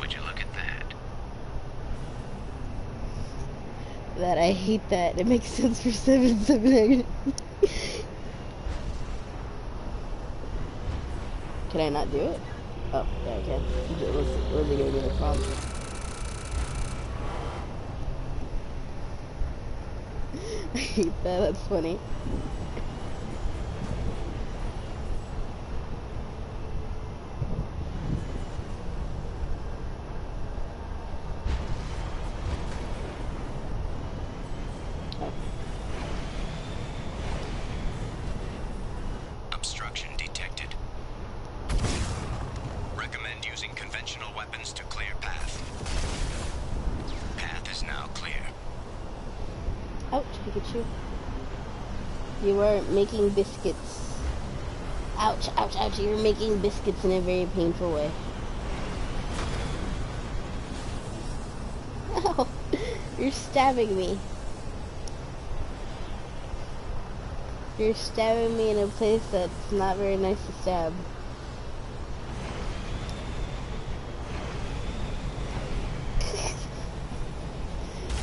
Would you look at that? That I hate that. It makes sense for 778. Can I not do it? Oh, yeah, I can. Was it gonna be the problem? I hate that. That's funny. Obstruction detected. Recommend using conventional weapons to clear path. Path is now clear. Ouch, Pikachu. You were making biscuits. Ouch, ouch, ouch. You were making biscuits in a very painful way. Ow. You're stabbing me. You're stabbing me in a place that's not very nice to stab.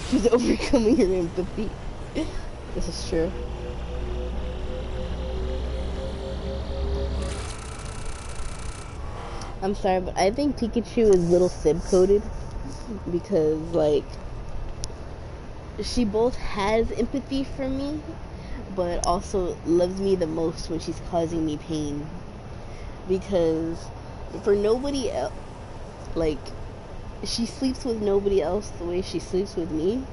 She's overcoming her empathy. This is true. I'm sorry, but I think Pikachu is little Sib coded because, like, she both has empathy for me, but also loves me the most when she's causing me pain. Because for nobody else, like, she sleeps with nobody else the way she sleeps with me,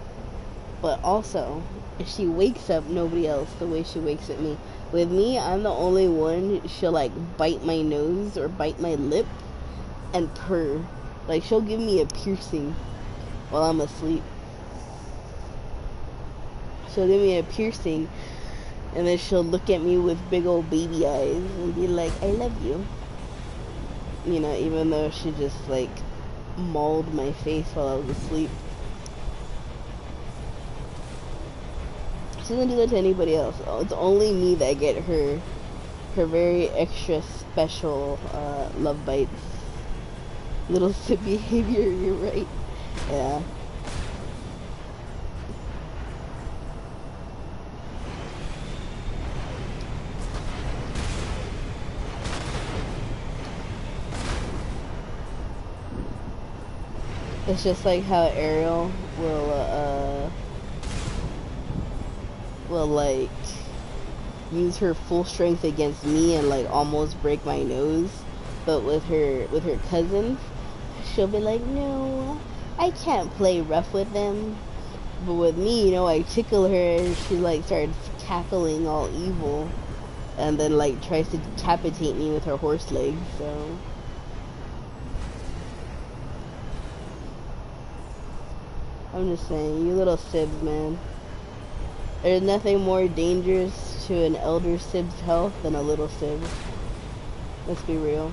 but also if she wakes up nobody else the way she wakes up me. With me, I'm the only one she'll like bite my nose or bite my lip and purr. Like, she'll give me a piercing while I'm asleep. She'll give me a piercing and then she'll look at me with big old baby eyes and be like, I love you. You know, even though she just like mauled my face while I was asleep. She doesn't do that to anybody else. It's only me that get her very extra special love bites. Little Sib behavior, you're right. Yeah. It's just like how Ariel will like use her full strength against me and like almost break my nose, but with her cousins, she'll be like, no, I can't play rough with them. But with me, you know, I tickle her and she like starts cackling all evil, and then like tries to decapitate me with her horse legs. So. I'm just saying, you little Sibs, man. There's nothing more dangerous to an elder Sib's health than a little Sib. Let's be real.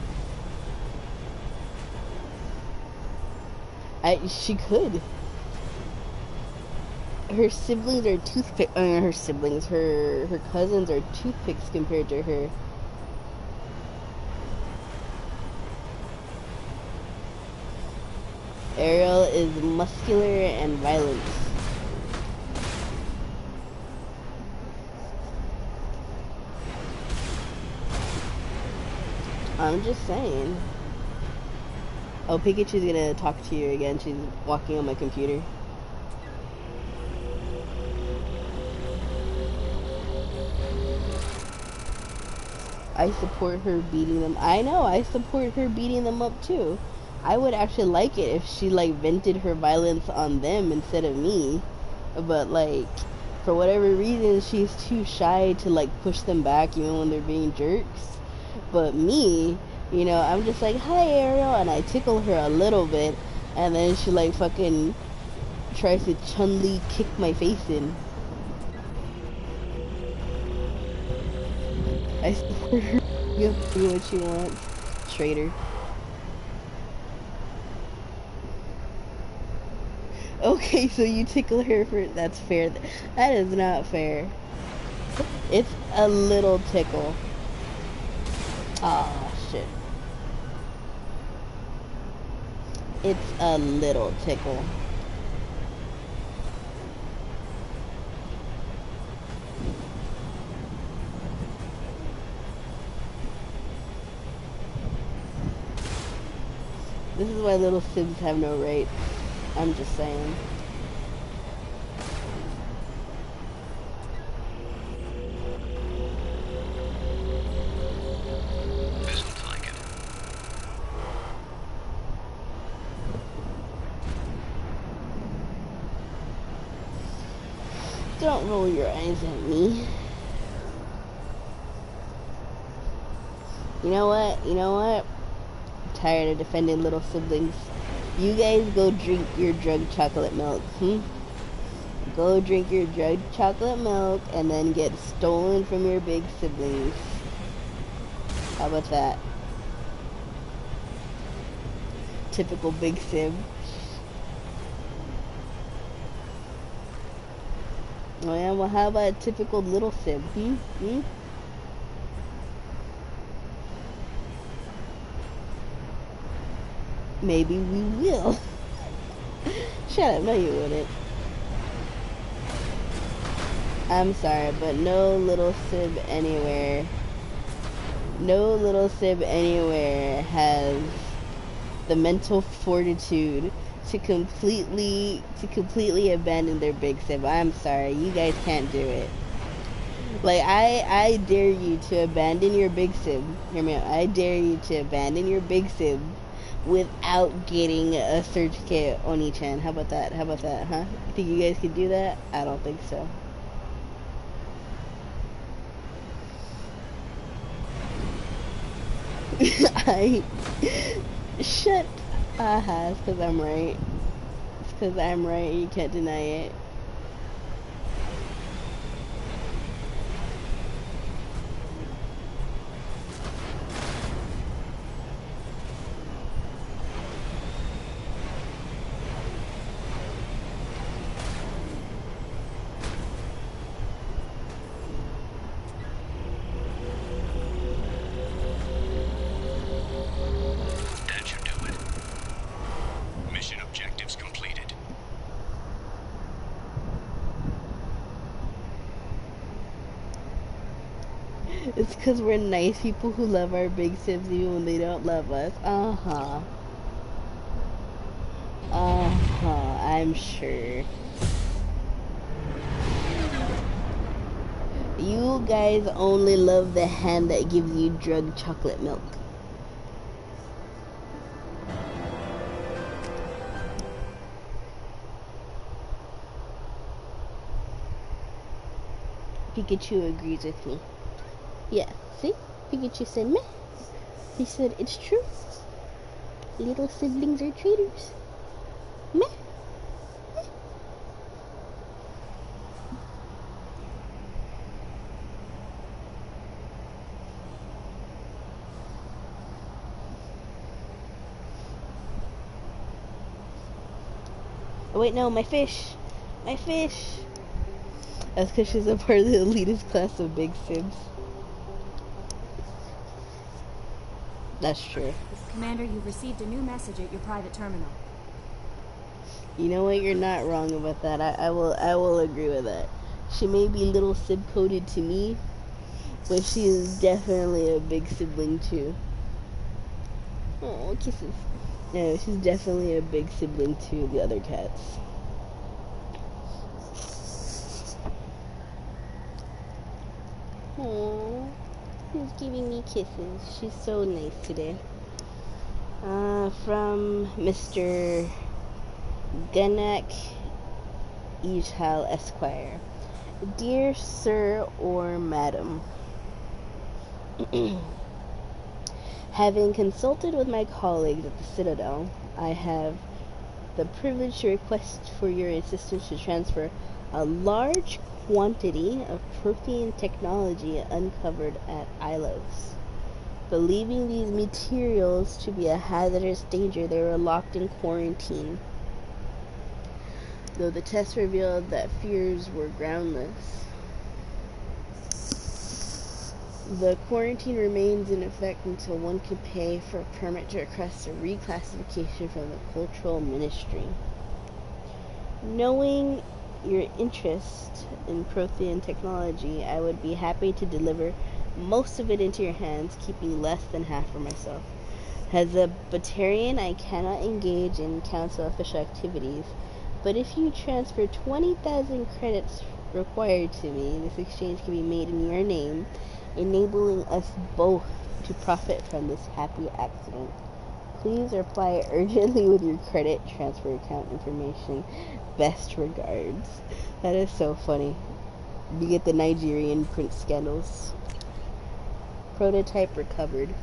She could. Her siblings are toothpicks. Her cousins are toothpicks compared to her. Ariel is muscular and violent. I'm just saying. Oh, Pikachu's gonna talk to you again. She's walking on my computer. I support her beating them. I know, I support her beating them up too. I would actually like it if she like vented her violence on them instead of me. But like, for whatever reason, she's too shy to like push them back even when they're being jerks. But me, you know, I'm just like, hi Ariel, and I tickle her a little bit, and then she like fucking tries to Chun-Li kick my face in. I support her. You do what she wants. Traitor. Okay, so you tickle her for... That's fair. That is not fair. It's a little tickle. Oh, shit. It's a little tickle. This is why little sibs have no rights. I'm just saying. This looks like it. Don't roll your eyes at me. You know what? You know what? I'm tired of defending little siblings. You guys go drink your drugged chocolate milk, Go drink your drugged chocolate milk and then get stolen from your big siblings. How about that? Typical big sib. Oh yeah, well how about a typical little sib, Maybe we will. Shut up, no you wouldn't. I'm sorry, but no little sib anywhere. No little sib anywhere has the mental fortitude to completely abandon their big sib. I'm sorry, you guys can't do it. Like I dare you to abandon your big sib. Hear me out. I dare you to abandon your big sib without getting a search kit on each hand. How about that? How about that, huh? You think you guys could do that? I don't think so. Shut it's because I'm right. It's because I'm right. You can't deny it. That should do it. Mission objectives completed. It's because we're nice people who love our big sibs even when they don't love us. I'm sure. You guys only love the hand that gives you drugged chocolate milk. Pikachu agrees with me. Yeah, see? Pikachu said meh. He said it's true. Little siblings are traitors. Meh. Oh wait, no, my fish. My fish. That's because she's a part of the elitist class of big sibs. That's true. Commander, you've received a new message at your private terminal. You know what? You're not wrong about that. I will agree with that. She may be little sib coded to me, but she is definitely a big sibling too. Oh, kisses. No, she's definitely a big sibling to the other cats. Oh, she's giving me kisses. She's so nice today. From Mr. Ganak Ishal Esquire. Dear Sir or Madam, having consulted with my colleagues at the Citadel, I have the privilege to request for your assistance to transfer a large quantity of protein technology uncovered at Ilos. Believing these materials to be a hazardous danger, they were locked in quarantine. Though the tests revealed that fears were groundless. The quarantine remains in effect until one can pay for a permit to request a reclassification from the Cultural Ministry. Knowing your interest in Prothean technology, I would be happy to deliver most of it into your hands, keeping less than half for myself. As a Batarian, I cannot engage in council official activities, but if you transfer 20,000 credits required to me, this exchange can be made in your name, enabling us both to profit from this happy accident. Please reply urgently with your credit transfer account information. Best regards. That is so funny. You get the Nigerian print scandals. Prototype recovered.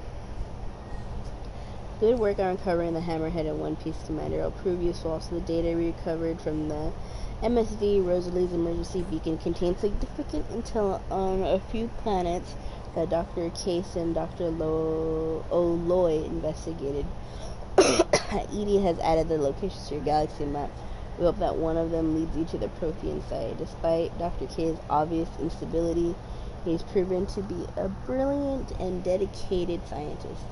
Good work on recovering the Hammerhead and One Piece Commander. It'll prove useful. Also, the data recovered from the MSV Rosalie's emergency beacon contains significant intel on a few planets that Dr. Case and Dr. Oloy investigated. Edie has added the locations to your galaxy map. We hope that one of them leads you to the Prothean side. Despite Dr. K's obvious instability, he's proven to be a brilliant and dedicated scientist.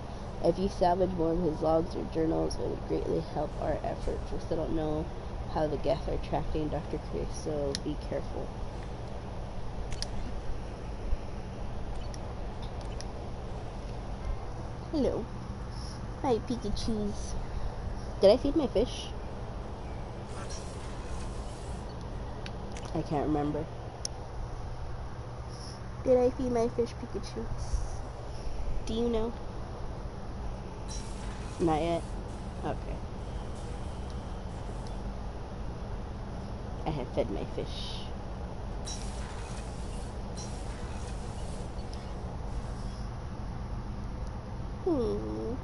If you salvage more of his logs or journals, it would greatly help our efforts. We still don't know how the Geth are tracking Dr. Chris, so be careful. Hello. Hi, Pikachus. Did I feed my fish? I can't remember. Did I feed my fish, Pikachu? Do you know? Not yet? Okay. I have fed my fish.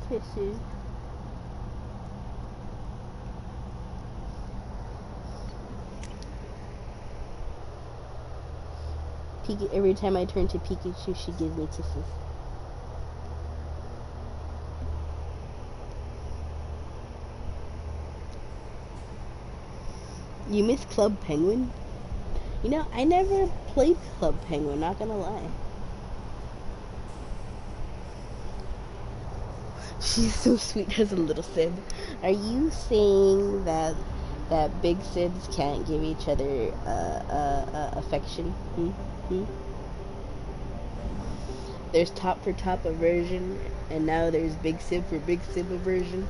Kisses. Every time I turn to Pikachu, she gives me kisses. You miss Club Penguin? You know, I never played Club Penguin, not gonna lie. She's so sweet as a little Sib. Are you saying that big Sibs can't give each other affection? There's top for top aversion, and now there's big Sib for big Sib aversion.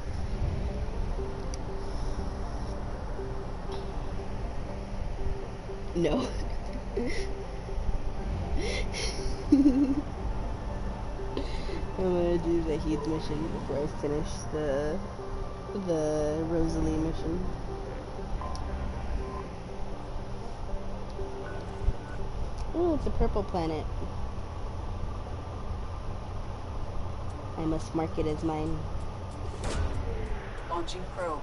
No. I'm gonna do the Heath mission before I finish the Rosalie mission. Oh, it's a purple planet. I must mark it as mine. Launching probe.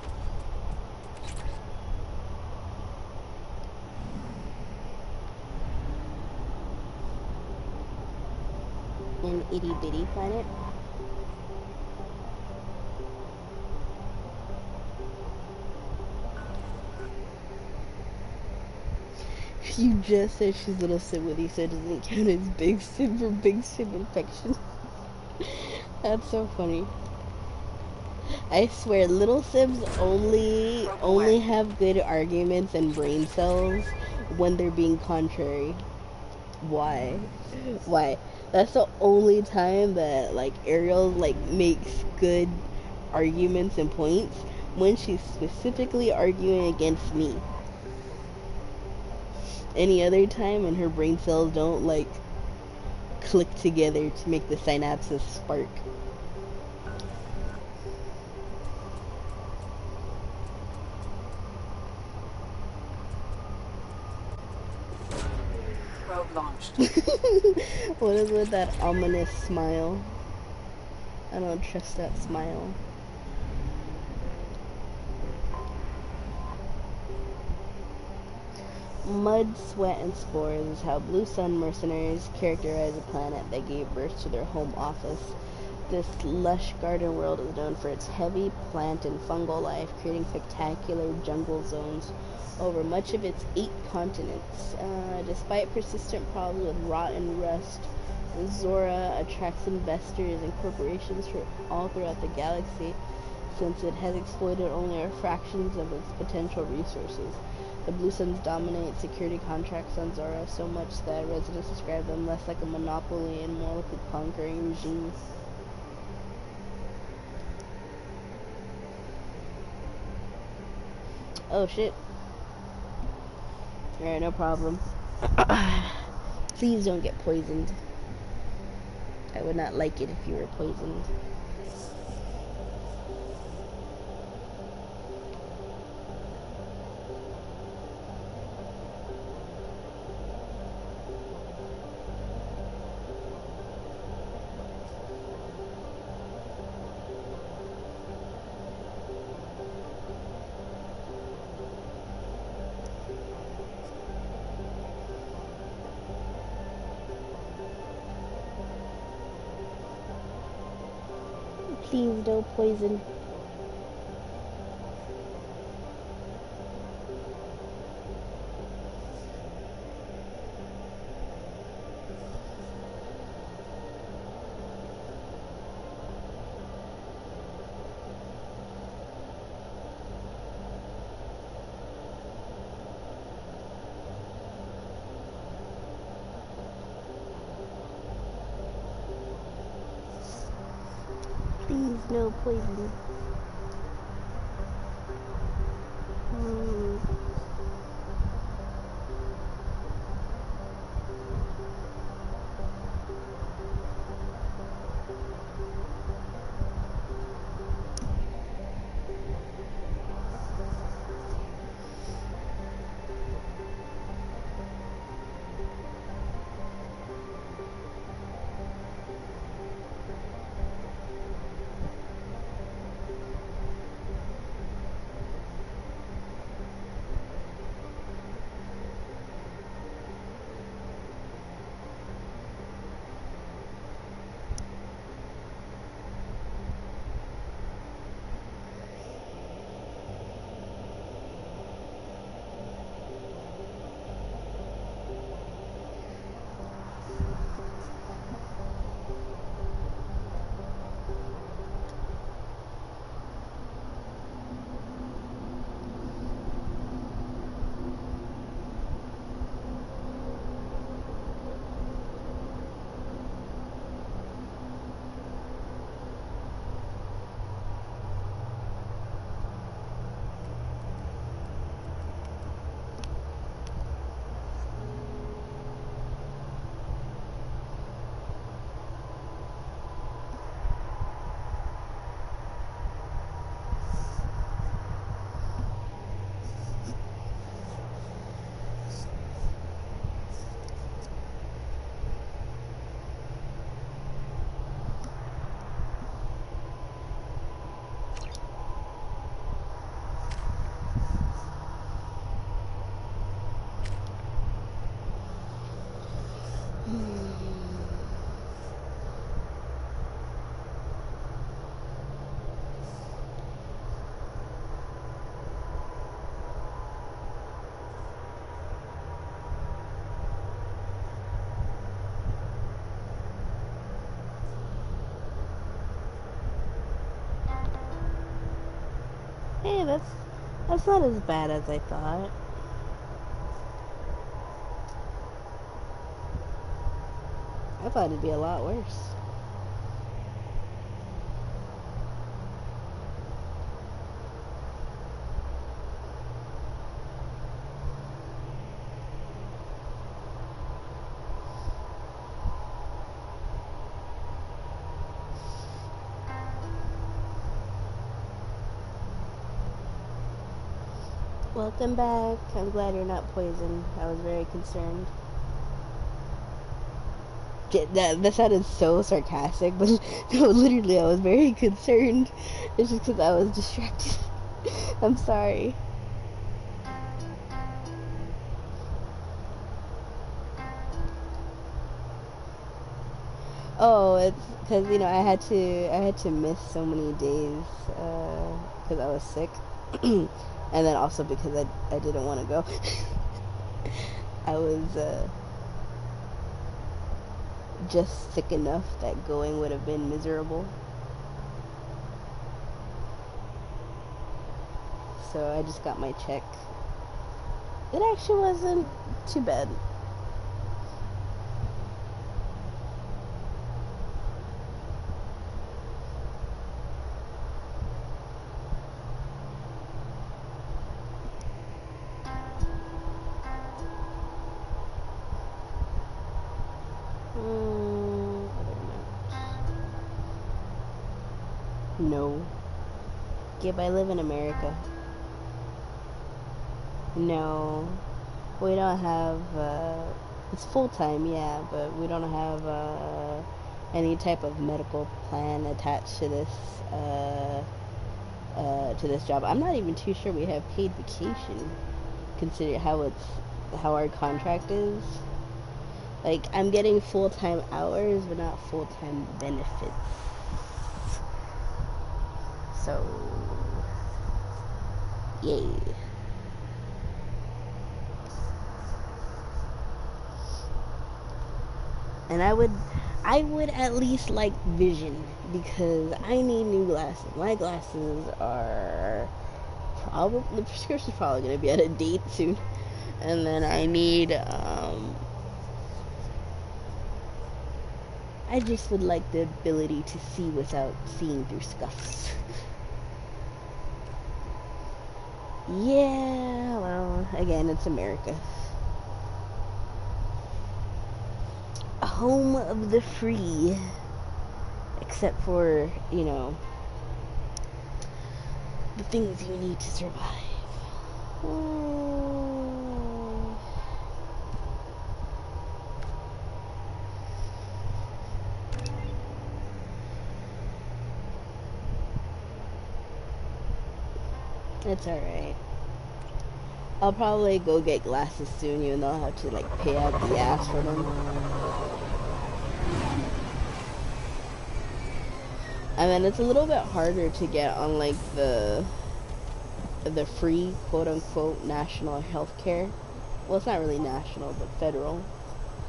An itty bitty planet. You just said she's little Sib with you, so it doesn't count as big Sib for big Sib infection. That's so funny. I swear, little Sibs only have good arguments and brain cells when they're being contrary. Why? Why? That's the only time that like Ariel like makes good arguments and points, when she's specifically arguing against me. Any other time and her brain cells don't like click together to make the synapses spark. Probe launched. What is with that ominous smile? I don't trust that smile. Mud, Sweat, and Spores is how Blue Sun mercenaries characterize a planet that gave birth to their home office. This lush garden world is known for its heavy plant and fungal life, creating spectacular jungle zones over much of its 8 continents. Despite persistent problems with rot and rust, Zora attracts investors and corporations from all throughout the galaxy, since it has exploited only a fractions of its potential resources. The Blue Suns dominate security contracts on Zora so much that residents describe them less like a monopoly and more like a conquering regime. Oh shit. Alright, no problem. Please don't get poisoned. I would not like it if you were poisoned. Please, no poison. Please, no poison. Hey, that's not as bad as I thought. I thought it'd be a lot worse. Welcome back. I'm glad you're not poisoned. I was very concerned. That sounded so sarcastic, but no, literally, I was very concerned. It's just because I was distracted. I'm sorry. Oh, it's because I had to miss so many days because I was sick, and then also because I didn't want to go. I was just sick enough that going would have been miserable. So I just got my check. It actually wasn't too bad. No. Gib, I live in America. No. We don't have, it's full-time, yeah, but we don't have, any type of medical plan attached to this job. I'm not even too sure we have paid vacation, considering how our contract is. Like, I'm getting full-time hours, but not full-time benefits. So, yay. And I would at least like vision, because I need new glasses. My glasses are probably, the prescription's probably going to be out of date soon. And then I need, I just would like the ability to see without seeing through scuffs. Yeah, well, again, it's America. Home of the free. Except for, the things you need to survive. It's alright. I'll probably go get glasses soon, even though I'll have to, pay out the ass for them. And then it's a little bit harder to get on, the free, quote-unquote, national healthcare. Well, it's not really national, but federal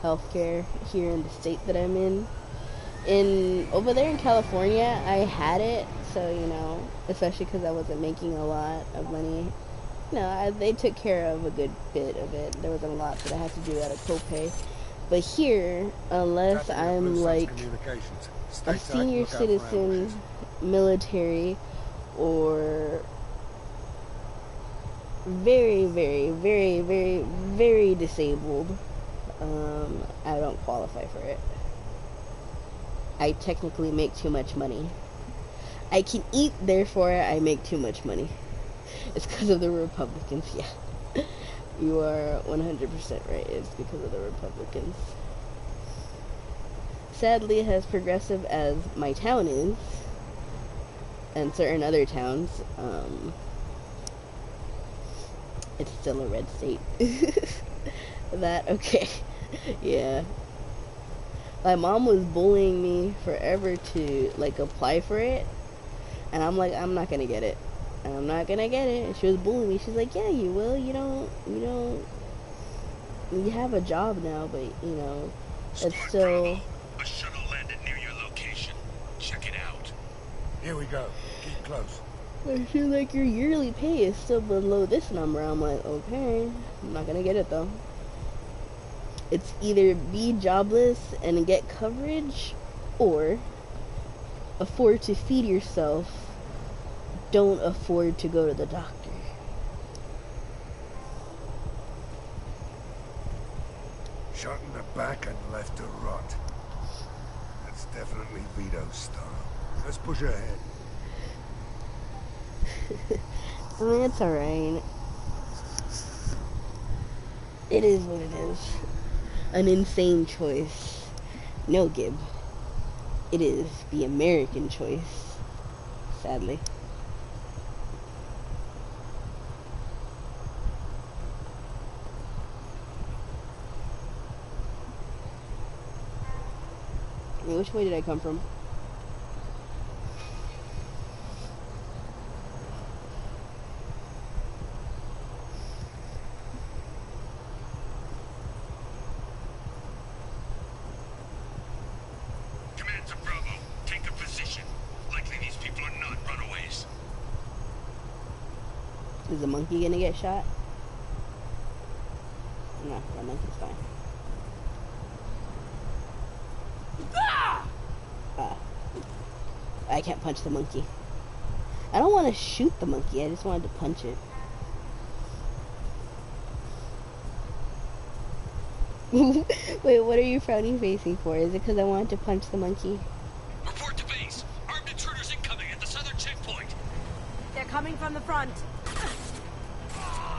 healthcare here in the state that I'm in. Over there in California, I had it, so, especially because I wasn't making a lot of money. They took care of a good bit of it. There wasn't a lot that I had to do out of copay. But here, unless I'm a senior citizen, military, or very, very, very, very, very disabled, I don't qualify for it. I technically make too much money. I can eat, therefore I make too much money. It's because of the Republicans, yeah. You are 100% right. It's because of the Republicans. Sadly, as progressive as my town is, and certain other towns, it's still a red state. Okay. Yeah. My mom was bullying me forever to, apply for it. And I'm like, I'm not gonna get it. I'm not gonna get it. And she was bullying me. She's like, yeah, you will. You have a job now, but, it's still... A shuttle landed near your location. Check it out. Here we go. Keep close. And she's like, your yearly pay is still below this number. I'm like, okay. I'm not gonna get it, though. It's either be jobless and get coverage, or afford to feed yourself, don't afford to go to the doctor. Shot in the back and left to rot. That's definitely Vito's style. Let's push ahead. I mean, it's alright. It is what it is. An insane choice. No, Gib. It is the American choice. Sadly. Wait, which way did I come from? Command to Bravo. Take a position. Likely these people are not runaways. Is the monkey gonna get shot? No, that monkey's fine. I can't punch the monkey. I don't want to shoot the monkey, I just wanted to punch it. Wait, what are you frowny facing for? Is it because I wanted to punch the monkey? Report to base. Armed intruders incoming at the southern checkpoint. They're coming from the front.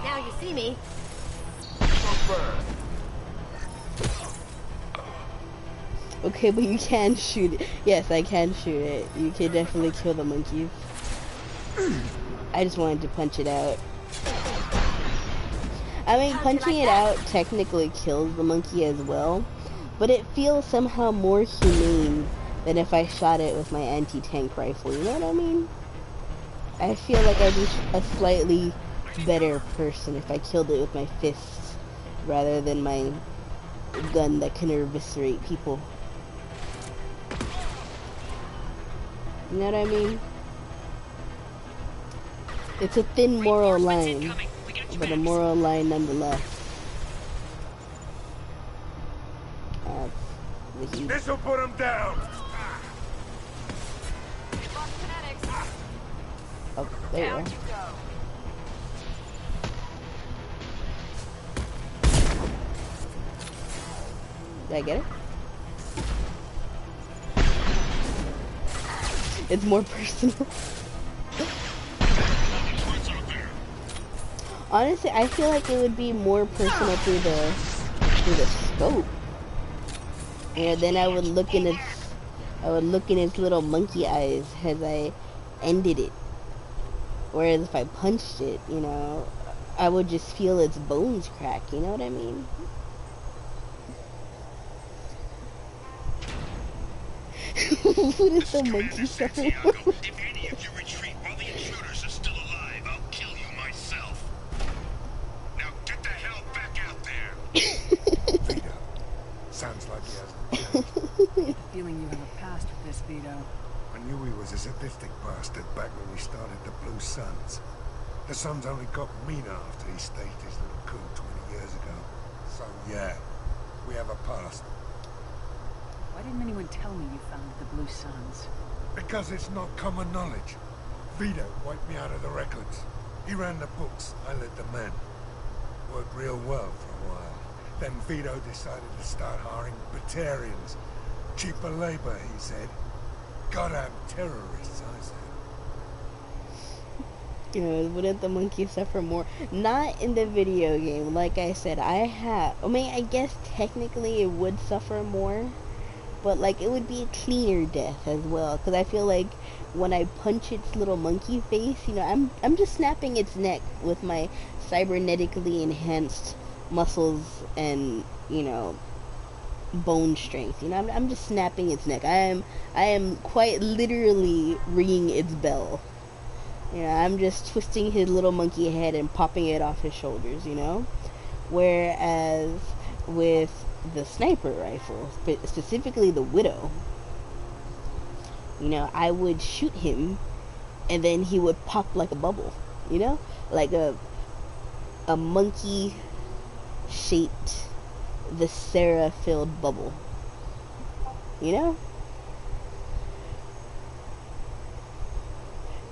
Now you see me. Okay, but you can shoot it. Yes, I can shoot it. You can definitely kill the monkeys. I just wanted to punch it out. I mean, punching it out technically kills the monkey as well, but it feels somehow more humane than if I shot it with my anti-tank rifle, you know what I mean? I feel like I'd be a slightly better person if I killed it with my fists rather than my gun that can eviscerate people. You know what I mean? It's a thin moral line, but a moral line nonetheless. This'll put him down. Oh, there you are. Did I get it? It's more personal. Honestly, I feel like it would be more personal through the scope. And then I would look in its little monkey eyes as I ended it. Whereas if I punched it, you know, I would just feel its bones crack, you know what I mean? What is the monkey suffer? If any of you retreat while the intruders are still alive, I'll kill you myself. Now get the hell back out there. Vito. Sounds like he hasn't changed. Feeling you have a past with this, Vito. I knew he was a sadistic bastard back when we started the Blue Suns. The Suns only got meaner after he staged his little coup 20 years ago. So yeah, we have a past. Why didn't anyone tell me you founded the Blue Suns? Because it's not common knowledge. Vito wiped me out of the records. He ran the books, I led the men. Worked real well for a while. Then Vito decided to start hiring Batarians. Cheaper labor, he said. Goddamn terrorists, I said. You know, wouldn't the monkey suffer more? Not in the video game. Like I said, I mean, I guess technically it would suffer more. But, like, it would be a cleaner death as well. Because I feel like when I punch its little monkey face, you know, I'm just snapping its neck with my cybernetically enhanced muscles and, you know, bone strength. You know, I'm just snapping its neck. I am quite literally ringing its bell. You know, I'm just twisting his little monkey head and popping it off his shoulders, you know? Whereas with the sniper rifle, specifically the Widow, you know, I would shoot him and then he would pop like a bubble, you know? Like a monkey shaped Viscera-filled bubble, you know?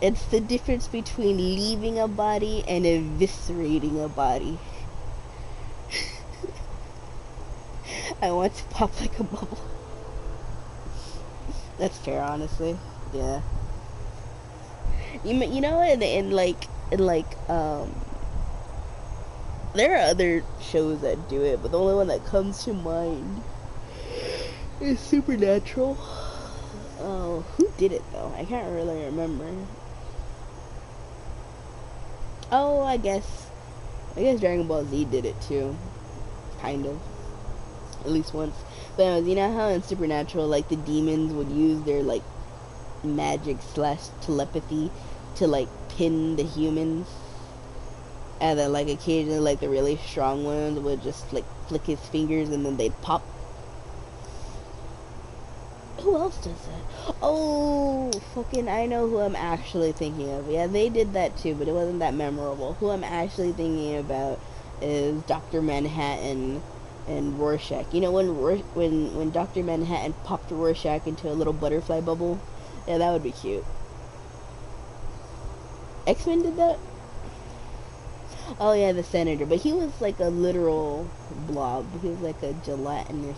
It's the difference between leaving a body and eviscerating a body. I want to pop like a bubble. That's fair, honestly. Yeah. You know, and like, there are other shows that do it, but the only one that comes to mind is Supernatural. Oh, who did it though? I can't really remember. Oh, I guess Dragon Ball Z did it too. Kind of. at least once. But anyways, you know how in Supernatural, like, the demons would use their, like, magic slash telepathy to, like, pin the humans? And then, like, occasionally, like, the really strong ones would just, like, flick his fingers and then they'd pop. Who else does that? Oh, fucking, I know who I'm actually thinking of. Yeah, they did that too, but it wasn't that memorable. Who I'm actually thinking about is Dr. Manhattan and Rorschach. You know, when Dr. Manhattan popped Rorschach into a little butterfly bubble? Yeah, that would be cute. X-Men did that? Oh yeah, the senator. But he was like a literal blob. He was like a gelatinous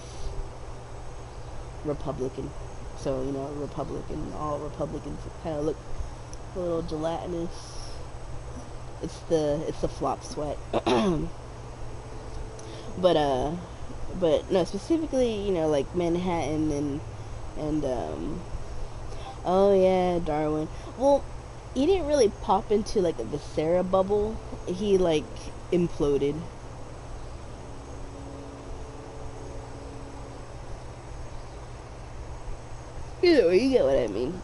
Republican. So, you know, Republican, all Republicans kind of look a little gelatinous. It's the flop sweat. But no, specifically, you know, like Manhattan and oh yeah, Darwin. Well, he didn't really pop into like a viscera bubble. He like imploded. You get what I mean.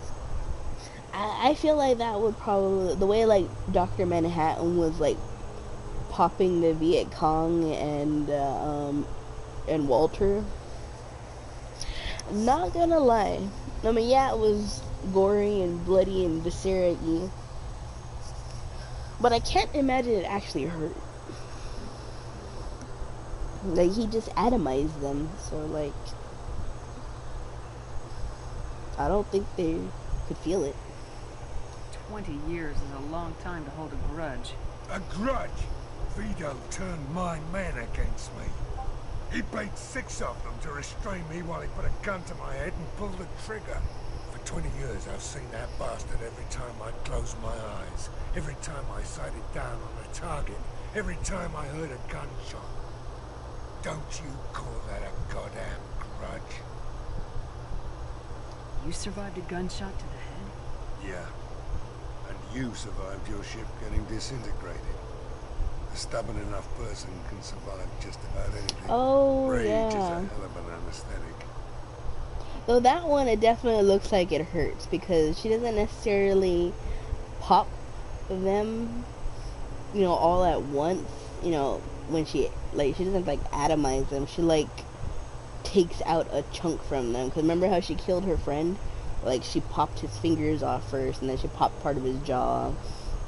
I feel like that would probably, the way like Dr. Manhattan was like popping the Viet Cong and Walter. Not gonna lie. I mean, yeah, it was gory and bloody and viscera-y, but I can't imagine it actually hurt. Like, he just atomized them, so like, I don't think they could feel it. 20 years is a long time to hold a grudge. A grudge? Vito turned my men against me. He paid 6 of them to restrain me while he put a gun to my head and pulled the trigger. For 20 years I've seen that bastard every time I closed my eyes, every time I sighted down on a target, every time I heard a gunshot. Don't you call that a goddamn grudge? You survived a gunshot to the head? Yeah. And you survived your ship getting disintegrated. A stubborn enough person can survive just about anything. Oh, Rage yeah. is a hell of an anesthetic. Though that one, it definitely looks like it hurts because she doesn't necessarily pop them, you know, all at once. You know, when she doesn't like atomize them. She like takes out a chunk from them. Cause remember how she killed her friend? Like, she popped his fingers off first, and then she popped part of his jaw,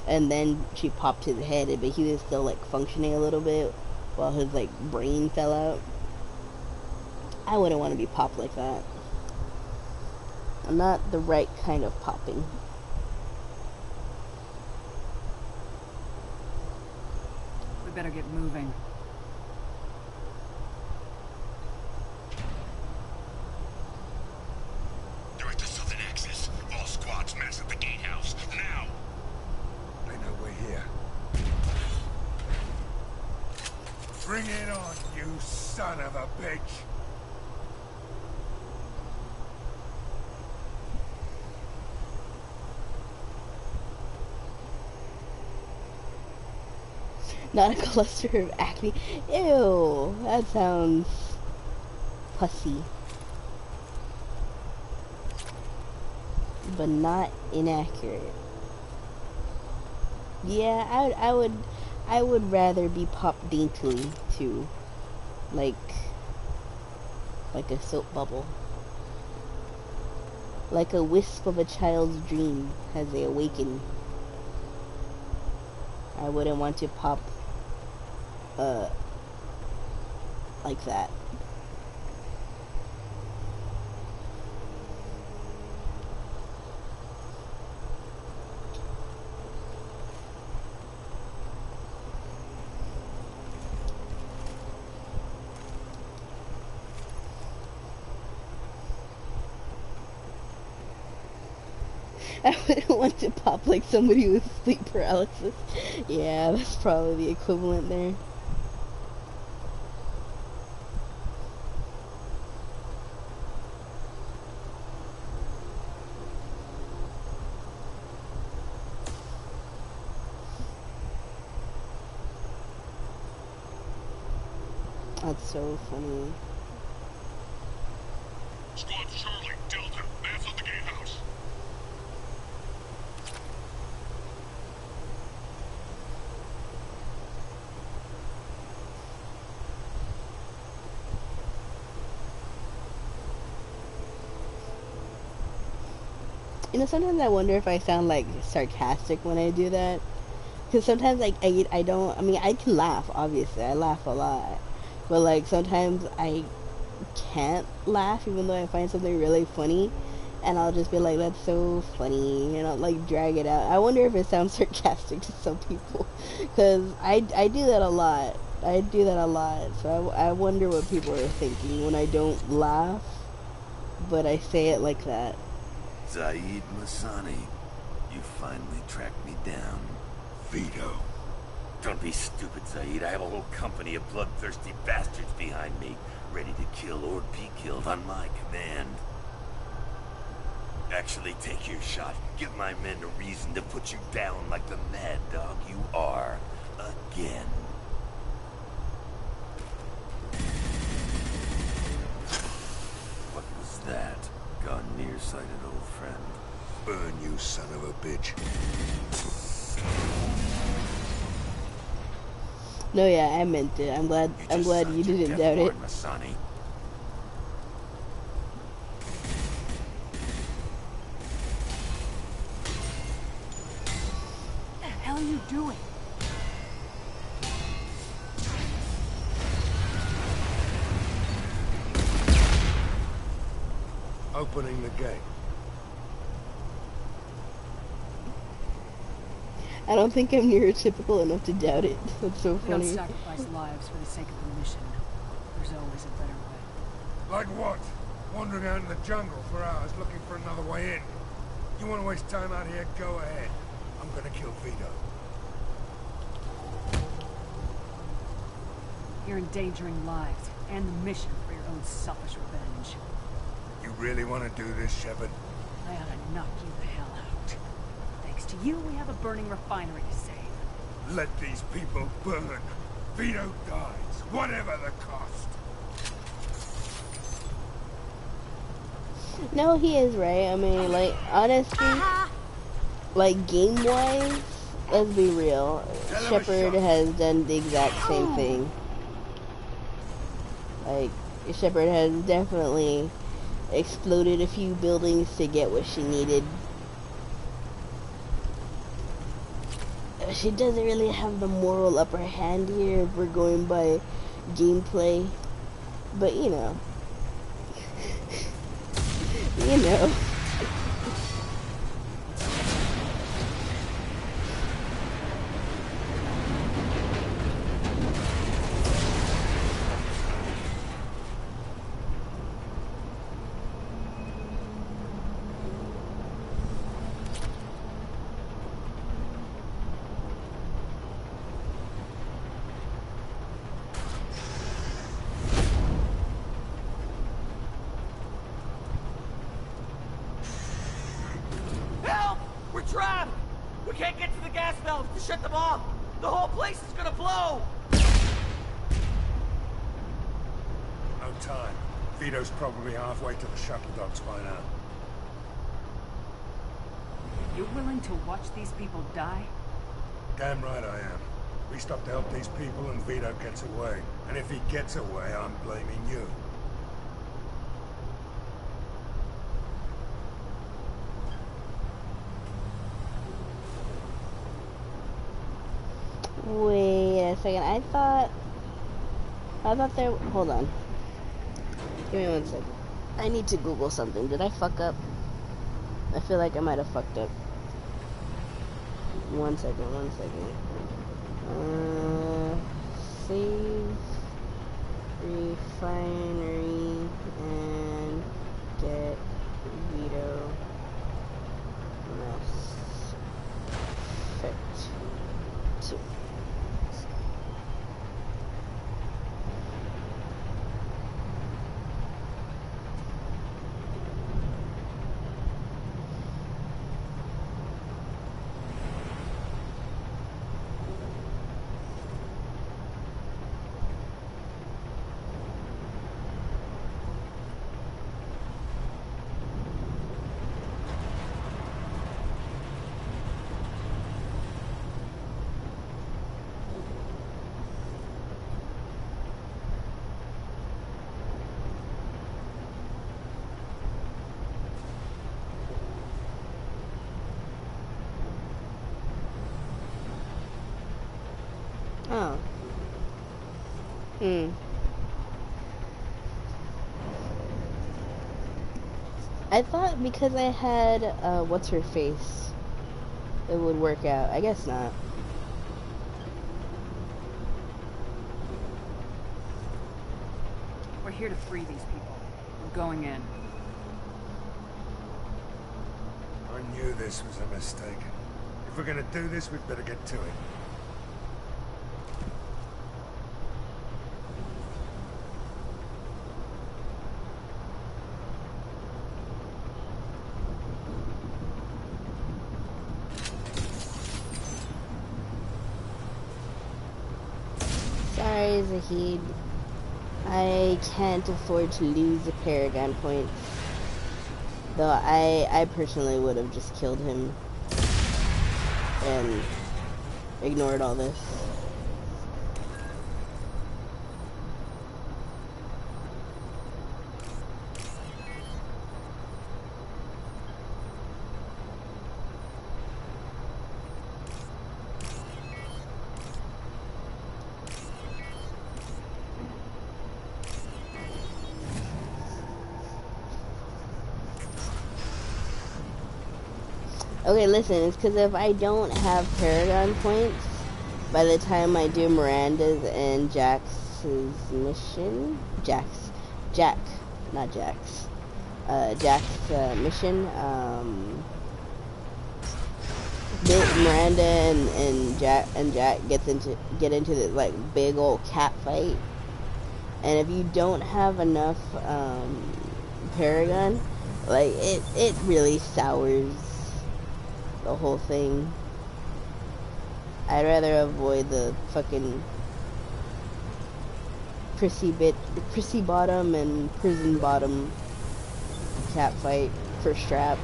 and then she popped his head, but he was still like functioning a little bit while his like brain fell out. I wouldn't want to be popped like that. I'm not the right kind of popping. We better get moving. They're at the southern axis. All squads mass at the gatehouse. Now! They know we're here. Bring it on, you son of a bitch! Not a cluster of acne. Ew, that sounds pussy. But not inaccurate. Yeah, I would rather be popped daintily too. Like a soap bubble. Like a wisp of a child's dream as they awaken. I wouldn't want to pop like that. I wouldn't want to pop like somebody with sleep paralysis. Yeah, that's probably the equivalent there. That's so funny. Squad Charlie, Delta. Man's on the gatehouse. You know, sometimes I wonder if I sound like sarcastic when I do that. Because sometimes like I don't. I mean, I can laugh. Obviously, I laugh a lot. But like sometimes I can't laugh even though I find something really funny, and I'll just be like, "That's so funny," and I'll like drag it out. I wonder if it sounds sarcastic to some people, because I do that a lot. I do that a lot. So I wonder what people are thinking when I don't laugh, but I say it like that. Zaid Masani, you finally tracked me down. Vito. Don't be stupid, Zaid. I have a whole company of bloodthirsty bastards behind me, ready to kill or be killed on my command. Actually, take your shot. Give my men a reason to put you down like the mad dog you are. Again. What was that? Gone nearsighted, old friend. Burn, you son of a bitch. No, yeah, I meant it. I'm glad you didn't doubt it. Masani. What the hell are you doing? Opening the gate. I don't think I'm neurotypical enough to doubt it. That's so We don't funny. sacrifice lives for the sake of the mission. There's always a better way. Like what? Wandering out in the jungle for hours looking for another way in. You want to waste time out here? Go ahead. I'm gonna kill Vito. You're endangering lives and the mission for your own selfish revenge. You really want to do this, Shepard? I ought to knock you the hell out. Thanks to you, we have a burning refinery to save. Let these people burn. Vito dies, whatever the cost. No, he is right. I mean, like, honestly, like, game-wise, let's be real. Shepard has done the exact same thing. Like, Shepard has definitely exploded a few buildings to get what she needed. She doesn't really have the moral upper hand here if we're going by gameplay. But, you know. You know. Help! We're trapped! We can't get to the gas valves to shut them off! The whole place is gonna blow! No time. Vito's probably halfway to the shuttle docks by now. You're willing to watch these people die? Damn right I am. We stop to help these people and Vito gets away. And if he gets away, I'm blaming you. Wait a second. I thought there. Hold on. Give me 1 second. I need to Google something. Did I fuck up? I feel like I might have fucked up. 1 second. 1 second. Save refinery and get Vito. Mass effect 2. Oh. I thought because I had, what's her face, it would work out. I guess not. We're here to free these people. We're going in. I knew this was a mistake. If we're gonna do this, we'd better get to it. Sorry, Zahid. I can't afford to lose the Paragon points. Though I personally would have just killed him and ignored all this. Okay, listen, it's because if I don't have Paragon points, by the time I do Miranda's and Jax's mission, Jack's mission, Miranda and Jack get into this like big old cat fight, and if you don't have enough Paragon, like it really sours the whole thing. I'd rather avoid the fucking prissy bottom and prison bottom cat fight for strap.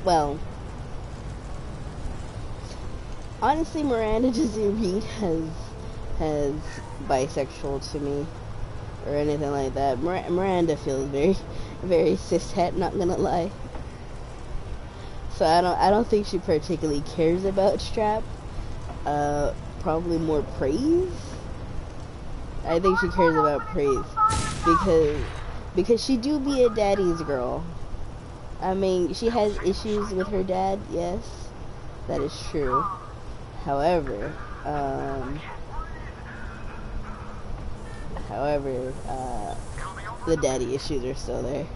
Well, honestly, Miranda doesn't read as bisexual to me or anything like that. Miranda feels very, very cishet, not gonna lie. So I don't think she particularly cares about strap. Probably more praise. I think she cares about praise because she do be a daddy's girl. I mean, she has issues with her dad, yes, that is true. However, the daddy issues are still there.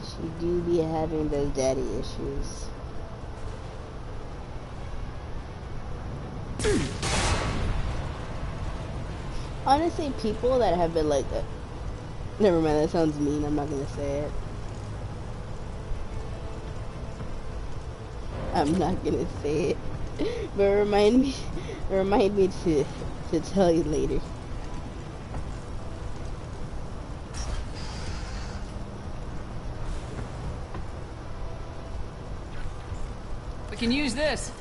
She do be having those daddy issues. Honestly, people that have been like that. Never mind, that sounds mean. I'm not gonna say it. I'm not gonna say it. But remind me to tell you later. We can use this.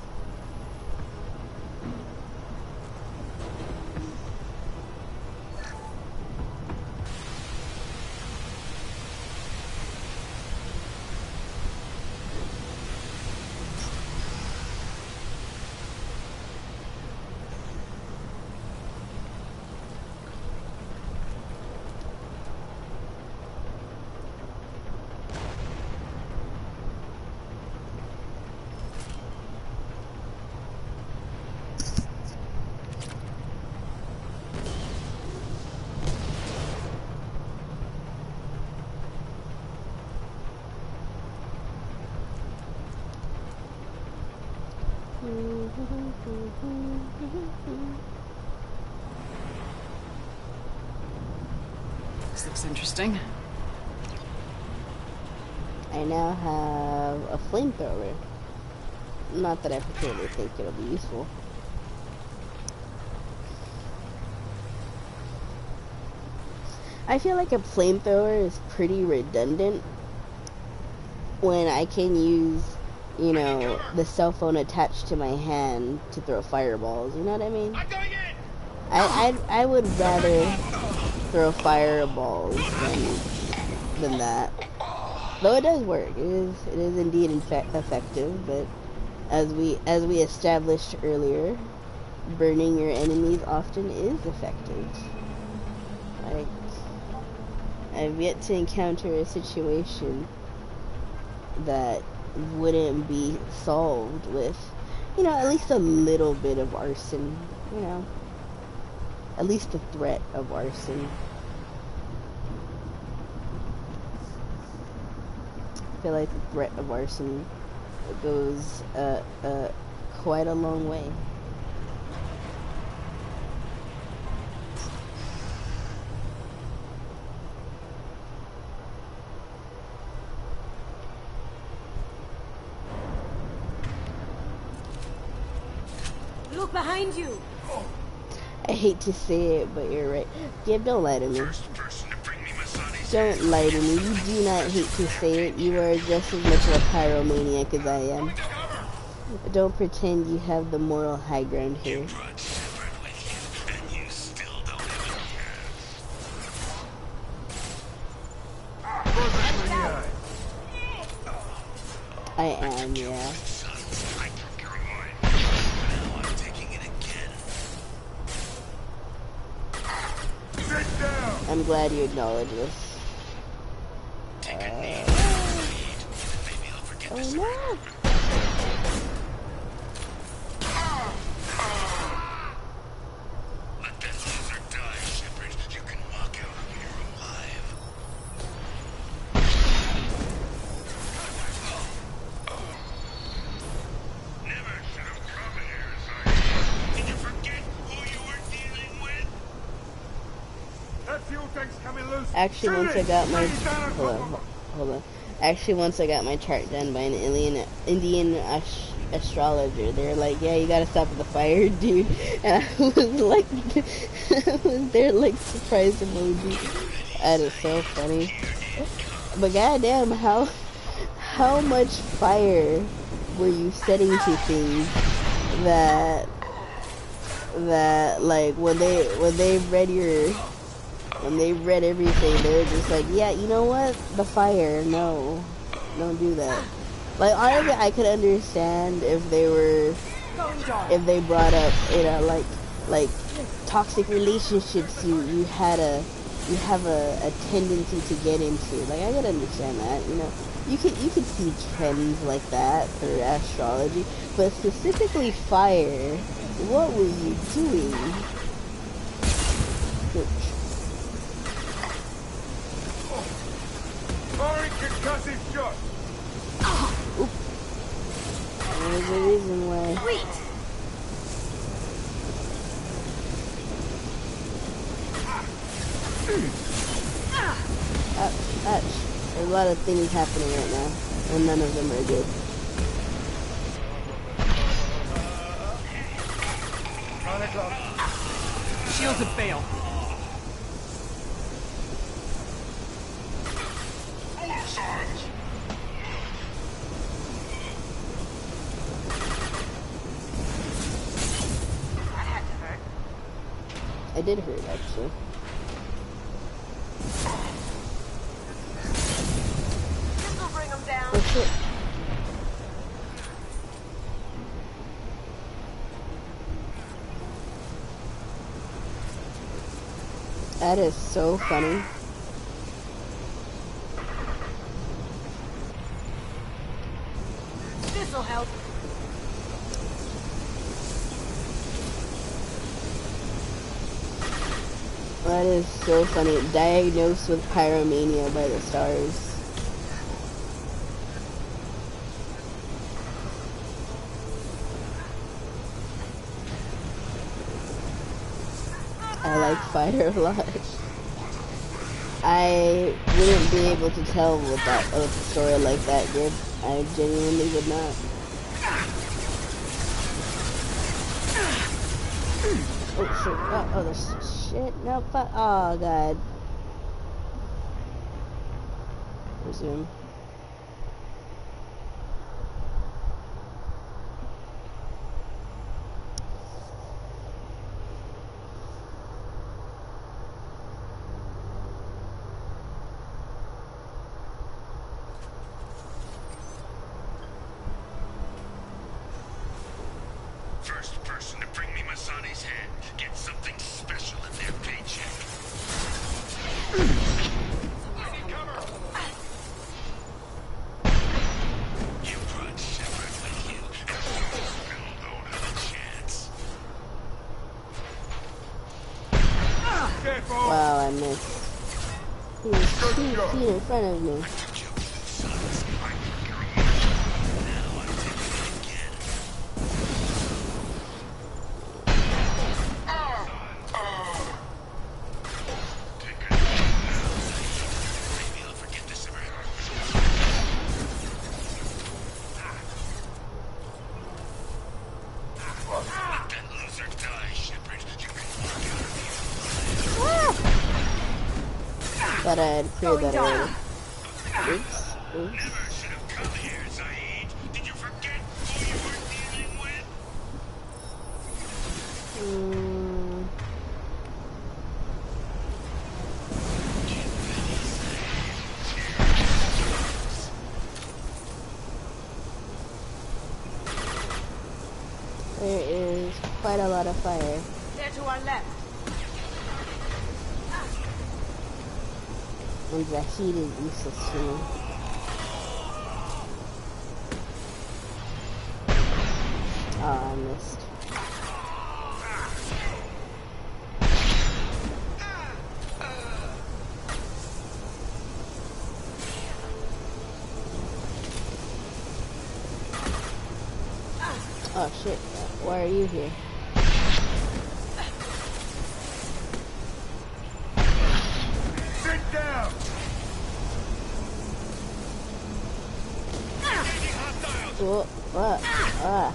This looks interesting. I now have a flamethrower. Not that I particularly think it'll be useful. I feel like a flamethrower is pretty redundant when I can use, you know, the cell phone attached to my hand to throw fireballs. You know what I mean? I would rather throw fireballs than that. Though it does work. It is indeed effective, but as we established earlier, burning your enemies often is effective. Like, I've yet to encounter a situation that wouldn't be solved with, you know, at least a little bit of arson, you know, at least the threat of arson. I feel like the threat of arson goes quite a long way. Look behind you. I hate to say it, but you're right. Gib, don't lie to me. Don't lie to me. You do not hate to say it. You are just as much of a pyromaniac as I am. Don't pretend you have the moral high ground here. I am, yeah. I'm glad you acknowledge this. Oh no! Let that loser die, Shepard. You can walk out when you're alive. Never should have come here, Sergeant. Did you forget who you were dealing with? That fuel tank's coming loose. Actually, once I got my hold on. Actually, once I got my chart done by an Indian astrologer, they were like, "Yeah, you gotta stop the fire, dude." And I was like, was there like surprise emoji? That is so funny. But goddamn, how much fire were you setting to things that like when they read everything, they were just like, yeah, you know what? The fire, no. Don't do that. Like, honestly, I could understand if they brought up, you know, like toxic relationships you have a tendency to get into. Like, I could understand that, you know. You could see trends like that for astrology, but specifically fire, what were you doing? Firing concussive shot. There's a reason why. Wait. Ouch. There's a lot of things happening right now, and none of them are good. Shields have failed. I did hurt, actually. This'll bring them down. Oh shit. That is so funny. This'll help. That is so funny. Diagnosed with pyromania by the stars. I like fire a lot. I wouldn't be able to tell with a story like that, dude. I genuinely would not. Oh shit! Oh, there's shit. No, oh god. Resume. You brought Shepard with you, and you don't have a chance. Wow, I missed. He was 2 feet in front of me. Thought I had cleared that already. Oops. Oops. There is quite a lot of fire. There to our left. And the heat is useless to me. Oh, I missed. Oh shit, why are you here? Sit down! Oh, what? Ah.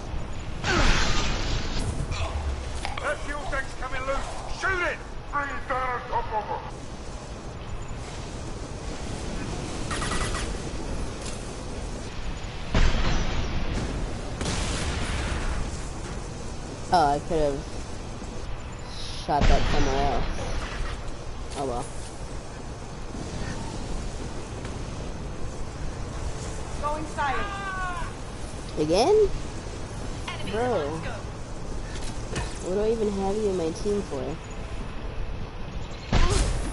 That fuel tank's coming loose! Shoot it! Bring it down on top of her! Oh, I could have shot that somewhere else. Oh well. Going silent. Again? Bro. What do I even have you in my team for?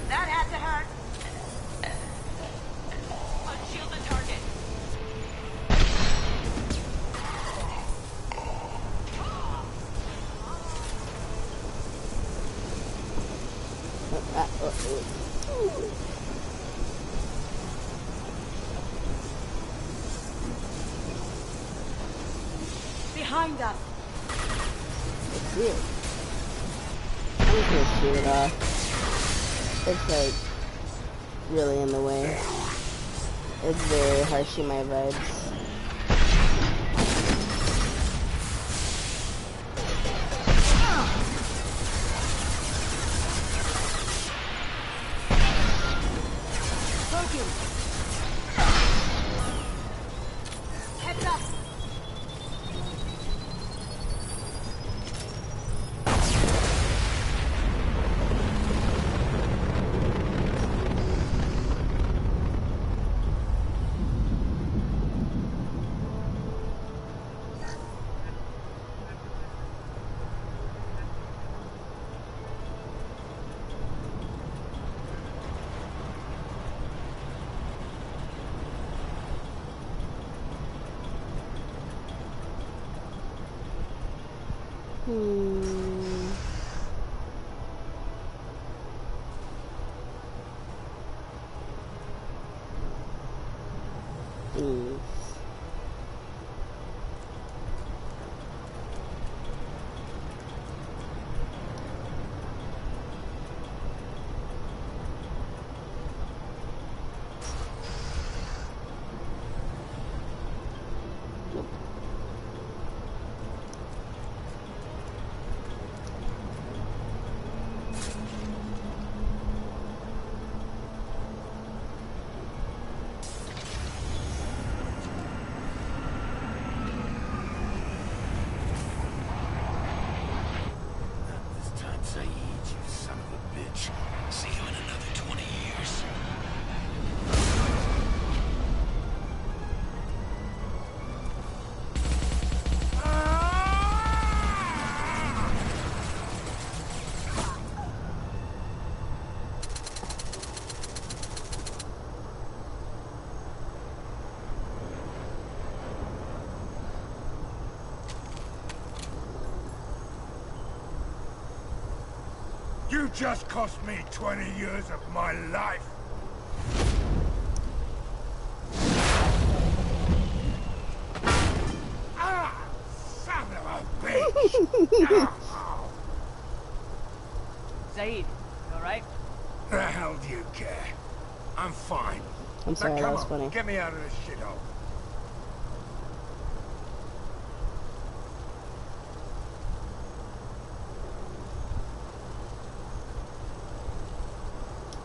That had to hurt. Unshield the target. Behind us. Let's see it. I'm just gonna shoot it off. It's like really in the way. It's very harshy my vibes. Heads up. You just cost me 20 years of my life. Ah! Son of a bitch! Zaid, you alright? The hell do you care? I'm fine. I'm sorry, now, that come was on, funny. get me out of this shithole.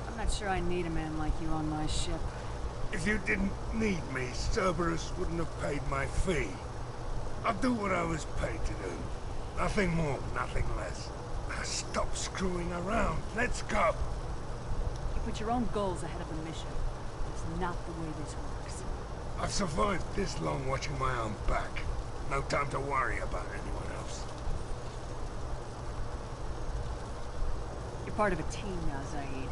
I'm not sure I need a man like you on my ship. If you didn't need me, Cerberus wouldn't have paid my fee. I'll do what I was paid to do. Nothing more, nothing less. Now stop screwing around. Let's go. You put your own goals ahead of the mission. It's not the way this works. I've survived this long watching my own back. No time to worry about anyone else. You're part of a team now, Zaid.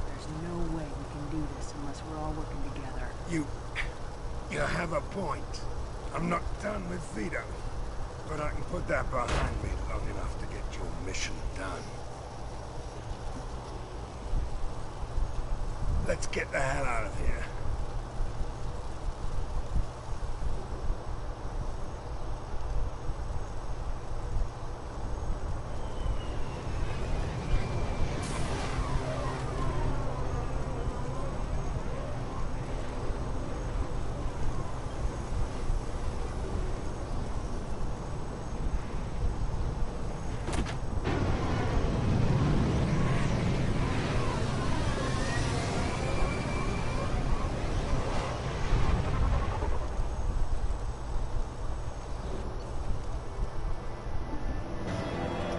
There's no way we can do this unless we're all working together. You have a point. I'm not done with Vito, but I can put that behind me long enough to get your mission done. Let's get the hell out of here.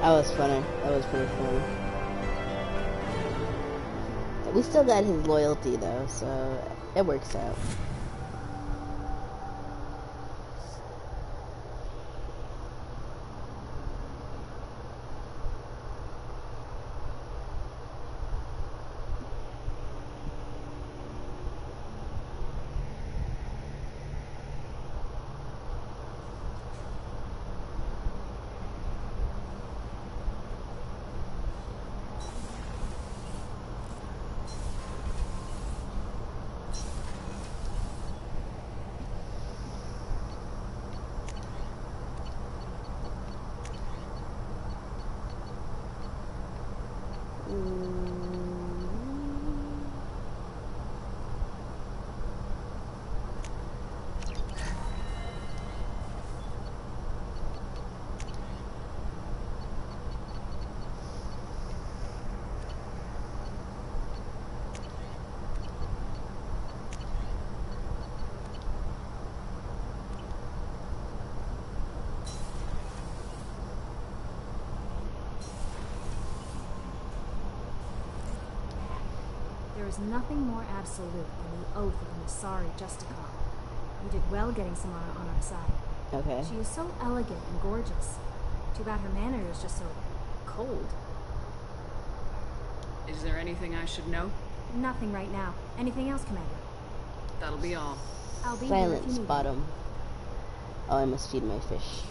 That was funny. That was pretty funny. We still got his loyalty though, so it works out. There is nothing more absolute than the oath of an Asari Justicon. You did well getting someone on our side. Okay. She is so elegant and gorgeous. Too bad her manner is just so cold. Is there anything I should know? Nothing right now. Anything else, Commander? That'll be all. I'll be here if you Silence, need bottom. me. Oh, I must feed my fish.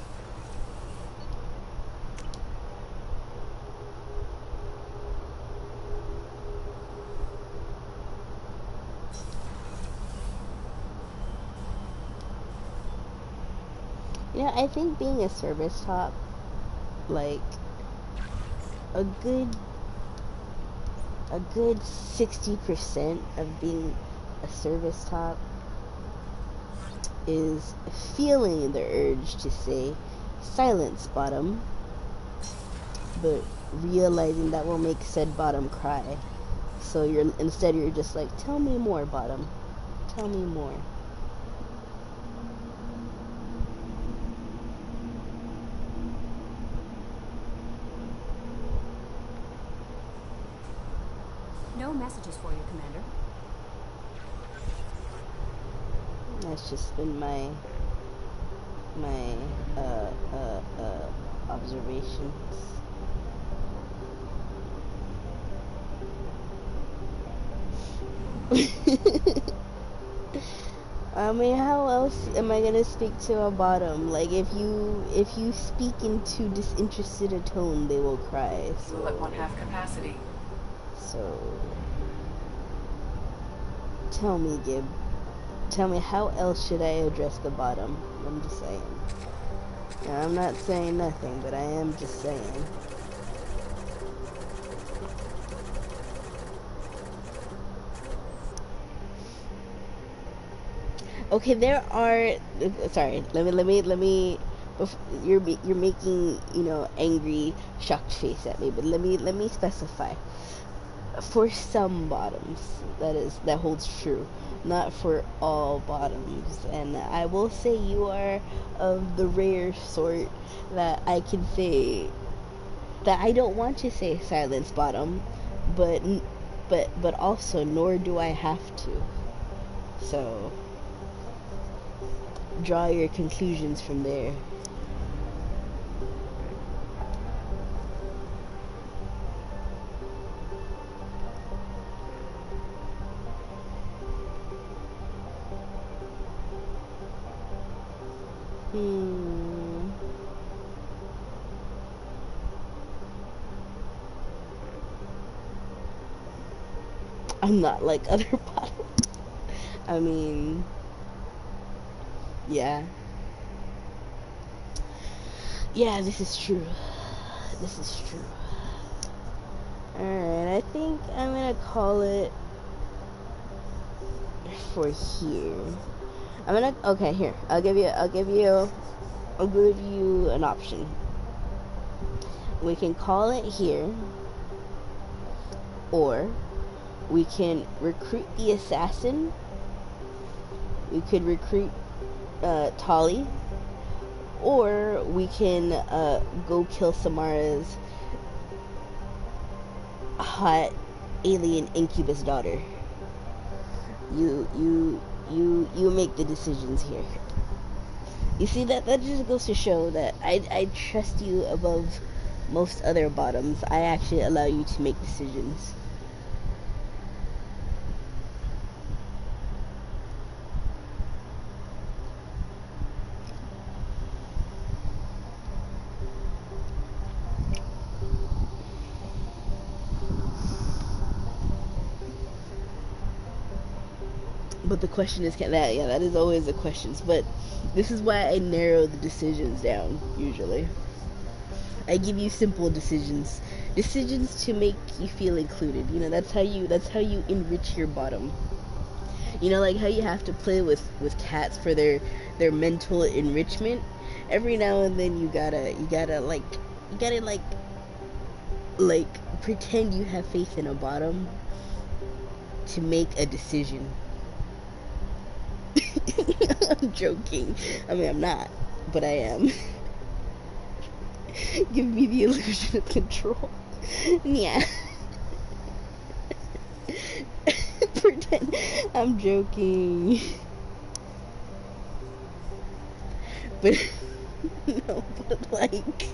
Yeah, I think being a service top, like, a good 60% of being a service top is feeling the urge to say, silence, bottom, but realizing that will make said bottom cry. So instead you're just like, tell me more, bottom. Tell me more. No messages for you, Commander. That's just been my observations. I mean, how else am I gonna speak to a bottom? Like, if you speak into disinterested a tone, they will cry. Fuel at 1/2 capacity. So, tell me, Gib. Tell me, how else should I address the bottom? I'm just saying. Now, I'm not saying nothing, but I am just saying. Okay, there are. Sorry, let me. You're making, you know, angry, shocked face at me, but let me specify. For some bottoms, that holds true, not for all bottoms. And I will say you are of the rare sort that I can say that I don't want to say silence bottom, but also nor do I have to. So draw your conclusions from there. I'm not like other bottoms. I mean, yeah. Yeah, this is true. This is true. Alright, I think I'm gonna call it for here. Okay, here. I'll give you an option. We can call it here, or we can recruit the assassin. We could recruit Tali, or we can go kill Samara's hot alien incubus daughter. You make the decisions here. You see, that just goes to show that I trust you above most other bottoms. I actually allow you to make decisions. But the question is, that is always the questions. But this is why I narrow the decisions down, usually. I give you simple decisions. Decisions to make you feel included. You know, that's how you enrich your bottom. You know, like how you have to play with cats for their mental enrichment. Every now and then you gotta pretend you have faith in a bottom to make a decision. I'm joking. I mean, I'm not, but I am. Give me the illusion of control. Yeah. Pretend. I'm joking. But no, but like,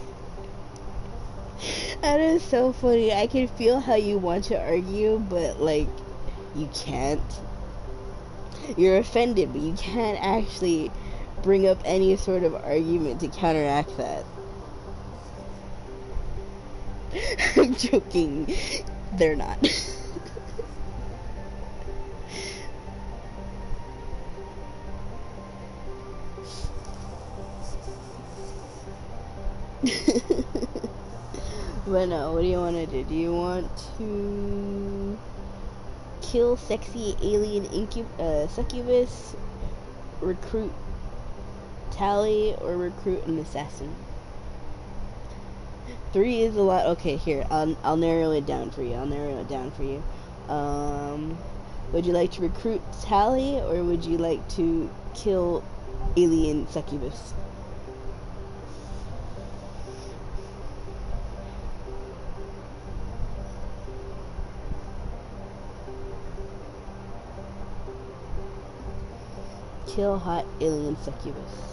that is so funny. I can feel how you want to argue, but like, you can't. You're offended, but you can't actually bring up any sort of argument to counteract that. I'm joking. They're not. But no, what do you want to do? Do you want to kill sexy alien succubus, recruit Tali, or recruit an assassin? 3 is a lot. Okay, here, I'll narrow it down for you. Would you like to recruit Tali, or would you like to kill alien succubus? Kill hot alien succubus.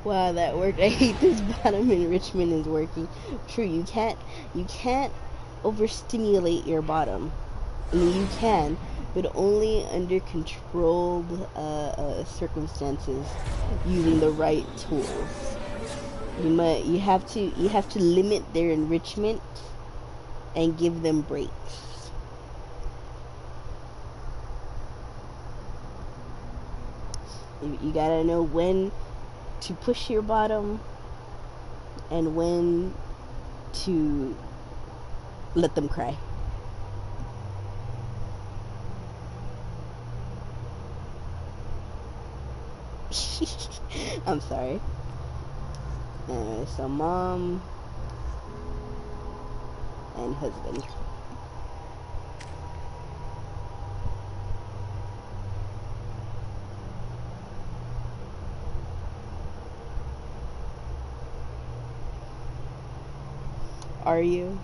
Wow, that worked. I hate this bottom enrichment is working. True, you can't overstimulate your bottom. I mean, you can, but only under controlled circumstances, using the right tools. You have to limit their enrichment and give them breaks. You gotta know when to push your bottom and when to let them cry. I'm sorry. So mom and husband. Are you?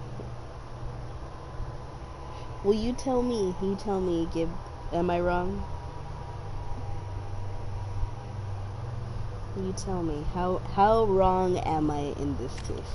Well, you tell me. You tell me, Gib. Am I wrong? You tell me. How wrong am I in this case?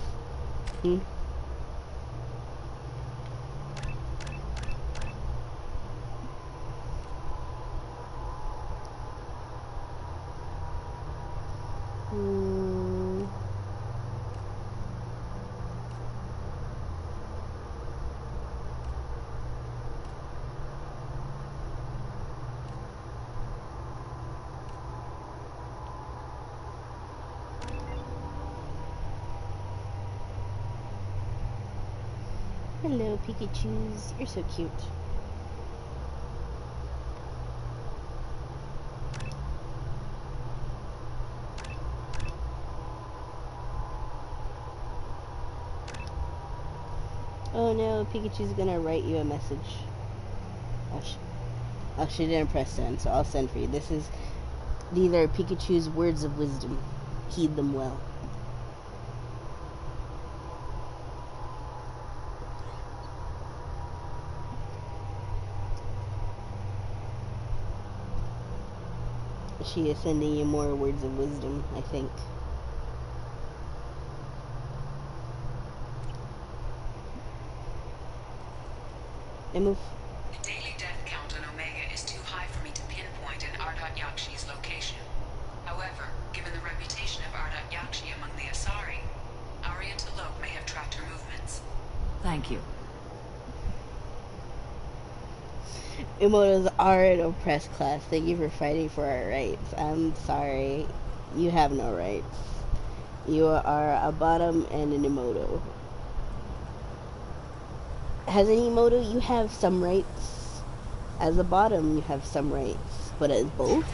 Hello, Pikachus. You're so cute. Oh no, Pikachu's gonna write you a message. Oh, she didn't press send, so I'll send for you. These are Pikachu's words of wisdom. Heed them well. She is sending you more words of wisdom, I think. And move. The daily death count on Omega is too high for me to pinpoint an Ardat Yakshi's location. However, given the reputation of Ardat Yakshi among the Asari, Arya T'Loak may have tracked her movements. Thank you. Imotos are an oppressed class. Thank you for fighting for our rights. I'm sorry. You have no rights. You are a bottom and an Imoto. As an Imoto, you have some rights. As a bottom, you have some rights. But as both,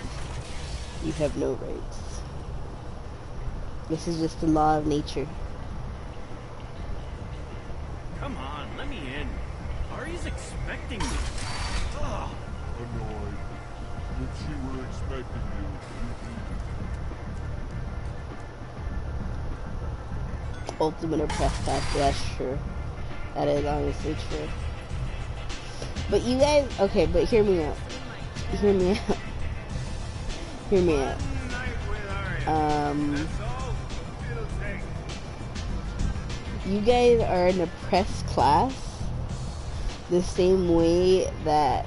you have no rights. This is just the law of nature. Come on, let me in. Ari's expecting me. Ugh. Annoyed. If she were expecting you. Ultimate oppressed class. That's true. That is honestly true. But you guys, okay, but hear me out. Hear me out. Hear me out. You guys are an oppressed class the same way that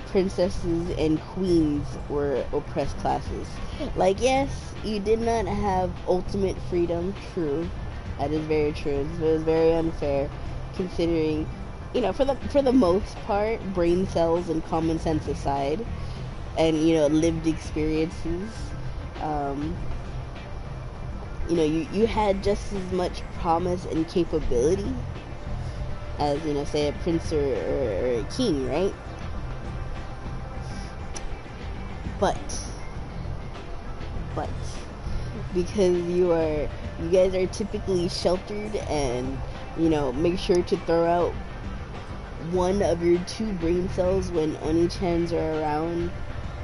princesses and queens were oppressed classes. Like, yes, you did not have ultimate freedom, true. That is very true. It was very unfair, considering, you know, for the most part, brain cells and common sense aside, and, you know, lived experiences, you know, you had just as much promise and capability as, you know, say a prince or a king, right? But because you guys are typically sheltered and, you know, make sure to throw out one of your two brain cells when Oni-chans are around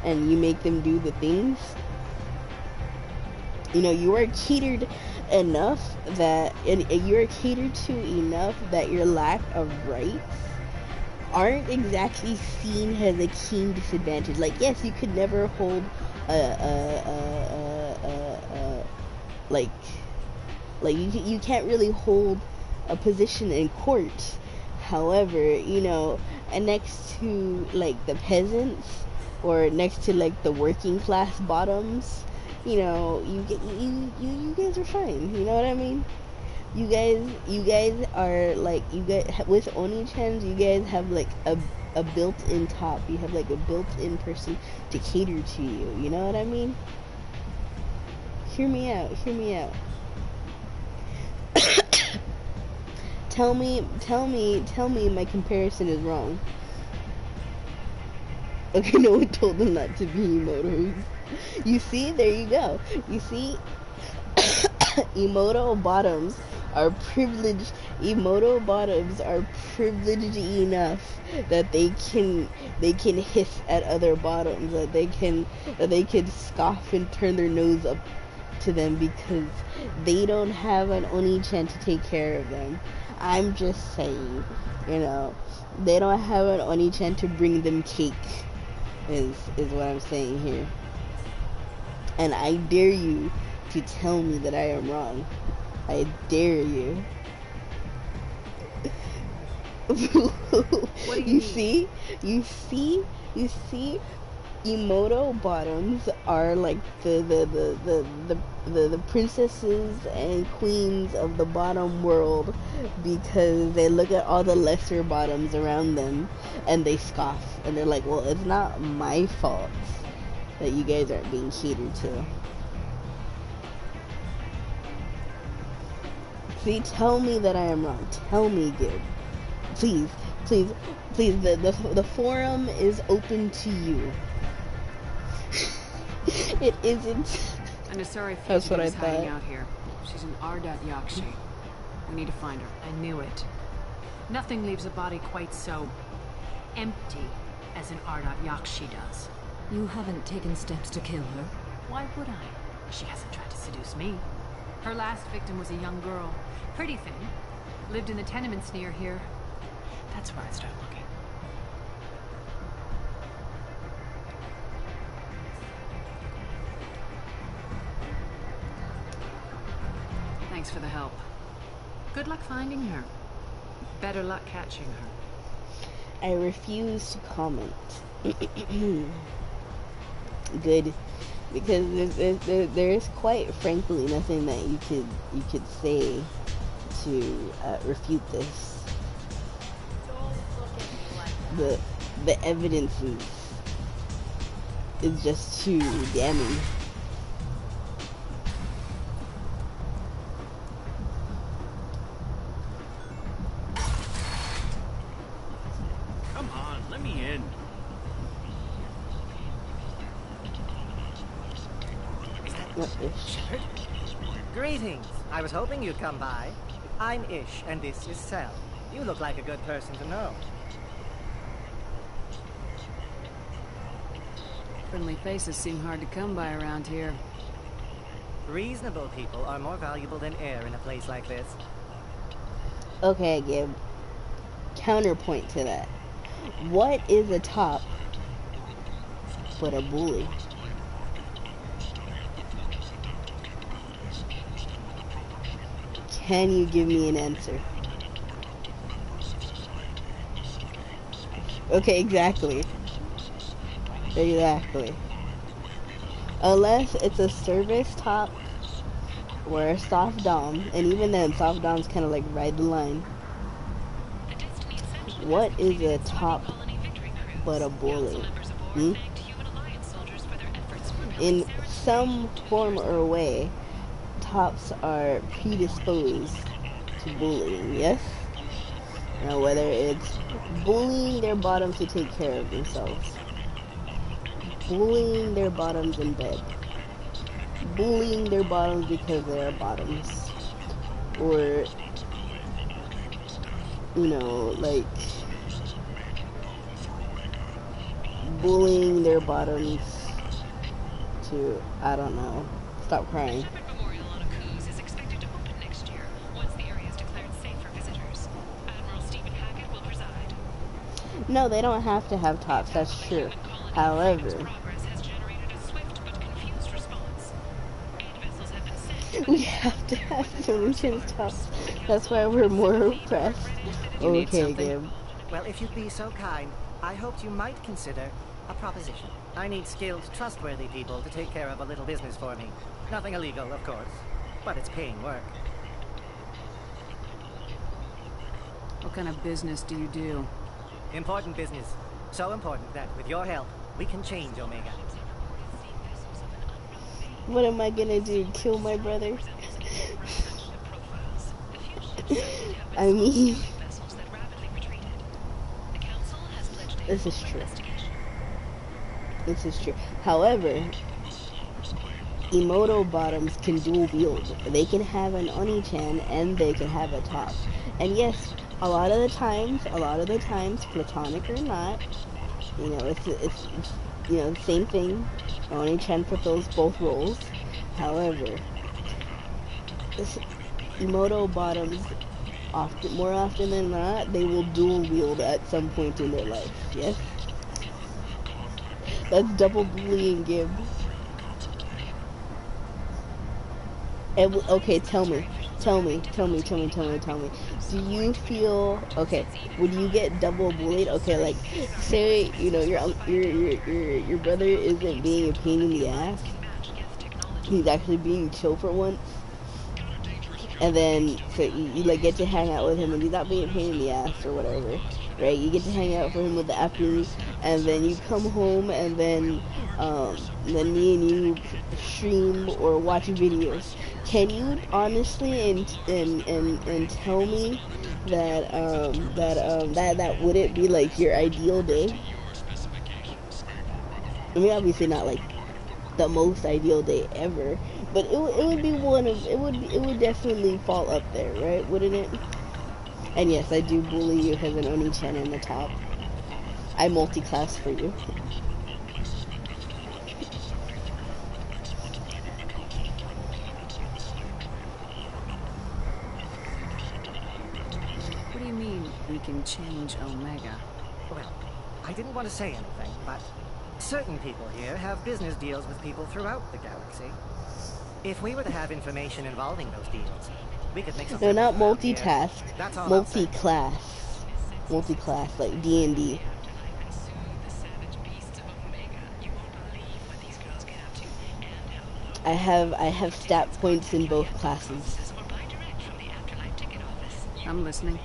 and you make them do the things. You know, you are catered enough that, and you're catered to enough that your lack of rights aren't exactly seen as a keen disadvantage. Like, yes, you could never hold like you can't really hold a position in court. However, you know, and next to like the peasants or next to like the working class bottoms, you know, you guys are fine. You know what I mean? You guys are like, you guys with Oni-chans, you guys have like a built-in top. You have like a built-in person to cater to you. You know what I mean? Hear me out. Hear me out. Tell me my comparison is wrong. Okay, no one told them not to be Emotos. You see, there you go. You see, Emoto bottoms are privileged. Emoto bottoms are privileged enough that they can hiss at other bottoms, that they can scoff and turn their nose up to them because they don't have an Oni-chan to take care of them. I'm just saying, you know, they don't have an Oni-chan to bring them cake, is what I'm saying here. And I dare you to tell me that I am wrong. I dare you. What do you see? You see? Emoto bottoms are like the princesses and queens of the bottom world because they look at all the lesser bottoms around them and they scoff and they're like, well, it's not my fault that you guys aren't being catered to. See, tell me that I am wrong. Tell me, Gib. Please, the forum is open to you. It isn't. An Asari That's what I fugitive is hiding thought. out here. She's an Ardat Yakshi. We need to find her. I knew it. Nothing leaves a body quite so empty as an Ardat Yakshi does. You haven't taken steps to kill her? Why would I? She hasn't tried to seduce me. Her last victim was a young girl. Pretty thing. Lived in the tenements near here. That's where I'd start looking. Thanks for the help. Good luck finding her. Better luck catching her. I refuse to comment. Good, because there's quite frankly nothing that you could say to refute this. The evidence is just too damning. Come on, let me in. Shepard? Greetings. I was hoping you'd come by. I'm Ish, and this is Sel. You look like a good person to know. Friendly faces seem hard to come by around here. Reasonable people are more valuable than air in a place like this. Okay, Gib. Counterpoint to that. What is a top but a bully? Can you give me an answer? Okay, exactly. Exactly. Unless it's a service top or a soft dom, and even then, soft doms kind of like ride the line. What is a top but a bully? Hmm? In some form or way, tops are predisposed to bullying, yes? Now, whether it's bullying their bottoms to take care of themselves, bullying their bottoms in bed, bullying their bottoms because they are bottoms, or, you know, like, bullying their bottoms to, I don't know, stop crying. No, they don't have to have tops, that's true. However, We have to have solutions talk. That's why we're more oppressed. You need Okay, something? Gib. Well, if you'd be so kind, I hoped you might consider a proposition. I need skilled, trustworthy people to take care of a little business for me. Nothing illegal, of course, but it's paying work. What kind of business do you do? Important business. So important that, with your help, we can change Omega. What am I gonna do? Kill my brother? I mean, this is true. This is true. However, Emoto bottoms can dual wield. They can have an Oni-chan and they can have a top. And yes, a lot of the times, platonic or not, you know, it's you know, the same thing. Oni-chan fulfills both roles. However, Emoto bottoms, more often than not, they will dual wield at some point in their life. Yes, that's double bullying, Gib. And, okay, tell me. Do you feel okay? Would you get double bullied? Okay, like say you know your brother isn't being a pain in the ass. He's actually being chill for once. And then so you like get to hang out with him, and he's not being a pain in the ass or whatever, right? You get to hang out for him with the afternoon, and then you come home, and then me and you stream or watch videos. Can you honestly and tell me that that wouldn't be like your ideal day? I mean, obviously not like the most ideal day ever, but it would be one of it would definitely fall up there, right? Wouldn't it? And yes, I do bully you as an Oni-chan in the top. I multi-class for you. What do you mean we can change Omega? Well, I didn't want to say anything, but certain people here have business deals with people throughout the galaxy. If we were to have information involving those deals, we could make some. No, not multitask. That's all. Multi-class. Multi-class, like D&D. I have stat points in both classes. I'm listening.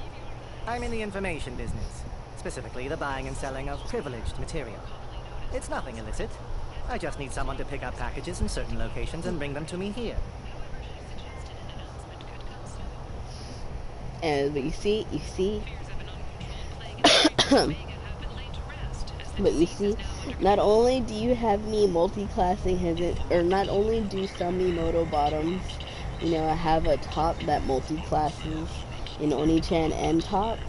I'm in the information business, specifically the buying and selling of privileged material. It's nothing illicit. I just need someone to pick up packages in certain locations and bring them to me here. But you see, but you see, not only do you have me multi-classing or not only do some Emoto bottoms, you know, have a top that multi-classes in Oni-chan and top,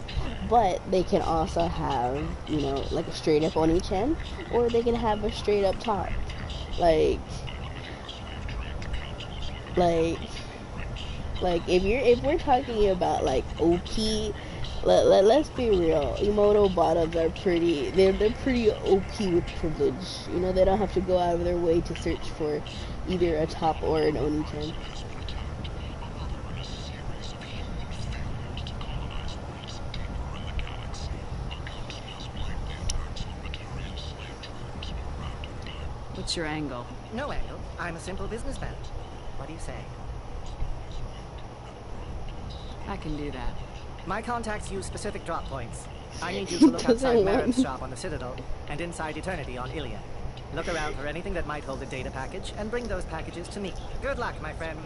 but they can also have, you know, like a straight up Oni-chan, or they can have a straight up top. Like if we're talking about like OP, let's be real. Emoto bottoms are they're pretty OP with privilege. You know, they don't have to go out of their way to search for either a top or an Oni-chan. What's your angle? No angle. I'm a simple businessman. What do you say? I can do that. My contacts use specific drop points. I need you to look outside Merritt's shop on the Citadel and inside Eternity on Iliad. Look around for anything that might hold a data package and bring those packages to me. Good luck, my friends.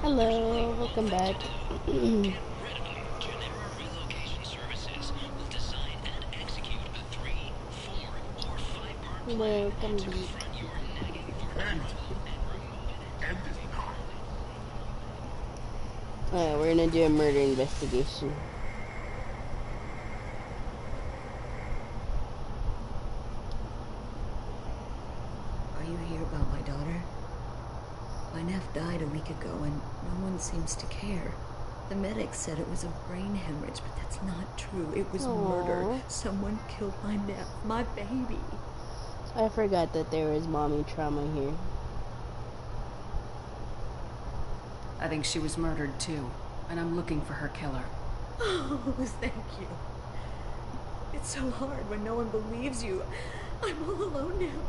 Hello, welcome back. Welcome back. Alright, we're gonna do a murder investigation. Are you here about my daughter? My nephew died a week ago and no one seems to care. The medics said it was a brain hemorrhage, but that's not true. It was murder. Someone killed my nephew, my baby. I forgot that there was mommy trauma here. I think she was murdered too, and I'm looking for her killer. Oh, thank you. It's so hard when no one believes you. I'm all alone now.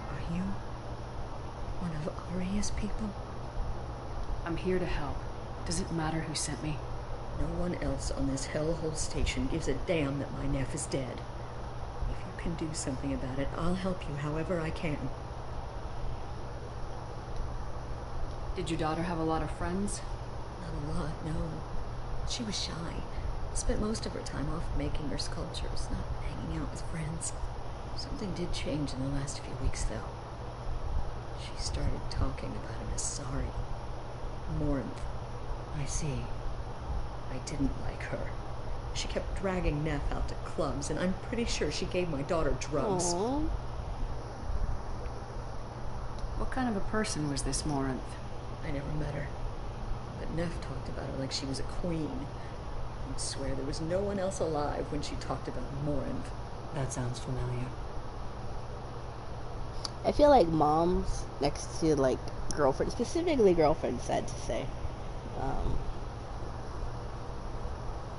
Are you one of Aria's people? I'm here to help. Does it matter who sent me? No one else on this hellhole station gives a damn that my nephew is dead. If you can do something about it, I'll help you however I can. Did your daughter have a lot of friends? Not a lot, no. She was shy. Spent most of her time off making her sculptures, not hanging out with friends. Something did change in the last few weeks, though. She started talking about an Asari. Morinth. I see. I didn't like her. She kept dragging Neff out to clubs, and I'm pretty sure she gave my daughter drugs. Aww. What kind of a person was this Morinth? I never met her. But Neff talked about her like she was a queen. I swear there was no one else alive when she talked about Morinth. That sounds familiar. I feel like moms next to like girlfriends, specifically girlfriends, sad to say.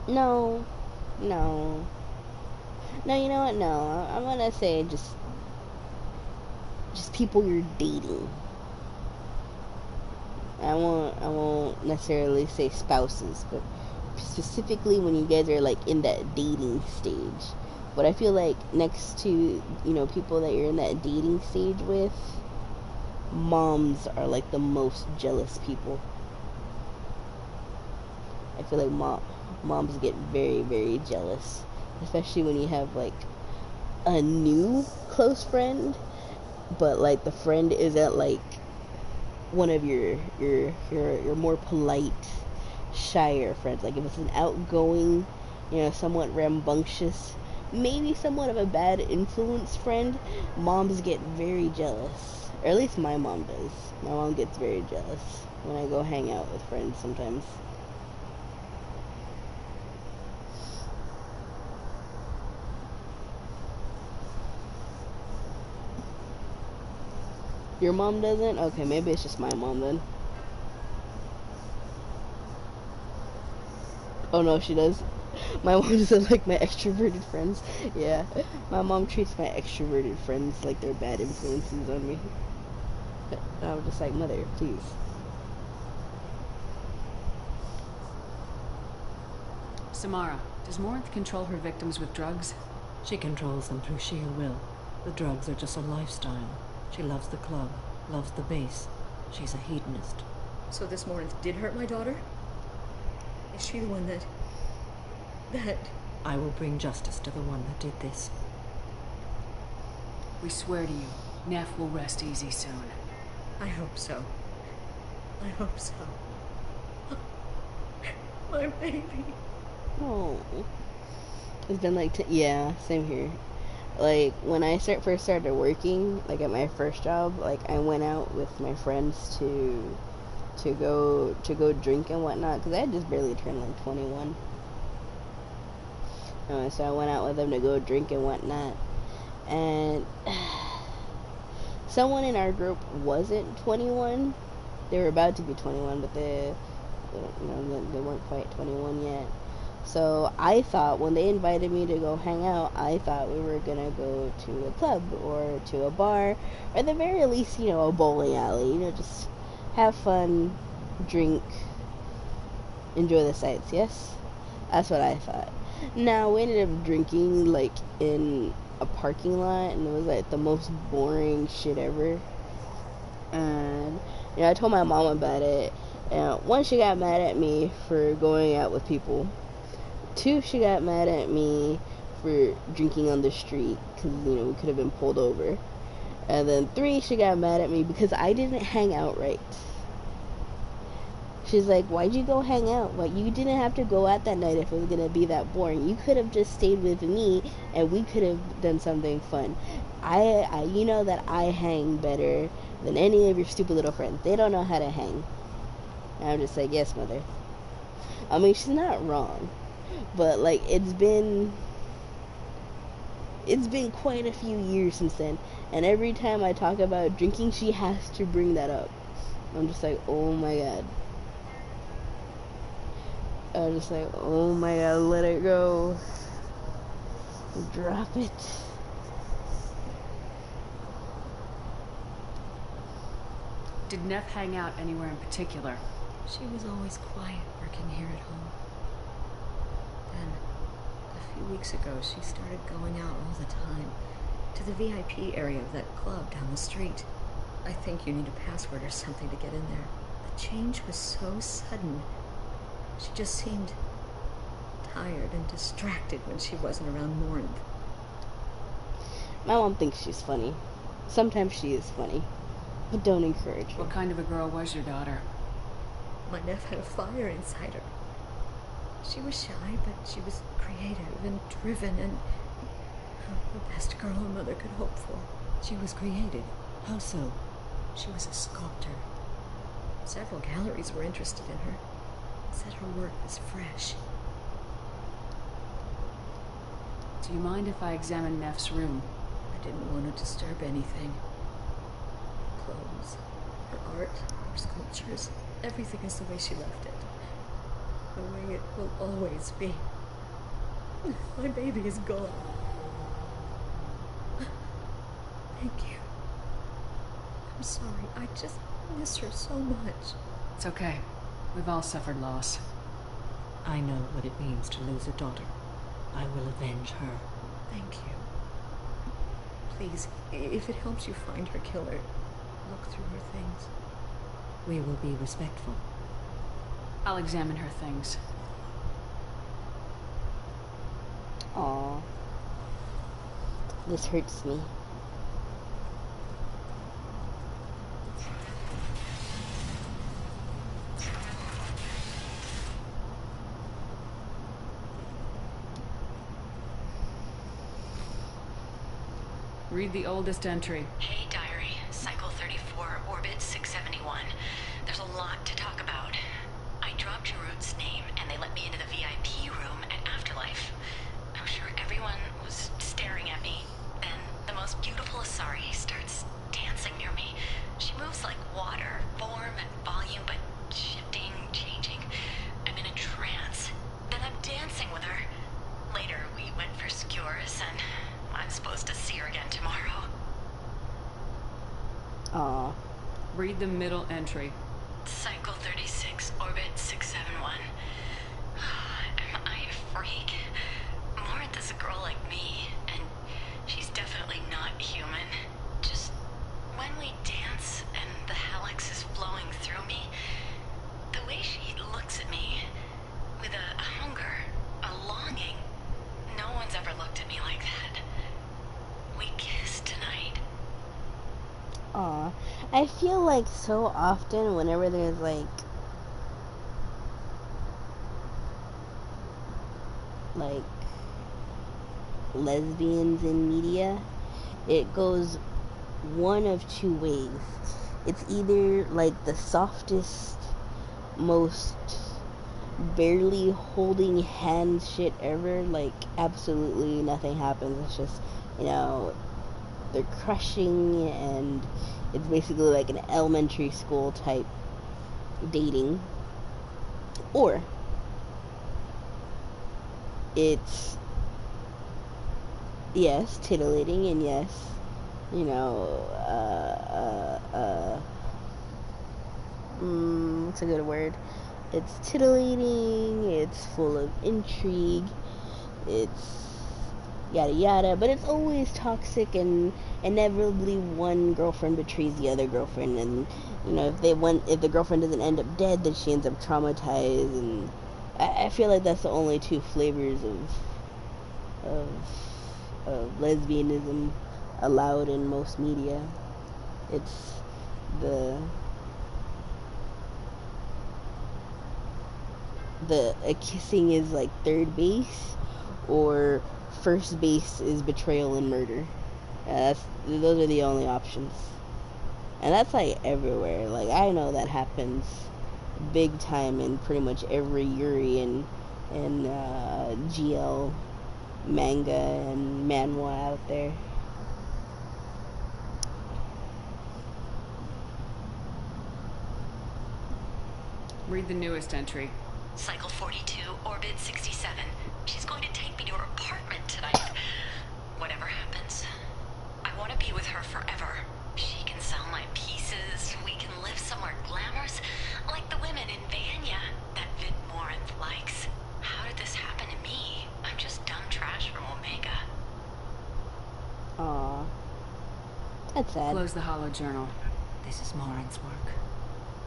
No, you know what? No, I'm gonna say just people you're dating. I won't necessarily say spouses, but specifically when you guys are like in that dating stage. But I feel like next to, people that you're in that dating stage with, moms are like the most jealous people. I feel like moms get very, very jealous, especially when you have like a new close friend, but like the friend isn't like one of your more polite, shyer friends. Like if it's an outgoing, somewhat rambunctious, maybe somewhat of a bad influence friend, moms get very jealous. Or at least my mom does. My mom gets very jealous when I go hang out with friends sometimes. Your mom doesn't? Okay, maybe it's just my mom then. Oh no, she does. My mom doesn't like my extroverted friends. Yeah, my mom treats my extroverted friends like they're bad influences on me. I was just like, mother, please. Samara, does Morinth control her victims with drugs? She controls them through sheer will. The drugs are just a lifestyle. She loves the club, loves the base. She's a hedonist. So this Morinth did hurt my daughter? Is she the one that... I will bring justice to the one that did this. We swear to you, Neff will rest easy soon. I hope so. I hope so. My baby. Oh. It's been like, yeah, same here. Like, when I first started working, like at my first job, like I went out with my friends to go drink and whatnot, because I had just barely turned like 21. So I went out with them to go drink and whatnot, and someone in our group wasn't 21. They were about to be 21, but they weren't quite 21 yet. So I thought when they invited me to go hang out, I thought we were gonna go to a club or to a bar, or at the very least, a bowling alley. Just have fun, drink, enjoy the sights. Yes, that's what I thought. Now we ended up drinking like in a parking lot, and it was like the most boring shit ever. And I told my mom about it, And one, she got mad at me for going out with people. Two, she got mad at me for drinking on the street because, you know, we could have been pulled over. And then three, she got mad at me because I didn't hang out right. She's like, why'd you go hang out? Like, you didn't have to go out that night if it was gonna be that boring. You could have just stayed with me and we could have done something fun. I you know that I hang better than any of your stupid little friends. They don't know how to hang. And I'm just like, yes, mother. I mean, she's not wrong. But, like, it's been quite a few years since then. And every time I talk about drinking, she has to bring that up. I'm just like, oh my god. I'm just like, oh my god, let it go. Drop it. Did Neff hang out anywhere in particular? She was always quiet working here at home. Then, a few weeks ago, she started going out all the time. To the VIP area of that club down the street. I think you need a password or something to get in there. The change was so sudden. She just seemed tired and distracted when she wasn't around Morinth. My mom thinks she's funny. Sometimes she is funny. But don't encourage her. What kind of a girl was your daughter? My nephew had a fire inside her. She was shy, but she was creative and driven and the best girl a mother could hope for. She was creative. How so? She was a sculptor. Several galleries were interested in her. Said her work was fresh. Do you mind if I examine Neff's room? I didn't want to disturb anything. Clothes, her art, her sculptures, everything is the way she left it. The way it will always be. My baby is gone. Thank you. I'm sorry, I just miss her so much. It's okay. We've all suffered loss. I know what it means to lose a daughter. I will avenge her. Thank you. Please, if it helps you find her killer, look through her things. We will be respectful. I'll examine her things. Aw. This hurts me. Read the oldest entry. Hey, diary. Cycle 34, orbit 671. There's a lot to talk about. I dropped Jarut's name, and they let me into the VIP room at Afterlife. I'm sure everyone was staring at me. Then the most beautiful Asari starts dancing near me. She moves like water, form and volume, but shifting, changing. I'm in a trance. Then I'm dancing with her. Later, we went for skewers, and I'm supposed to see her again tomorrow. Aw. Read the middle entry. Cycle 36, orbit 671. Am I a freak? Morinth is a girl like me, and she's definitely not human. Just when we dance and the helix is flowing through me, the way she looks at me with a hunger, a longing, no one's ever looked at me like that. We kissed tonight. Aw. I feel like so often whenever there's like lesbians in media, it goes one of two ways. It's either like the softest, most barely holding hands shit ever, like absolutely nothing happens. It's just, you know, they're crushing and it's basically like an elementary school type dating. Or it's, yes, titillating, and yes, you know, what's a good word? It's titillating, it's full of intrigue, it's yada yada, but it's always toxic, and inevitably one girlfriend betrays the other girlfriend, and you know, if the girlfriend doesn't end up dead, then she ends up traumatized, and I feel like that's the only two flavors of lesbianism allowed in most media. It's the kissing is like third base, or first base is betrayal and murder. Those are the only options, and that's like everywhere. Like, I know that happens big time in pretty much every Yuri and GL manga and manhwa out there. Read the newest entry. Cycle 42, orbit 67. She's going to take me to her apartment tonight. Whatever happens, I want to be with her forever. She can sell my pieces. We can live somewhere glamorous, like the women in Vanya that Vid Morinth likes. How did this happen to me? I'm just dumb trash from Omega. Aww. That's sad. Close the hollow journal. This is Morinth's work.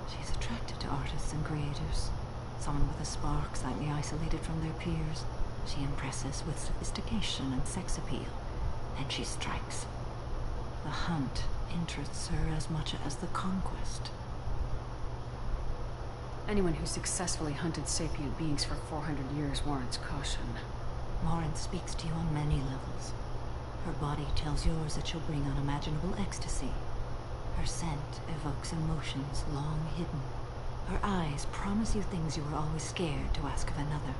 She's attracted to artists and creators. Someone with a spark, slightly isolated from their peers. She impresses with sophistication and sex appeal. Then she strikes. The hunt interests her as much as the conquest. Anyone who successfully hunted sapient beings for 400 years warrants caution. Morinth speaks to you on many levels. Her body tells yours that she'll bring unimaginable ecstasy. Her scent evokes emotions long hidden. Her eyes promise you things you were always scared to ask of another.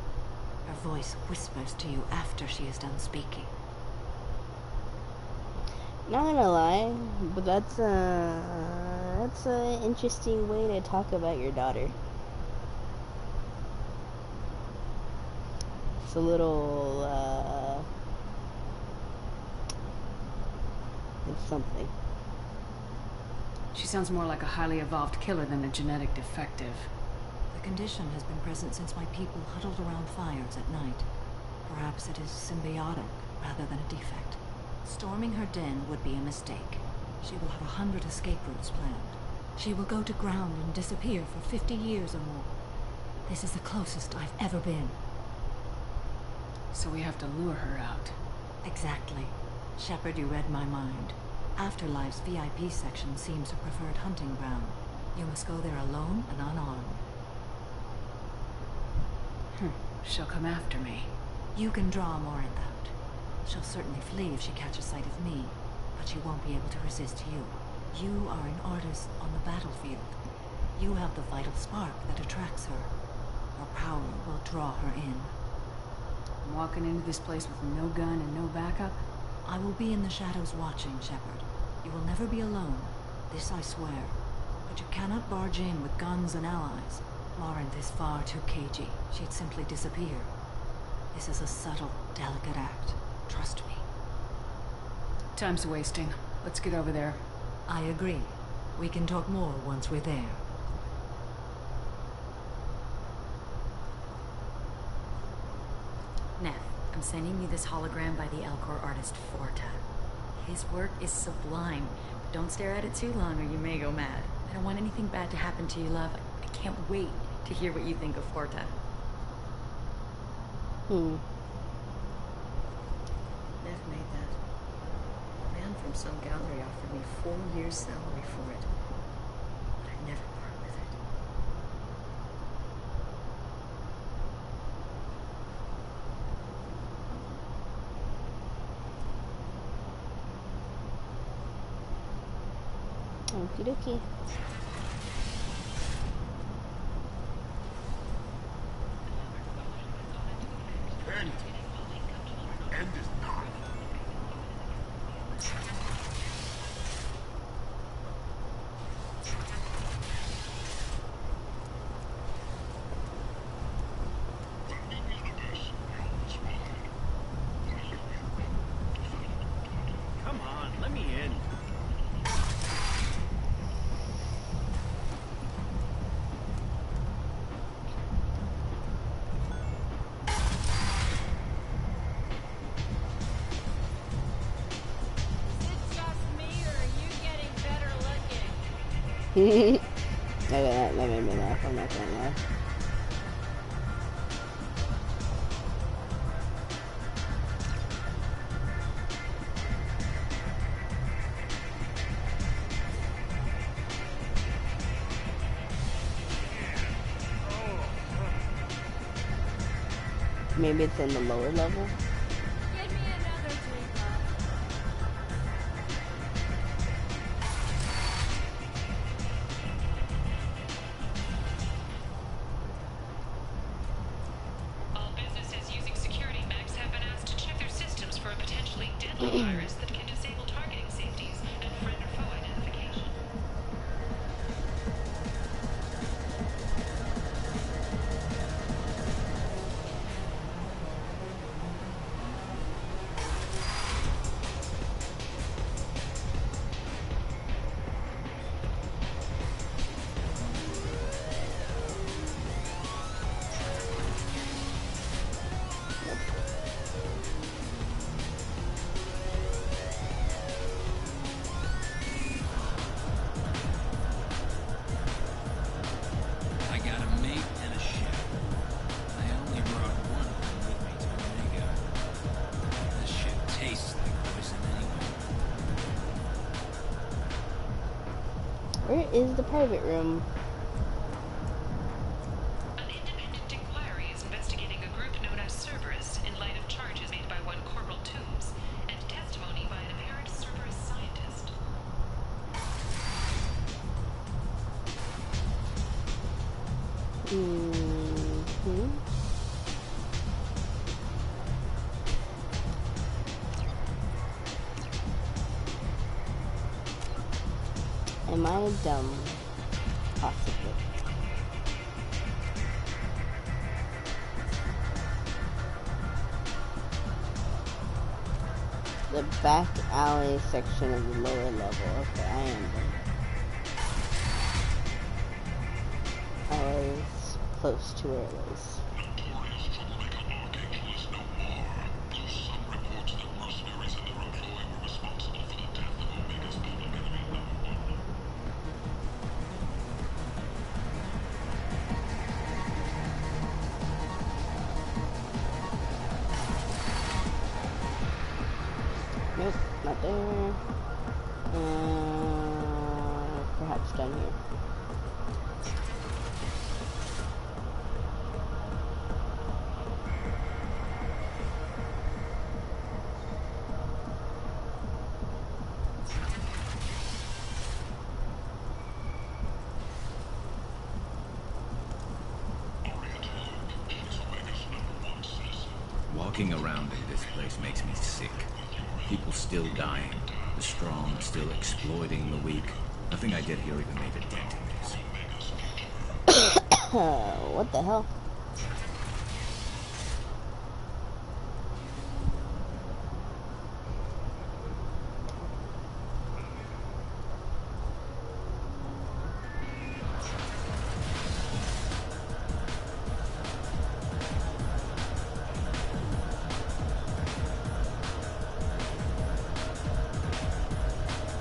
Her voice whispers to you after she is done speaking. Not gonna lie, but that's an interesting way to talk about your daughter. It's a little, it's something. She sounds more like a highly evolved killer than a genetic defective. The condition has been present since my people huddled around fires at night. Perhaps it is symbiotic rather than a defect. Storming her den would be a mistake. She will have 100 escape routes planned. She will go to ground and disappear for 50 years or more. This is the closest I've ever been. So we have to lure her out. Exactly. Shepard, you read my mind. Afterlife's VIP section seems a preferred hunting ground. You must go there alone and unarmed. She'll come after me. You can draw Morinth out. She'll certainly flee if she catches sight of me, but she won't be able to resist you. You are an artist on the battlefield. You have the vital spark that attracts her. Her power will draw her in. I'm walking into this place with no gun and no backup? I will be in the shadows watching, Shepard. You will never be alone. This I swear. But you cannot barge in with guns and allies. Morinth is far too cagey. She'd simply disappear. This is a subtle, delicate act. Trust me. Time's wasting. Let's get over there. I agree. We can talk more once we're there. Neff, I'm sending you this hologram by the Elcor artist Forta. His work is sublime. Don't stare at it too long or you may go mad. I don't want anything bad to happen to you, love. I can't wait to hear what you think of Forta. Hmm. Neff made that. A man from some gallery offered me 4 years' salary for it. But I never part with it. Okie dokie. End is not. Come on, let me in. Okay, that made me laugh. I'm not gonna lie. Maybe it's in the lower level. Get me another drink. All businesses using security mechs have been asked to check their systems for a potentially deadly virus that can disable targeting safeties and friend or foe identification. I got a mate and a ship. I only brought one of them with me to Omega. This ship tastes like poison anyway. Where is the private room? An independent inquiry is investigating a group known as Cerberus in light of charges made by one Corporal Toombs and testimony by an apparent Cerberus scientist. Am I dumb? Possibly. The back alley section of the lower level. Okay, I am dumb. I was close to where it was. Nope, not there. Perhaps down here. Walking around in this place makes me sick. People still dying. The strong still exploiting the weak. Nothing I did here even made a dent in this. What the hell?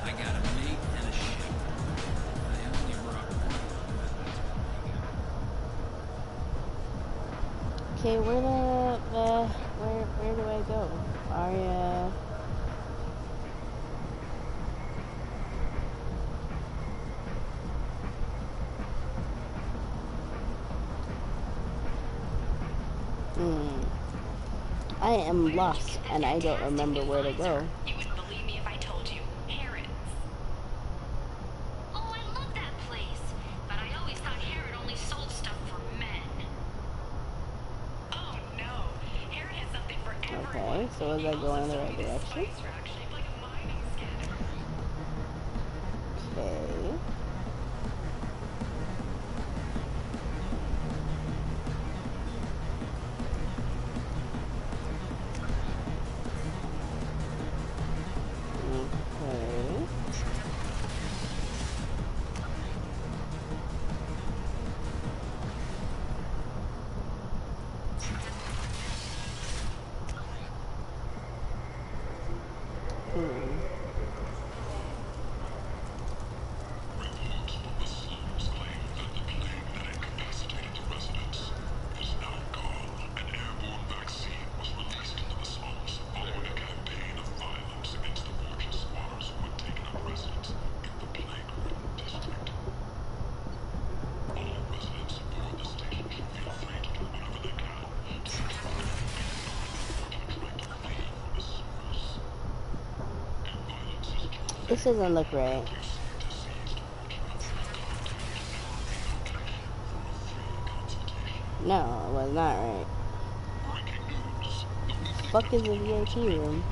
I got a mate and a ship. I only brought one of them with me to Omega. Okay, where do I go? Arya. I am lost and I don't remember where to go. You wouldn't believe me if I told you. Harrods. Oh, I love that place. But I always thought Harrod only sold stuff for men. Oh no. Harrod has something for everyone. Okay, so was I going in the right direction? Shaped like a mining scanner. Okay. Okay. This doesn't look right. No, it was not right. The fuck is a VIP room?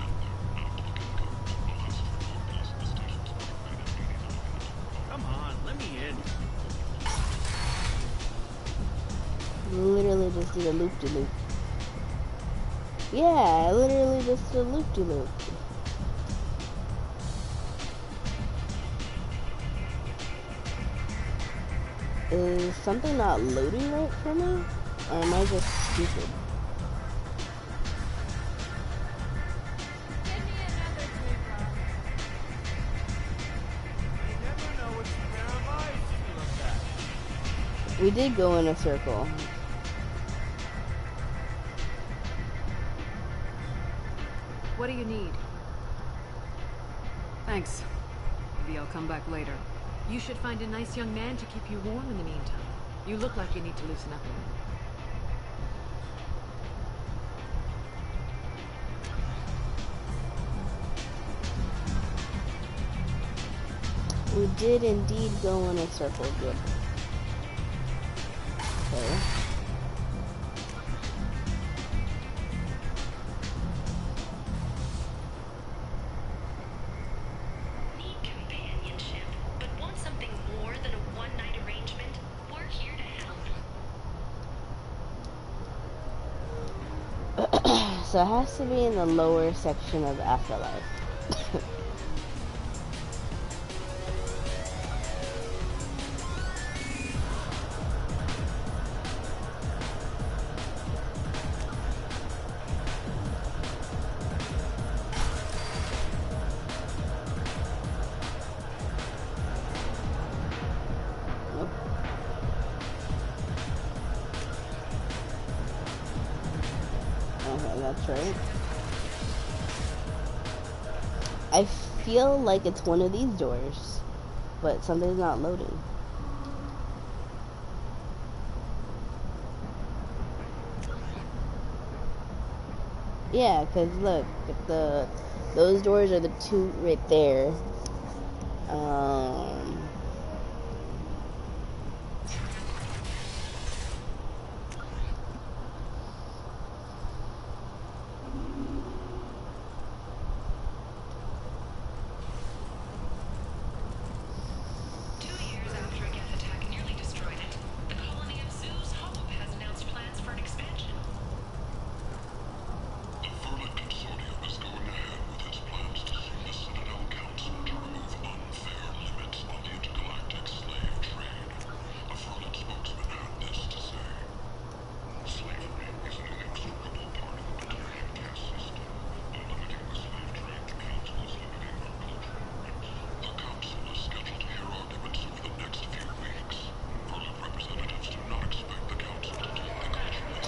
Come on, let me in. Literally just did a loop-de-loop. Yeah, I literally just did a loop-de-loop. Is something not loading right for me? Or am I just stupid? We did go in a circle. What do you need? Thanks. Maybe I'll come back later. You should find a nice young man to keep you warm in the meantime. You look like you need to loosen up a little. We did indeed go in a circle. Good. Okay. So it has to be in the lower section of Afterlife. That's right. I feel like it's one of these doors, but something's not loading. Yeah, cause look, if those doors are the two right there.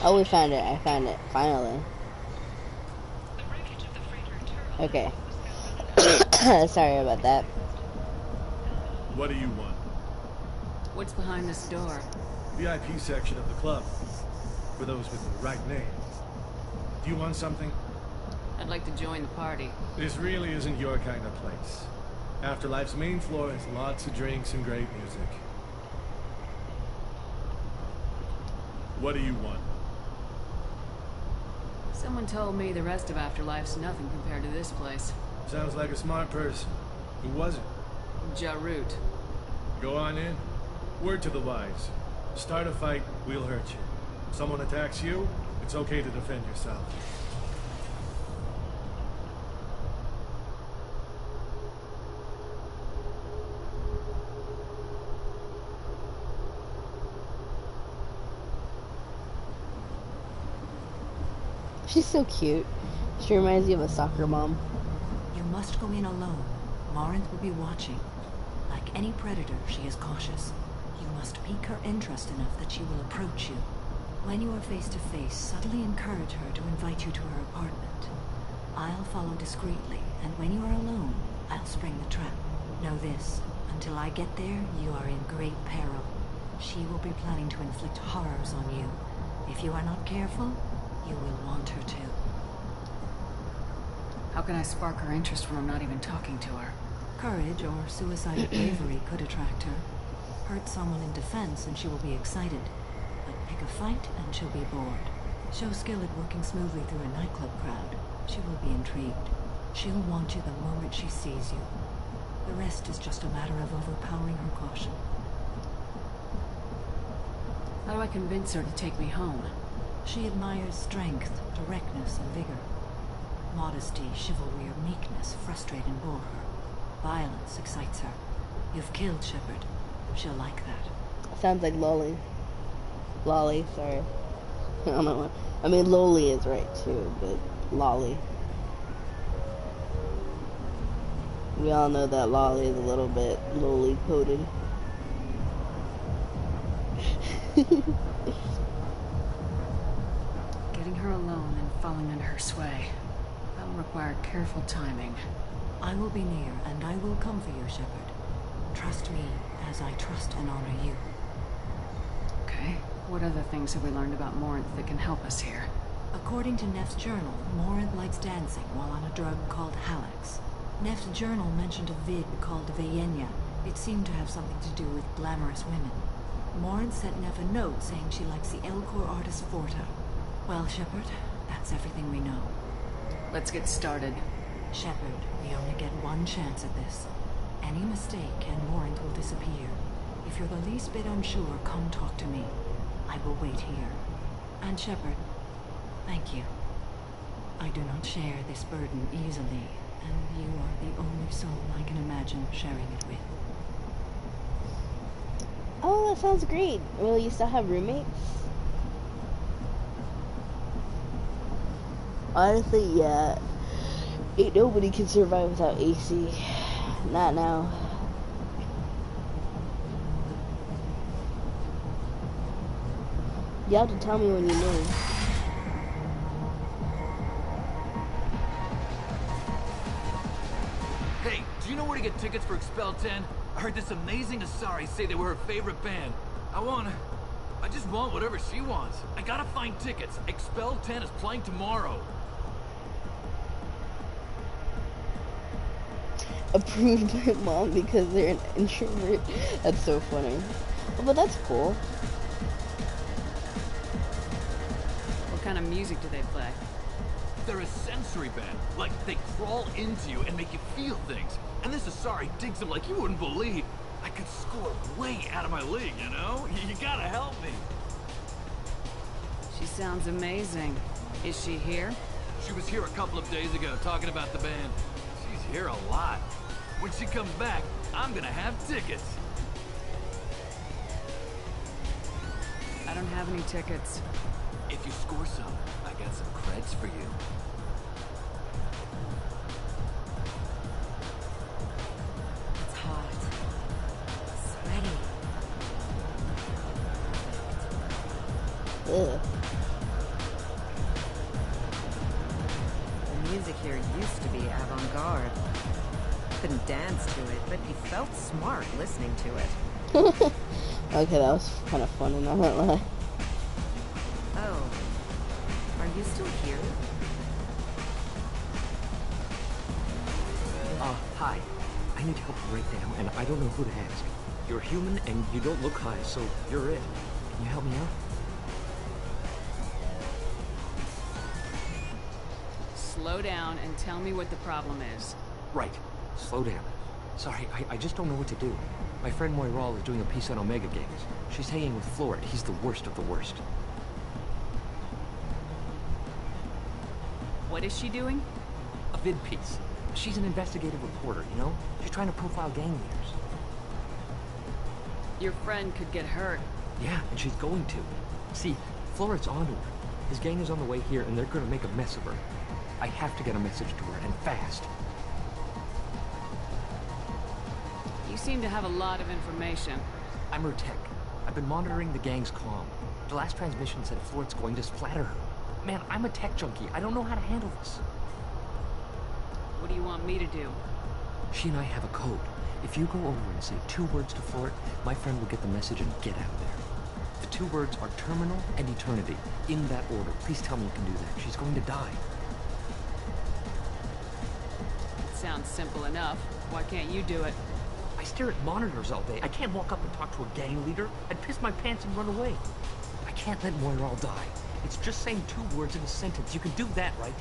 Oh, we found it. I found it. Finally. Okay. Sorry about that. What do you want? What's behind this door? VIP section of the club. For those with the right name. Do you want something? I'd like to join the party. This really isn't your kind of place. Afterlife's main floor has lots of drinks and great music. What do you want? Someone told me the rest of Afterlife's nothing compared to this place. Sounds like a smart person. Who was it? Jarut. Go on in. Word to the wise. Start a fight, we'll hurt you. Someone attacks you, it's okay to defend yourself. She's so cute. She reminds me of a soccer mom. You must go in alone. Marinth will be watching. Like any predator, she is cautious. You must pique her interest enough that she will approach you. When you are face to face, subtly encourage her to invite you to her apartment. I'll follow discreetly, and when you are alone, I'll spring the trap. Know this, until I get there, you are in great peril. She will be planning to inflict horrors on you. If you are not careful, you will want her to. How can I spark her interest when I'm not even talking to her? Courage or suicidal bravery could attract her. Hurt someone in defense and she will be excited. But pick a fight and she'll be bored. Show skill at working smoothly through a nightclub crowd. She will be intrigued. She'll want you the moment she sees you. The rest is just a matter of overpowering her caution. How do I convince her to take me home? She admires strength, directness, and vigor. Modesty, chivalry, or meekness frustrate and bore her. Violence excites her. You've killed Shepard. She'll like that. Sounds like Lolly. Lolly, sorry. I don't know what. I mean, Lolly is right too, but Lolly. We all know that Lolly is a little bit lowly coded. Getting her alone and falling under her sway. That'll require careful timing. I will be near, and I will come for you, Shepard. Trust me, as I trust and honor you. Okay. What other things have we learned about Morinth that can help us here? According to Neff's journal, Morinth likes dancing while on a drug called Halax. Neff's journal mentioned a vid called Vayenya. It seemed to have something to do with glamorous women. Morinth sent Neff a note saying she likes the Elcor artist Forta. Well, Shepard, that's everything we know. Let's get started. Shepard, we only get one chance at this. Any mistake and Morinth will disappear. If you're the least bit unsure, come talk to me. I will wait here. And Shepard, thank you. I do not share this burden easily, and you are the only soul I can imagine sharing it with. Oh, that sounds great. Will you still have roommates? Honestly, yeah. Ain't nobody can survive without AC. Not now. You have to tell me when you move. Hey, do you know where to get tickets for Expel 10? I heard this amazing Asari say they were her favorite band. I just want whatever she wants. I gotta find tickets. Expel 10 is playing tomorrow. Approved by mom because they're an introvert. That's so funny. Oh, but that's cool. What kind of music do they play? They're a sensory band. Like, they crawl into you and make you feel things. And this Asari digs them like you wouldn't believe. I could score way out of my league, you know? You gotta help me. She sounds amazing. Is she here? She was here a couple of days ago talking about the band. She's here a lot. When she comes back, I'm gonna have tickets. I don't have any tickets. If you score some, I got some creds for you. It's hot. Sweaty. Ugh. The music here used to be avant-garde. Couldn't dance to it, but you felt smart listening to it. Okay, that was kind of funny, not gonna lie. Oh. Are you still here? Hi. I need help right now, and I don't know who to ask. You're human, and you don't look high, so you're it. Can you help me out? Slow down and tell me what the problem is. Right. Slow down. Sorry, I just don't know what to do. My friend Moiral is doing a piece on Omega Games. She's hanging with Florid. He's the worst of the worst. What is she doing? A vid piece. She's an investigative reporter, you know? She's trying to profile gang leaders. Your friend could get hurt. Yeah, and she's going to. See, Florid's onto her. His gang is on the way here, and they're gonna make a mess of her. I have to get a message to her, and fast. You seem to have a lot of information. I'm her tech. I've been monitoring the gang's comm. The last transmission said Florid's going to splatter her. Man, I'm a tech junkie. I don't know how to handle this. What do you want me to do? She and I have a code. If you go over and say 2 words to Florid, my friend will get the message and get out of there. The 2 words are terminal and eternity. In that order. Please tell me you can do that. She's going to die. It sounds simple enough. Why can't you do it? I stare at monitors all day. I can't walk up and talk to a gang leader. I'd piss my pants and run away. I can't let Moira all die. It's just saying 2 words in a sentence. You can do that, right?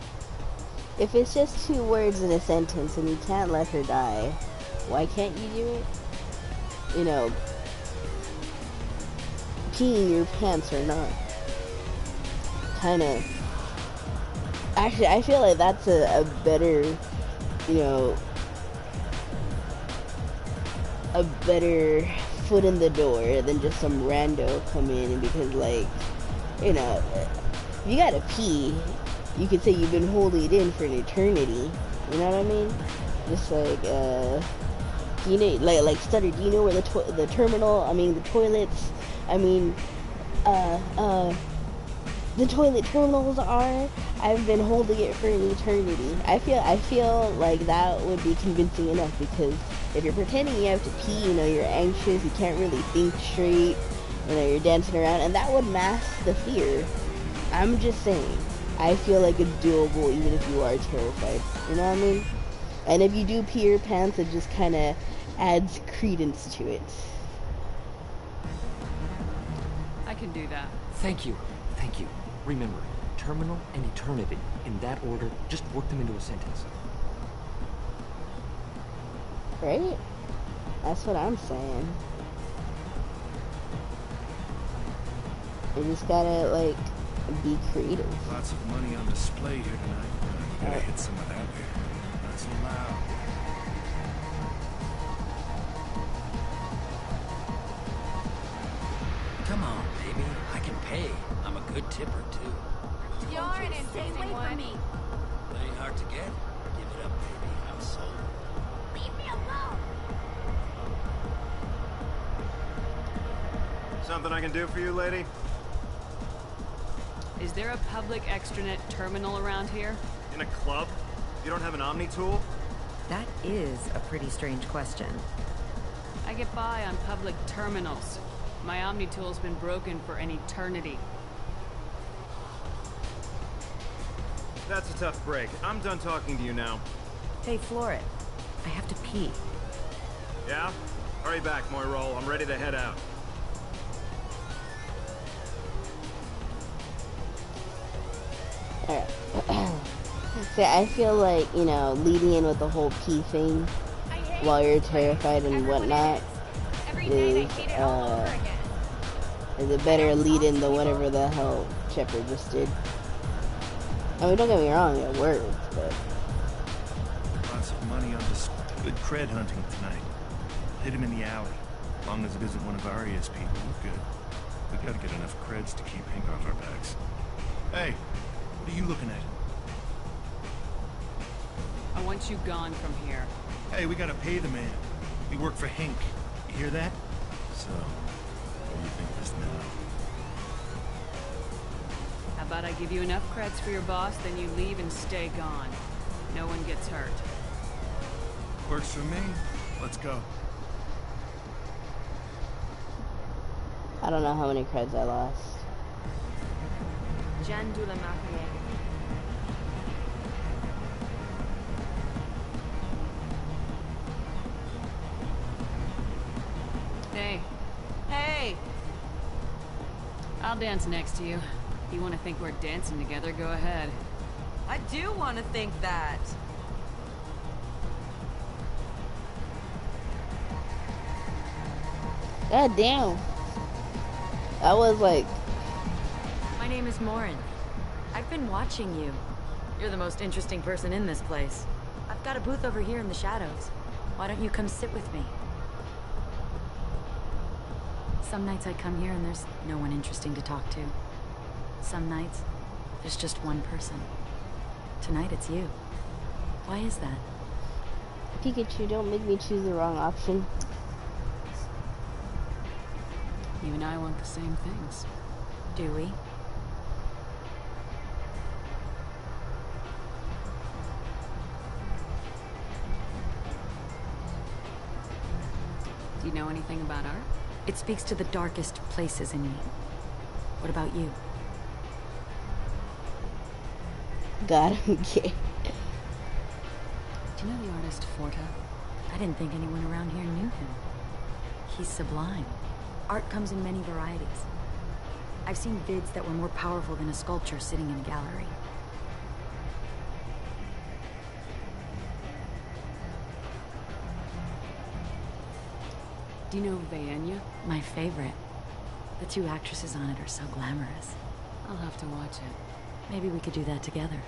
If it's just 2 words in a sentence and you can't let her die, why can't you do it? You know, peeing your pants or not. Kinda. Actually, I feel like that's a better, you know, a better foot in the door than just some rando come in, because, like, you know, if you gotta pee, you could say you've been holding it in for an eternity. You know what I mean? Just like, do you know, like Stutter, do you know where the terminal, I mean, the toilets, I mean, the toilet terminals are? I've been holding it for an eternity. I feel like that would be convincing enough, because if you're pretending you have to pee, you know, you're anxious, you can't really think straight, you know, you're dancing around, and that would mask the fear. I'm just saying, I feel like it's doable even if you are terrified. You know what I mean? And if you do pee your pants, it just kind of adds credence to it. I can do that. Thank you. Thank you. Remember, terminal and eternity. In that order, just work them into a sentence. Right? That's what I'm saying. You just gotta, like, be creative. Lots of money on display here tonight. Gotta hit some of that there. Not so loud. Come on, baby. I can pay. I'm a good tipper, too. You're an interesting one. Playing hard to get? Give it up, baby. I'm sold. Leave me alone. Something I can do for you, lady? Is there a public extranet terminal around here? In a club? You don't have an Omni tool? That is a pretty strange question. I get by on public terminals. My Omni tool's been broken for an eternity. That's a tough break. I'm done talking to you now. Hey, Floret. I have to pee. Yeah? Hurry back, Moira. I'm ready to head out. Alright. See, I feel like, you know, leading in with the whole pee thing while you're terrified and whatnot is a better lead-in than whatever the hell Shepard just did. I mean, don't get me wrong, it worked, but... Lots of money on display. Good cred hunting tonight. Hit him in the alley. As long as it isn't one of Arya's people, we're good. We gotta get enough creds to keep ink off our backs. Hey, what are you looking at? I want you gone from here. Hey, we gotta pay the man. We work for Hink. You hear that? So, what do you think of this now? How about I give you enough creds for your boss, then you leave and stay gone. No one gets hurt. Works for me. Let's go. I don't know how many creds I lost. Jandula Marie. Hey. Hey! I'll dance next to you. If you want to think we're dancing together, go ahead. I do want to think that. God damn. That was like... My name is Morin. I've been watching you. You're the most interesting person in this place. I've got a booth over here in the shadows. Why don't you come sit with me? Some nights I come here and there's no one interesting to talk to. Some nights, there's just one person. Tonight it's you. Why is that? Pikachu, don't make me choose the wrong option. You and I want the same things. Do we? Do you know anything about art? It speaks to the darkest places in me. What about you? God, okay. Do you know the artist Forta? I didn't think anyone around here knew him. He's sublime. Art comes in many varieties. I've seen vids that were more powerful than a sculpture sitting in a gallery. Do you know Vaenya? My favorite. The two actresses on it are so glamorous. I'll have to watch it. Maybe we could do that together.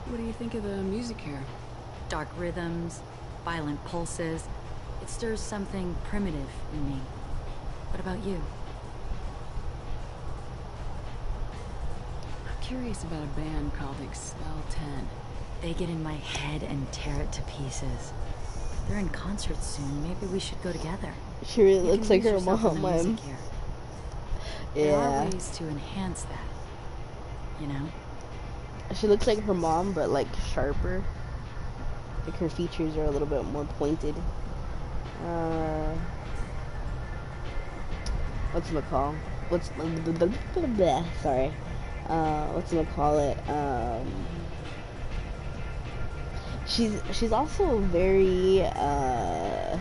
What do you think of the music here? Dark rhythms, violent pulses. It stirs something primitive in me. What about you? I'm curious about a band called Expel 10. They get in my head and tear it to pieces. They're in concert soon. Maybe we should go together. She really looks like her mom. There are Yeah. ways to enhance that. You know? She looks like her mom, but like sharper. Like her features are a little bit more pointed. What's it called? Sorry. What's it call it? She's also very I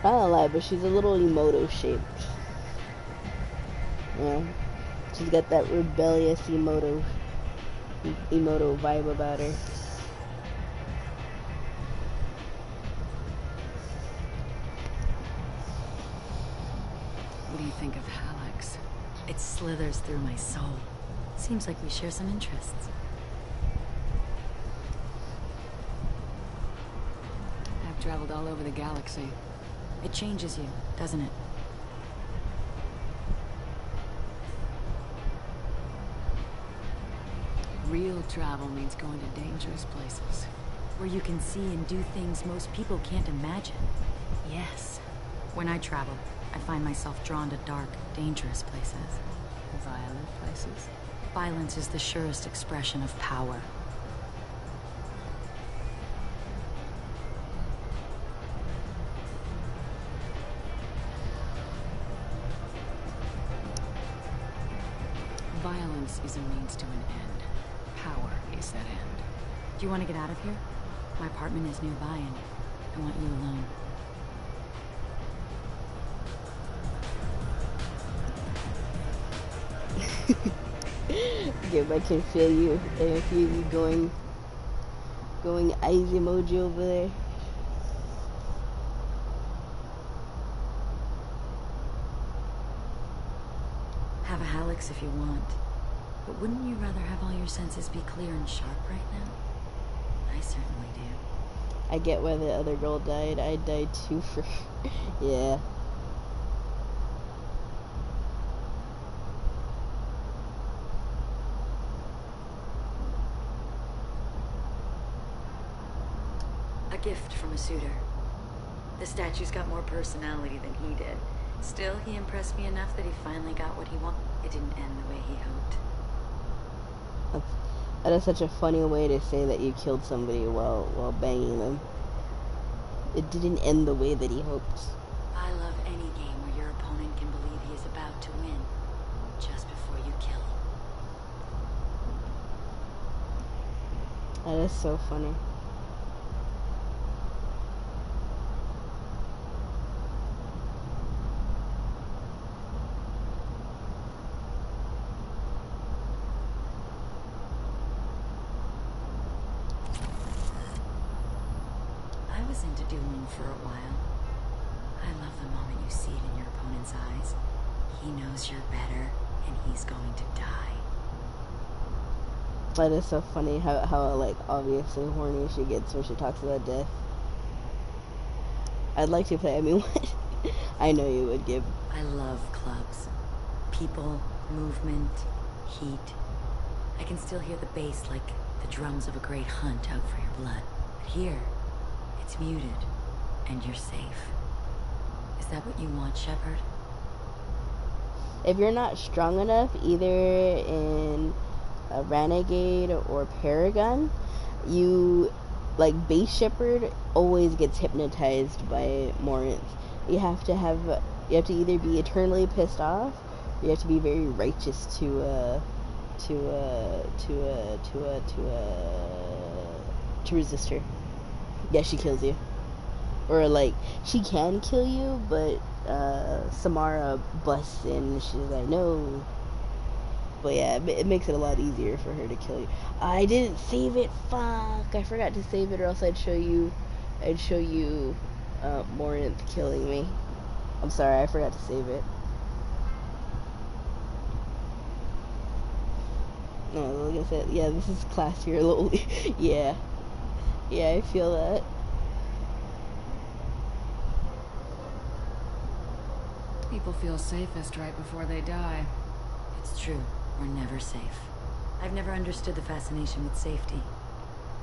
don't lie, but she's a little emoto shaped. Yeah. She's got that rebellious emoto vibe about her. What do you think of Hallex? It slithers through my soul. Seems like we share some interests. I've traveled all over the galaxy. It changes you, doesn't it? Real travel means going to dangerous places. Where you can see and do things most people can't imagine. Yes. When I travel, I find myself drawn to dark, dangerous places. Violent places? Violence is the surest expression of power. Violence is a means to an end. Power is that end. Do you want to get out of here? My apartment is nearby and I want you alone. Yeah, I can feel you. I can feel you going eyes emoji over there. Have a Hallex if you want. But wouldn't you rather have all your senses be clear and sharp right now? I certainly do. I get why the other girl died. I died too for... yeah. A gift from a suitor. The statue's got more personality than he did. Still, he impressed me enough that he finally got what he wanted. It didn't end the way he hoped. That is such a funny way to say that you killed somebody while banging them. It didn't end the way that he hoped. I love any game where your opponent can believe he is about to win, just before you kill him. That is so funny. I was into dueling for a while. I love the moment you see it in your opponent's eyes. He knows you're better, and he's going to die. But it's so funny how like obviously horny she gets when she talks about death. I'd like to play. I mean, what? I know you would give. I love clubs. People, movement, heat. I can still hear the bass like the drums of a great hunt out for your blood. But here, it's muted, and you're safe. Is that what you want, Shepard? If you're not strong enough, either in a Renegade or Paragon, you, like, Base Shepard always gets hypnotized by Morinth. You have to either be eternally pissed off, or you have to be very righteous to to resist her. Yeah, she kills you. Or like she can kill you, but Samara busts in and she's like, no. But yeah, it makes it a lot easier for her to kill you. I didn't save it. Fuck! I forgot to save it, or else I'd show you Morinth killing me. I'm sorry, I forgot to save it. No, like I said, yeah, this is classier, lowly. Yeah, I feel that. People feel safest right before they die. It's true. We're never safe. I've never understood the fascination with safety.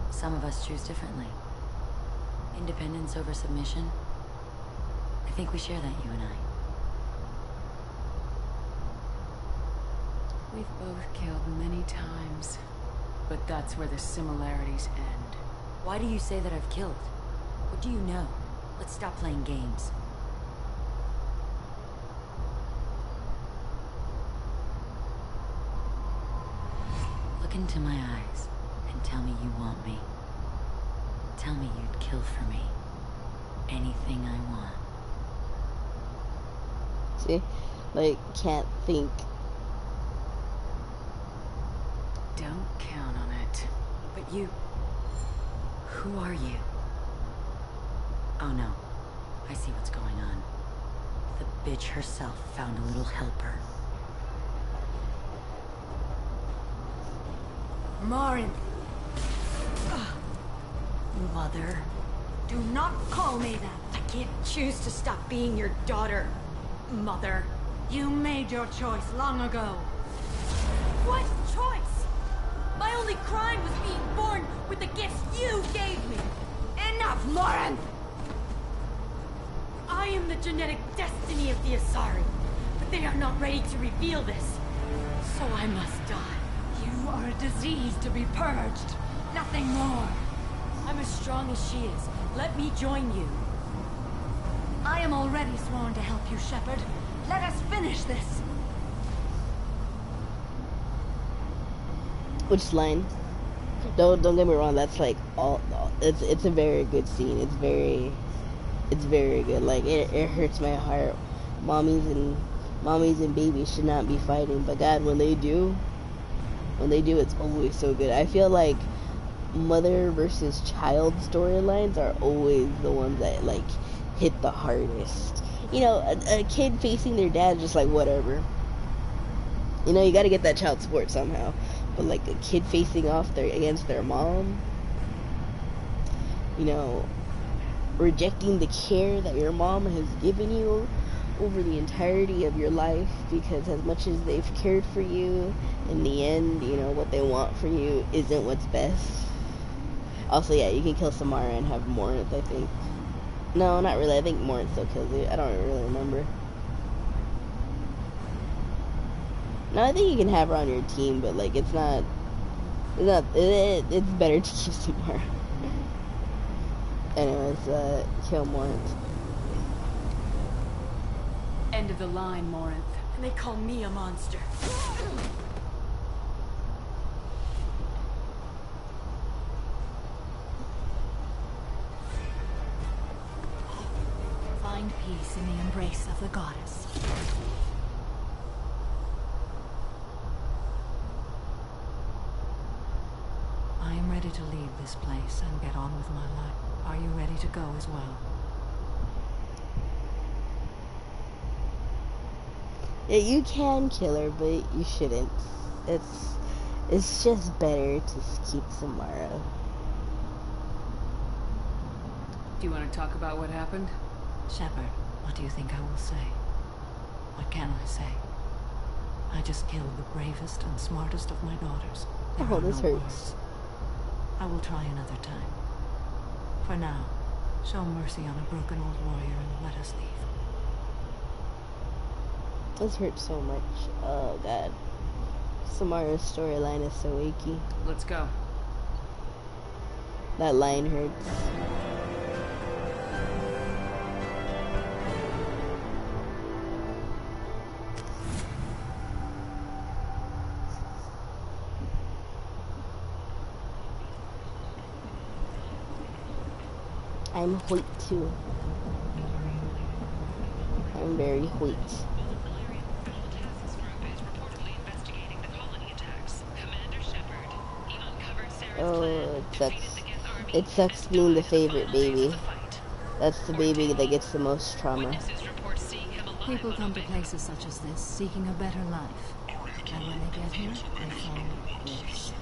Some of us choose differently. Independence over submission. I think we share that, you and I. We've both killed many times, but that's where the similarities end. Why do you say that I've killed? What do you know? Let's stop playing games. Look into my eyes and tell me you want me. Tell me you'd kill for me. Anything I want. See? Like, can't think. Don't count on it. But you... Who are you? Oh no. I see what's going on. The bitch herself found a little helper. Morinth. Mother. Do not call me that. I can't choose to stop being your daughter, Mother. You made your choice long ago. What choice? My only crime was being born with the gifts you gave me. Enough, Morinth! I am the genetic destiny of the Asari, but they are not ready to reveal this. So I must die. You are a disease to be purged. Nothing more. I'm as strong as she is. Let me join you. I am already sworn to help you, Shepard. Let us finish this. Which line? Don't get me wrong. That's like all. It's a very good scene. It's very good. Like it hurts my heart. Mommies and babies should not be fighting, but God, when they do, it's always so good. I feel like mother versus child storylines are always the ones that like hit the hardest. You know, a kid facing their dad, just like whatever. You know, you got to get that child support somehow. But like a kid facing off against their mom, you know, rejecting the care that your mom has given you over the entirety of your life, because as much as they've cared for you, in the end, you know, what they want for you isn't what's best. Also, yeah, you can kill Samara and have Morinth, I think. No, not really. I think Morinth still kills you. I don't really remember. No, I think you can have her on your team, but like it's better to keep Samara. Anyways, kill Morinth. End of the line, Morinth. And they call me a monster. Find peace in the embrace of the goddess. I am ready to leave this place and get on with my life. Are you ready to go as well? Yeah, you can kill her, but you shouldn't. It's just better to keep Samara. Do you want to talk about what happened? Shepard, what do you think I will say? What can I say? I just killed the bravest and smartest of my daughters. Oh, this hurts. Words. I will try another time. For now, show mercy on a broken old warrior and let us leave. This hurts so much. Oh God. Samara's storyline is so achy. Let's go. That line hurts. I'm Hoyt too. I'm very Hoyt. Oh, it sucks being the favorite baby. That's the baby that gets the most trauma. People come to places such as this seeking a better life. And when they get here, they find this.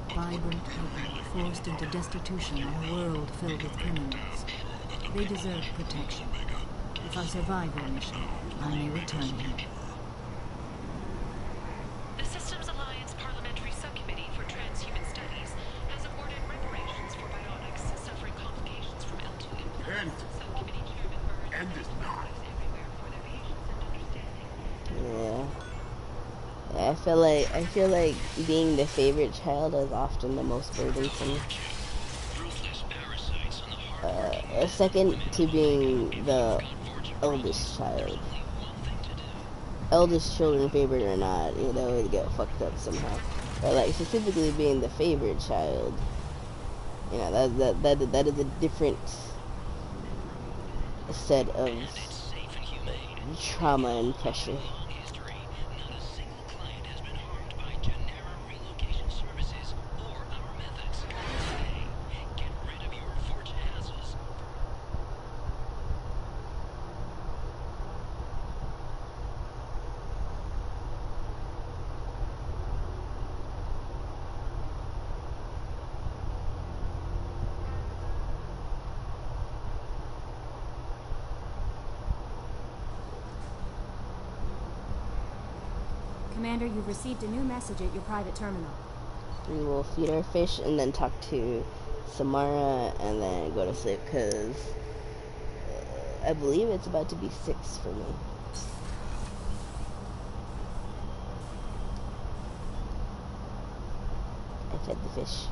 Vibrant people forced into destitution on a world filled with criminals. They deserve protection. If I survive your mission, I may return here. The Systems Alliance Parliamentary Subcommittee for Transhuman Studies has awarded reparations for bionics suffering complications from L2 implants. Subcommittee Chairman Burns End is not. everywhere for their patience and understanding. Yeah. I feel like being the favorite child is often the most burdensome. Second to being the eldest child. Eldest children, favorite or not, you know, it get fucked up somehow. But like specifically being the favorite child, you know, that is a different set of trauma and pressure. Commander, you've received a new message at your private terminal. We will feed our fish and then talk to Samara and then go to sleep because I believe it's about to be 6 for me. I fed the fish.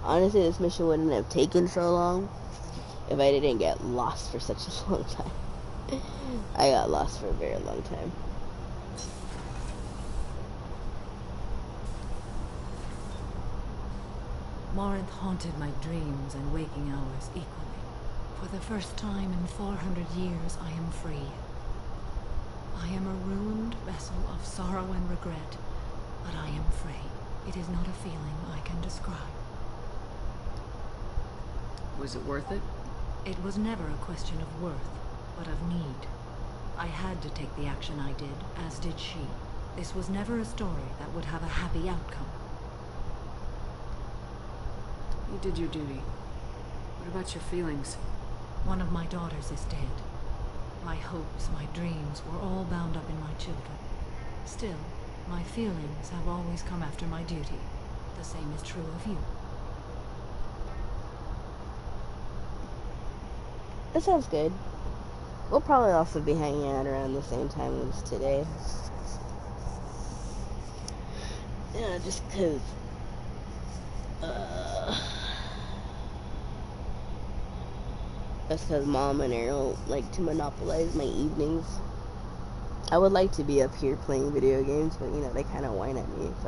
Honestly, this mission wouldn't have taken so long if I didn't get lost for such a long time. I got lost for a very long time. Morinth haunted my dreams and waking hours equally. For the first time in 400 years, I am free. I am a ruined vessel of sorrow and regret, but I am free. It is not a feeling I can describe. Was it worth it? It was never a question of worth, but of need. I had to take the action I did, as did she. This was never a story that would have a happy outcome. You did your duty. What about your feelings? One of my daughters is dead. My hopes, my dreams were all bound up in my children. Still, my feelings have always come after my duty. The same is true of you. That sounds good. We'll probably also be hanging out around the same time as today. Yeah, just because... That's because Mom and Errol like to monopolize my evenings. I would like to be up here playing video games, but you know, they kind of whine at me if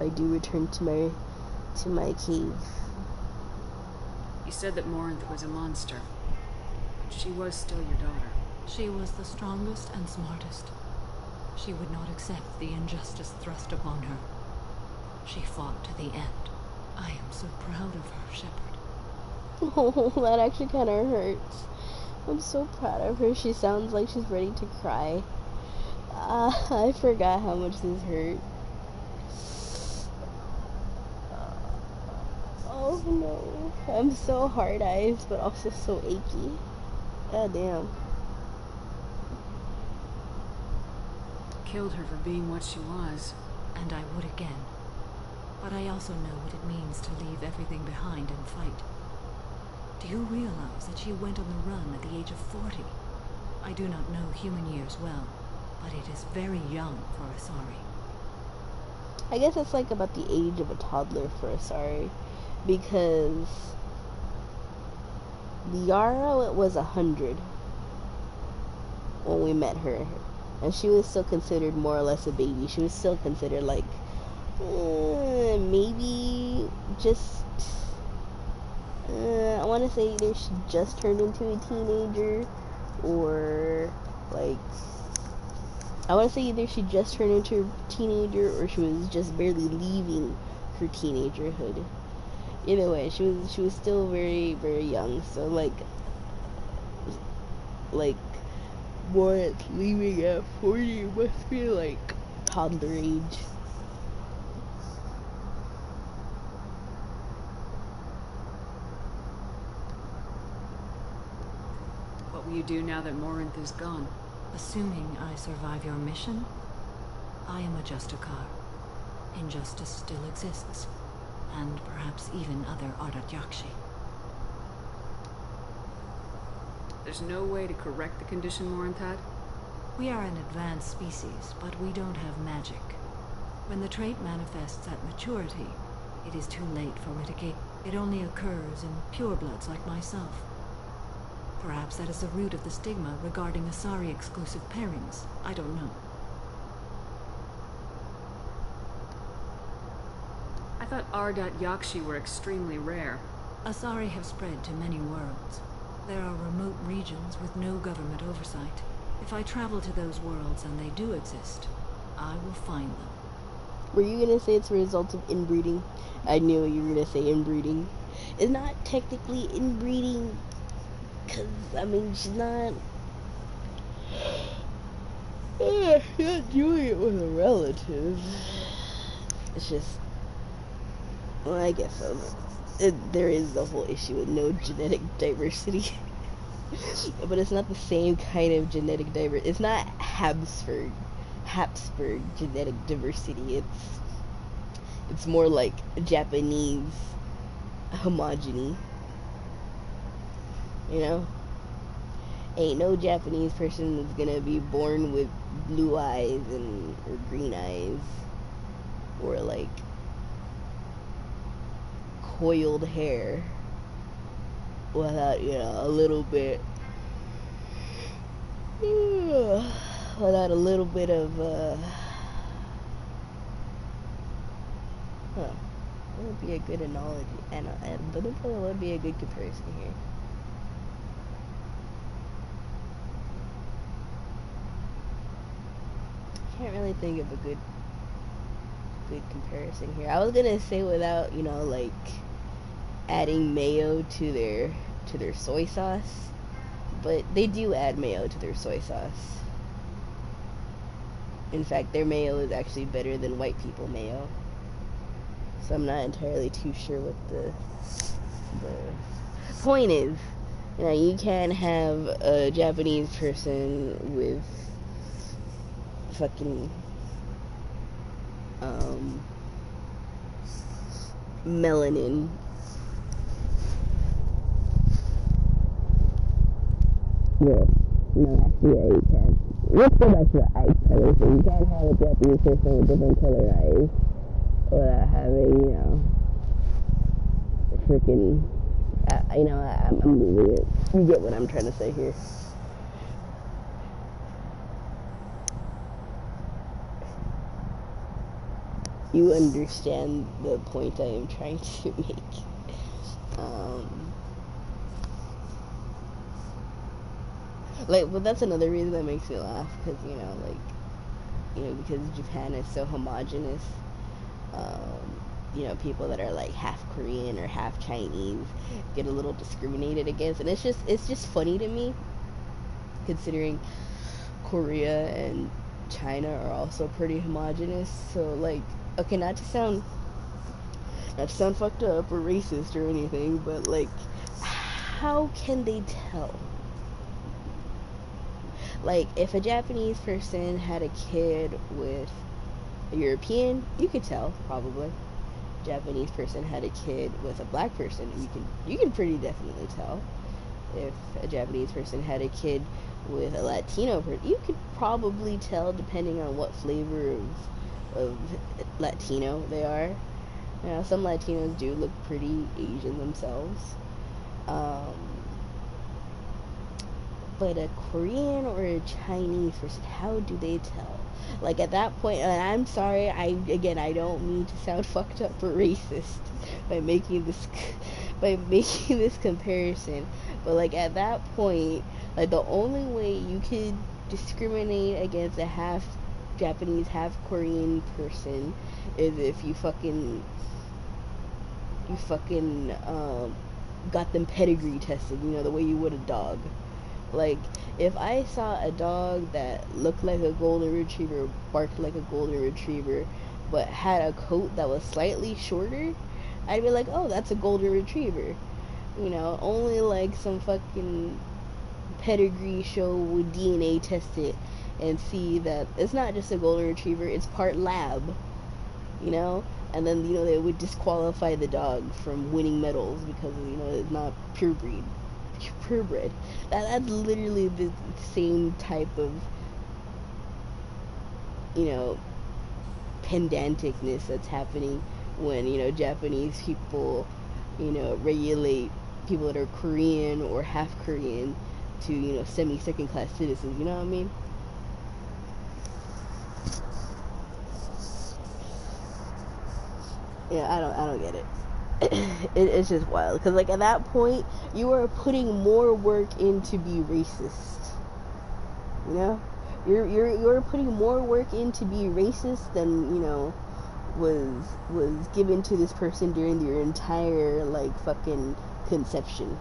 I do return to my cave. You said that Morinth was a monster. But she was still your daughter. She was the strongest and smartest. She would not accept the injustice thrust upon her. She fought to the end. I am so proud of her, Shepard. Oh, that actually kind of hurts. I'm so proud of her. She sounds like she's ready to cry. I forgot how much this hurt. Oh no. I'm so hard-eyed, but also so achy. God damn. Killed her for being what she was. And I would again. But I also know what it means to leave everything behind and fight. Do you realize that she went on the run at the age of 40? I do not know human years well, but it is very young for Asari. I guess it's like about the age of a toddler for Asari. because Liara was 100 when we met her, and she was still considered more or less a baby. She was still considered like maybe just I want to say either she just turned into a teenager, or like I want to say either she just turned into a teenager or she was just barely leaving her teenagerhood. Either way, she was still very, very young. So like more leaving at 40 must be like toddler age. What will you do now that Morinth is gone? Assuming I survive your mission, I am a Justicar. Injustice still exists, and perhaps even other Ardat Yakshi. There's no way to correct the condition Morinth had? We are an advanced species, but we don't have magic. When the trait manifests at maturity, it is too late for mitigation. It only occurs in purebloods like myself. Perhaps that is the root of the stigma regarding Asari-exclusive pairings. I don't know. I thought Ardat Yakshi were extremely rare. Asari have spread to many worlds. There are remote regions with no government oversight. If I travel to those worlds and they do exist, I will find them. Were you gonna say it's a result of inbreeding? I knew you were gonna say inbreeding. It's not technically inbreeding, because, I mean, she's not doing it with a relative. It's just, well, I guess so. There is the whole issue with no genetic diversity. But it's not the same kind of genetic diversity. It's not Habsburg genetic diversity. It's more like Japanese homogeny. You know? Ain't no Japanese person that's gonna be born with blue eyes or green eyes, or like coiled hair without, a little bit without a little bit of what would be a good analogy, and what would be a good comparison here? Can't really think of a good comparison here. I was gonna say without, like adding mayo to their soy sauce, but they do add mayo to their soy sauce. In fact, their mayo is actually better than white people mayo. So I'm not entirely too sure what the point is. You can't have a Japanese person with fucking melanin. Yeah, no, actually, yeah, you can. Let's go back to the eye color thing. You can't have a Japanese person with different colored eyes without having, freaking, I'm losing it. You get what I'm trying to say here. You understand the point I am trying to make. But that's another reason that makes me laugh, because, because Japan is so homogenous, people that are, like, half Korean or half Chinese get a little discriminated against, and it's just funny to me, considering Korea and China are also pretty homogenous. So, like, okay, not to sound fucked up or racist or anything, but, like, how can they tell? Like, if a Japanese person had a kid with a European, you could tell, probably. Japanese person had a kid with a black person, you can pretty definitely tell. If a Japanese person had a kid with a Latino person, you could probably tell, depending on what flavor of Latino they are. Yeah, some Latinos do look pretty Asian themselves. But a Korean or a Chinese person, how do they tell? Like at that point, and I'm sorry, I don't mean to sound fucked up or racist by making this comparison, but like at that point, like the only way you could discriminate against a half Japanese, half Korean person is if you fucking got them pedigree tested, you know, the way you would a dog. Like, if I saw a dog that looked like a golden retriever, barked like a golden retriever, but had a coat that was slightly shorter, I'd be like, oh, that's a golden retriever. You know, only like some fucking pedigree show would DNA test it and see that it's not just a golden retriever, it's part lab. You know? And then, you know, they would disqualify the dog from winning medals because, you know, it's not purebred. That's literally the same type of, you know, pedanticness that's happening when, you know, Japanese people, you know, regulate people that are Korean or half Korean to, you know, semi-second class citizens, you know what I mean? Yeah, I don't get it. It's just wild because like at that point you are putting more work in to be racist, you know, you're putting more work in to be racist than, you know, was given to this person during their entire like fucking conception.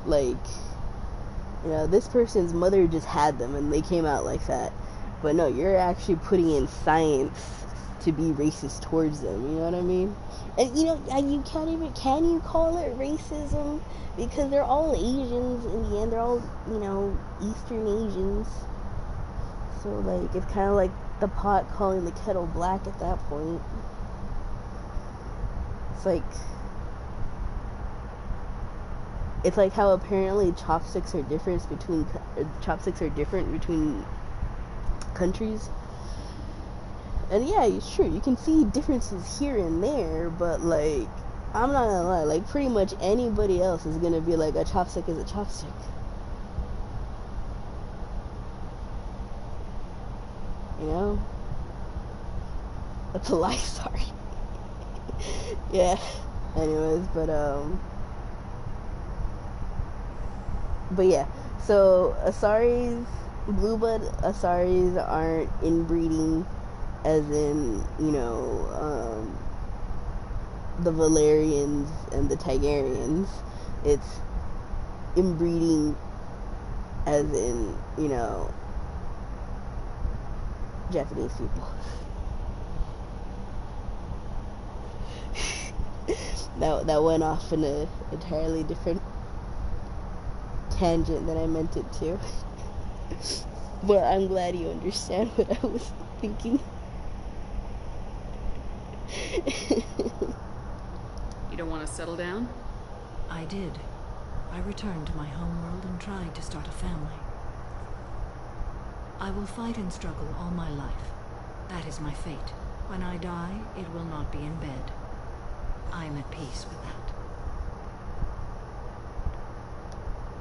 Like, you know, this person's mother just had them and they came out like that, but no, you're actually putting in science to be racist towards them, you know what I mean? And, you know, you can't even, can you call it racism? Because they're all Asians in the end, they're all, you know, Eastern Asians. So, like, it's kind of like the pot calling the kettle black at that point. It's like how apparently chopsticks are different between countries. And yeah, it's true, you can see differences here and there, but like, I'm not gonna lie, like pretty much anybody else is gonna be like, a chopstick is a chopstick. You know? That's a lie, sorry. Yeah. Anyways, but yeah. So Asaris, blue blood Asaris aren't inbreeding as in, you know, the Valerians and the Tigerians. It's inbreeding as in, you know, Japanese people. that went off in a entirely different tangent than I meant it to. But I'm glad you understand what I was thinking. You don't want to settle down? I did. I returned to my homeworld and tried to start a family. I will fight and struggle all my life. That is my fate. When I die, it will not be in bed. I am at peace with that.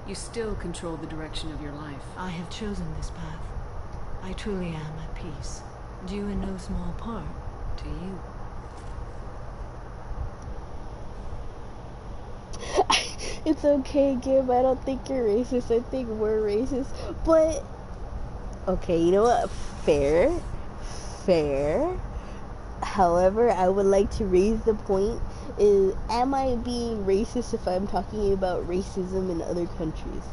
You still control the direction of your life. I have chosen this path. I truly am at peace, due in no small part to you. It's okay, Gib. I don't think you're racist. I think we're racist. But, okay, you know what? Fair. However, I would like to raise the point is, am I being racist if I'm talking about racism in other countries?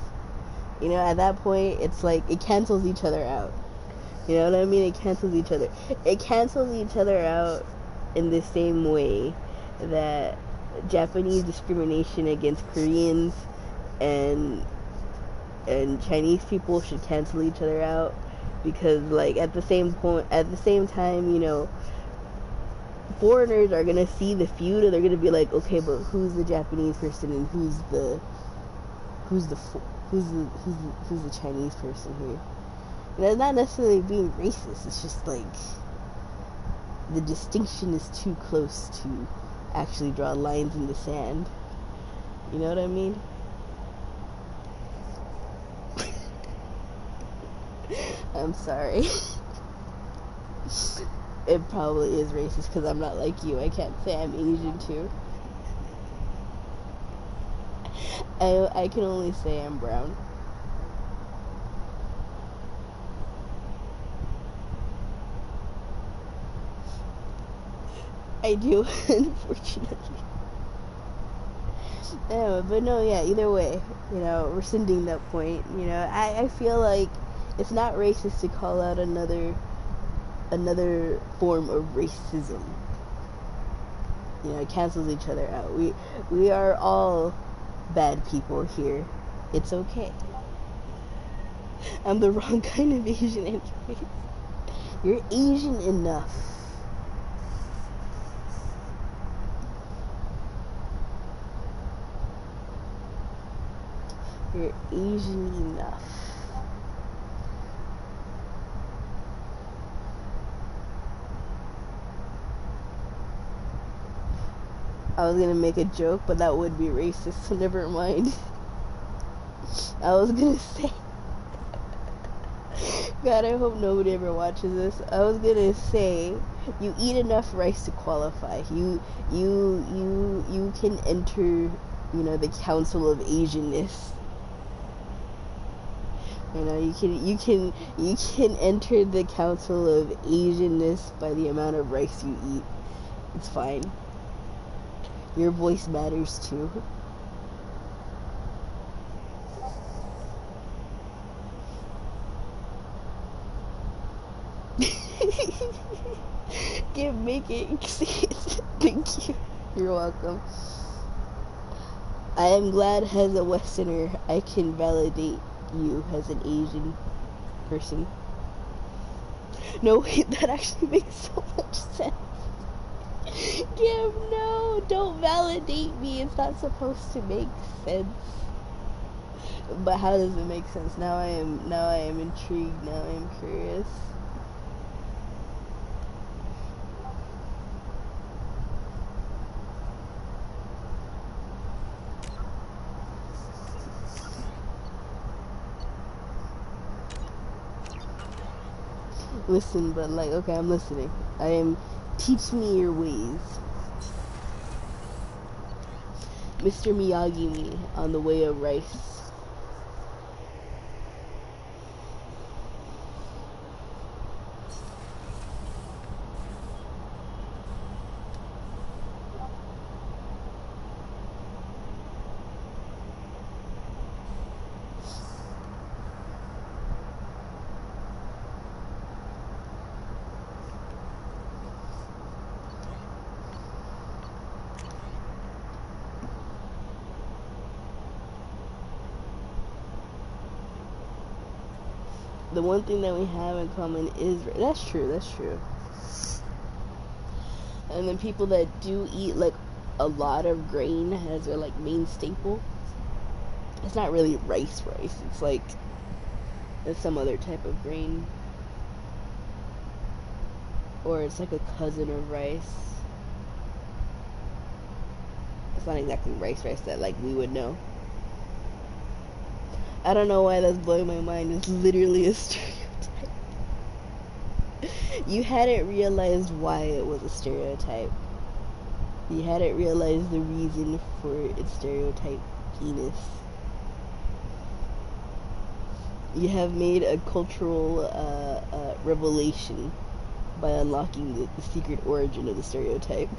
You know, at that point, it's like, it cancels each other out. You know what I mean? It cancels each other. It cancels each other out in the same way that Japanese discrimination against Koreans and Chinese people should cancel each other out, because like at the same time, you know, foreigners are gonna see the feud and they're gonna be like, okay, but who's the Japanese person and who's the Chinese person here? And that's not necessarily being racist. It's just like the distinction is too close to actually draw lines in the sand. You know what I mean? I'm sorry. It probably is racist because I'm not like you. I can't say I'm Asian too. I can only say I'm brown. I do, unfortunately. But no, yeah, either way, you know, rescinding that point, you know, I feel like it's not racist to call out another form of racism. You know, it cancels each other out. We are all bad people here. It's okay. I'm the wrong kind of Asian anyway. You're Asian enough. You're Asian enough. I was gonna make a joke, but that would be racist, so never mind. I was gonna say, God, I hope nobody ever watches this. I was gonna say, you eat enough rice to qualify. You can enter, you know, the Council of Asianness. You know, you can enter the Council of Asianness by the amount of rice you eat. It's fine. Your voice matters too. Make it. Thank you. You're welcome. I am glad as a Westerner I can validate you as an Asian person. No, wait, that actually makes so much sense. Kim, no, don't validate me. It's not supposed to make sense. But how does it make sense? Now I am intrigued. Now I am curious. Listen, but like, okay, I'm listening. I am. Teach me your ways. Mr. Miyagi me on the way of rice. The one thing that we have in common is that's true. And then people that do eat like a lot of grain as their like main staple, it's not really rice. It's like it's some other type of grain, or it's like a cousin of rice. It's not exactly rice that like we would know. I don't know why that's blowing my mind. It's literally a stereotype. You hadn't realized why it was a stereotype. You hadn't realized the reason for its stereotypiness. You have made a cultural revelation by unlocking the secret origin of the stereotype.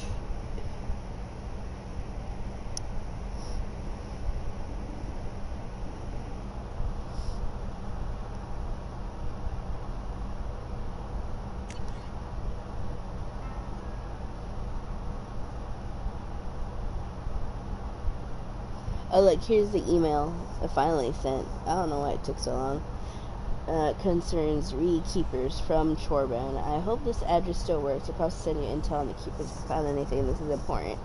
Oh, look, here's the email I finally sent. I don't know why it took so long. Concerns Rekeepers from Chorbound. I hope this address still works. I'll probably send you intel on the Keepers if I found anything. This is important.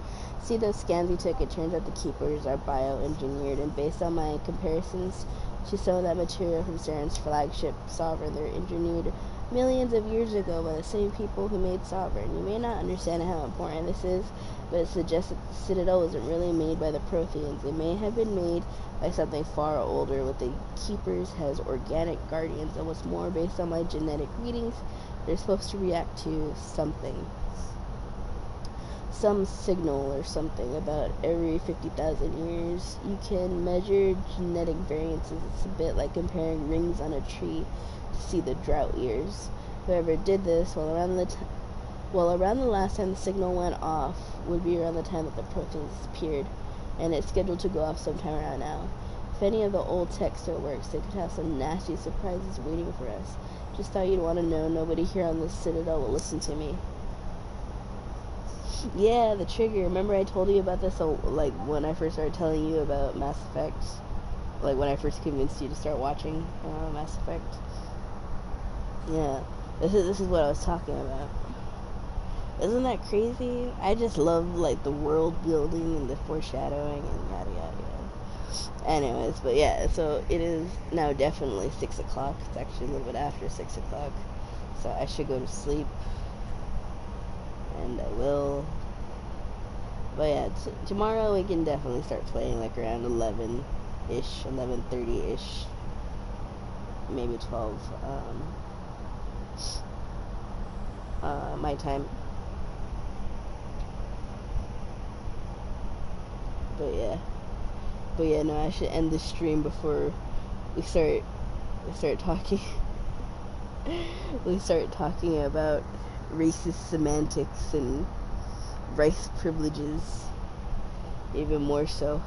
See those scans you took? It turns out the Keepers are bioengineered, and based on my comparisons to some of that material from CERN's flagship Sovereign, they're engineered millions of years ago by the same people who made Sovereign. You may not understand how important this is, but it suggests that the Citadel wasn't really made by the Protheans. It may have been made by something far older, with the Keepers as organic guardians, and what's more, based on my genetic readings, they're supposed to react to something. Some signal or something about every 50,000 years. You can measure genetic variances. It's a bit like comparing rings on a tree to see the drought years. Whoever did this, around the last time the signal went off would be around the time that the Protheans disappeared, and it's scheduled to go off sometime around now. If any of the old tech still works, they could have some nasty surprises waiting for us. Just thought you'd want to know. Nobody here on this Citadel will listen to me. Yeah, the trigger. Remember I told you about this, like, when I first started telling you about Mass Effect? Like, when I first convinced you to start watching Mass Effect? Yeah. This is what I was talking about. Isn't that crazy? I just love, like, the world building and the foreshadowing and yada yada yada. Anyways, but yeah, so it is now definitely 6 o'clock. It's actually a little bit after 6 o'clock. So I should go to sleep. And I will. But yeah, tomorrow we can definitely start playing like around 11-ish, 11:30-ish, maybe 12, my time. But yeah, no, I should end the stream before we start talking. We start talking about racist semantics and race privileges, even more so.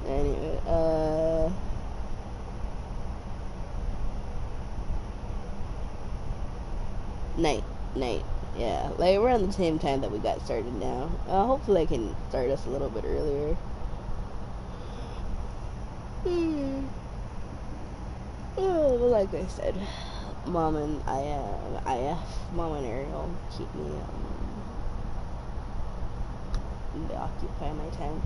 Anyway, night, yeah, like around the same time that we got started now. Hopefully I can start us a little bit earlier. But like I said, Mom and Mom and Ariel keep me they occupy my time.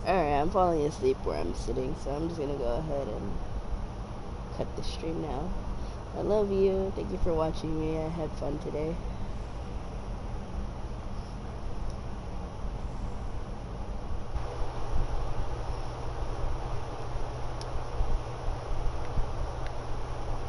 Alright, I'm falling asleep where I'm sitting, so I'm just gonna go ahead and cut the stream now. I love you. Thank you for watching me. I had fun today.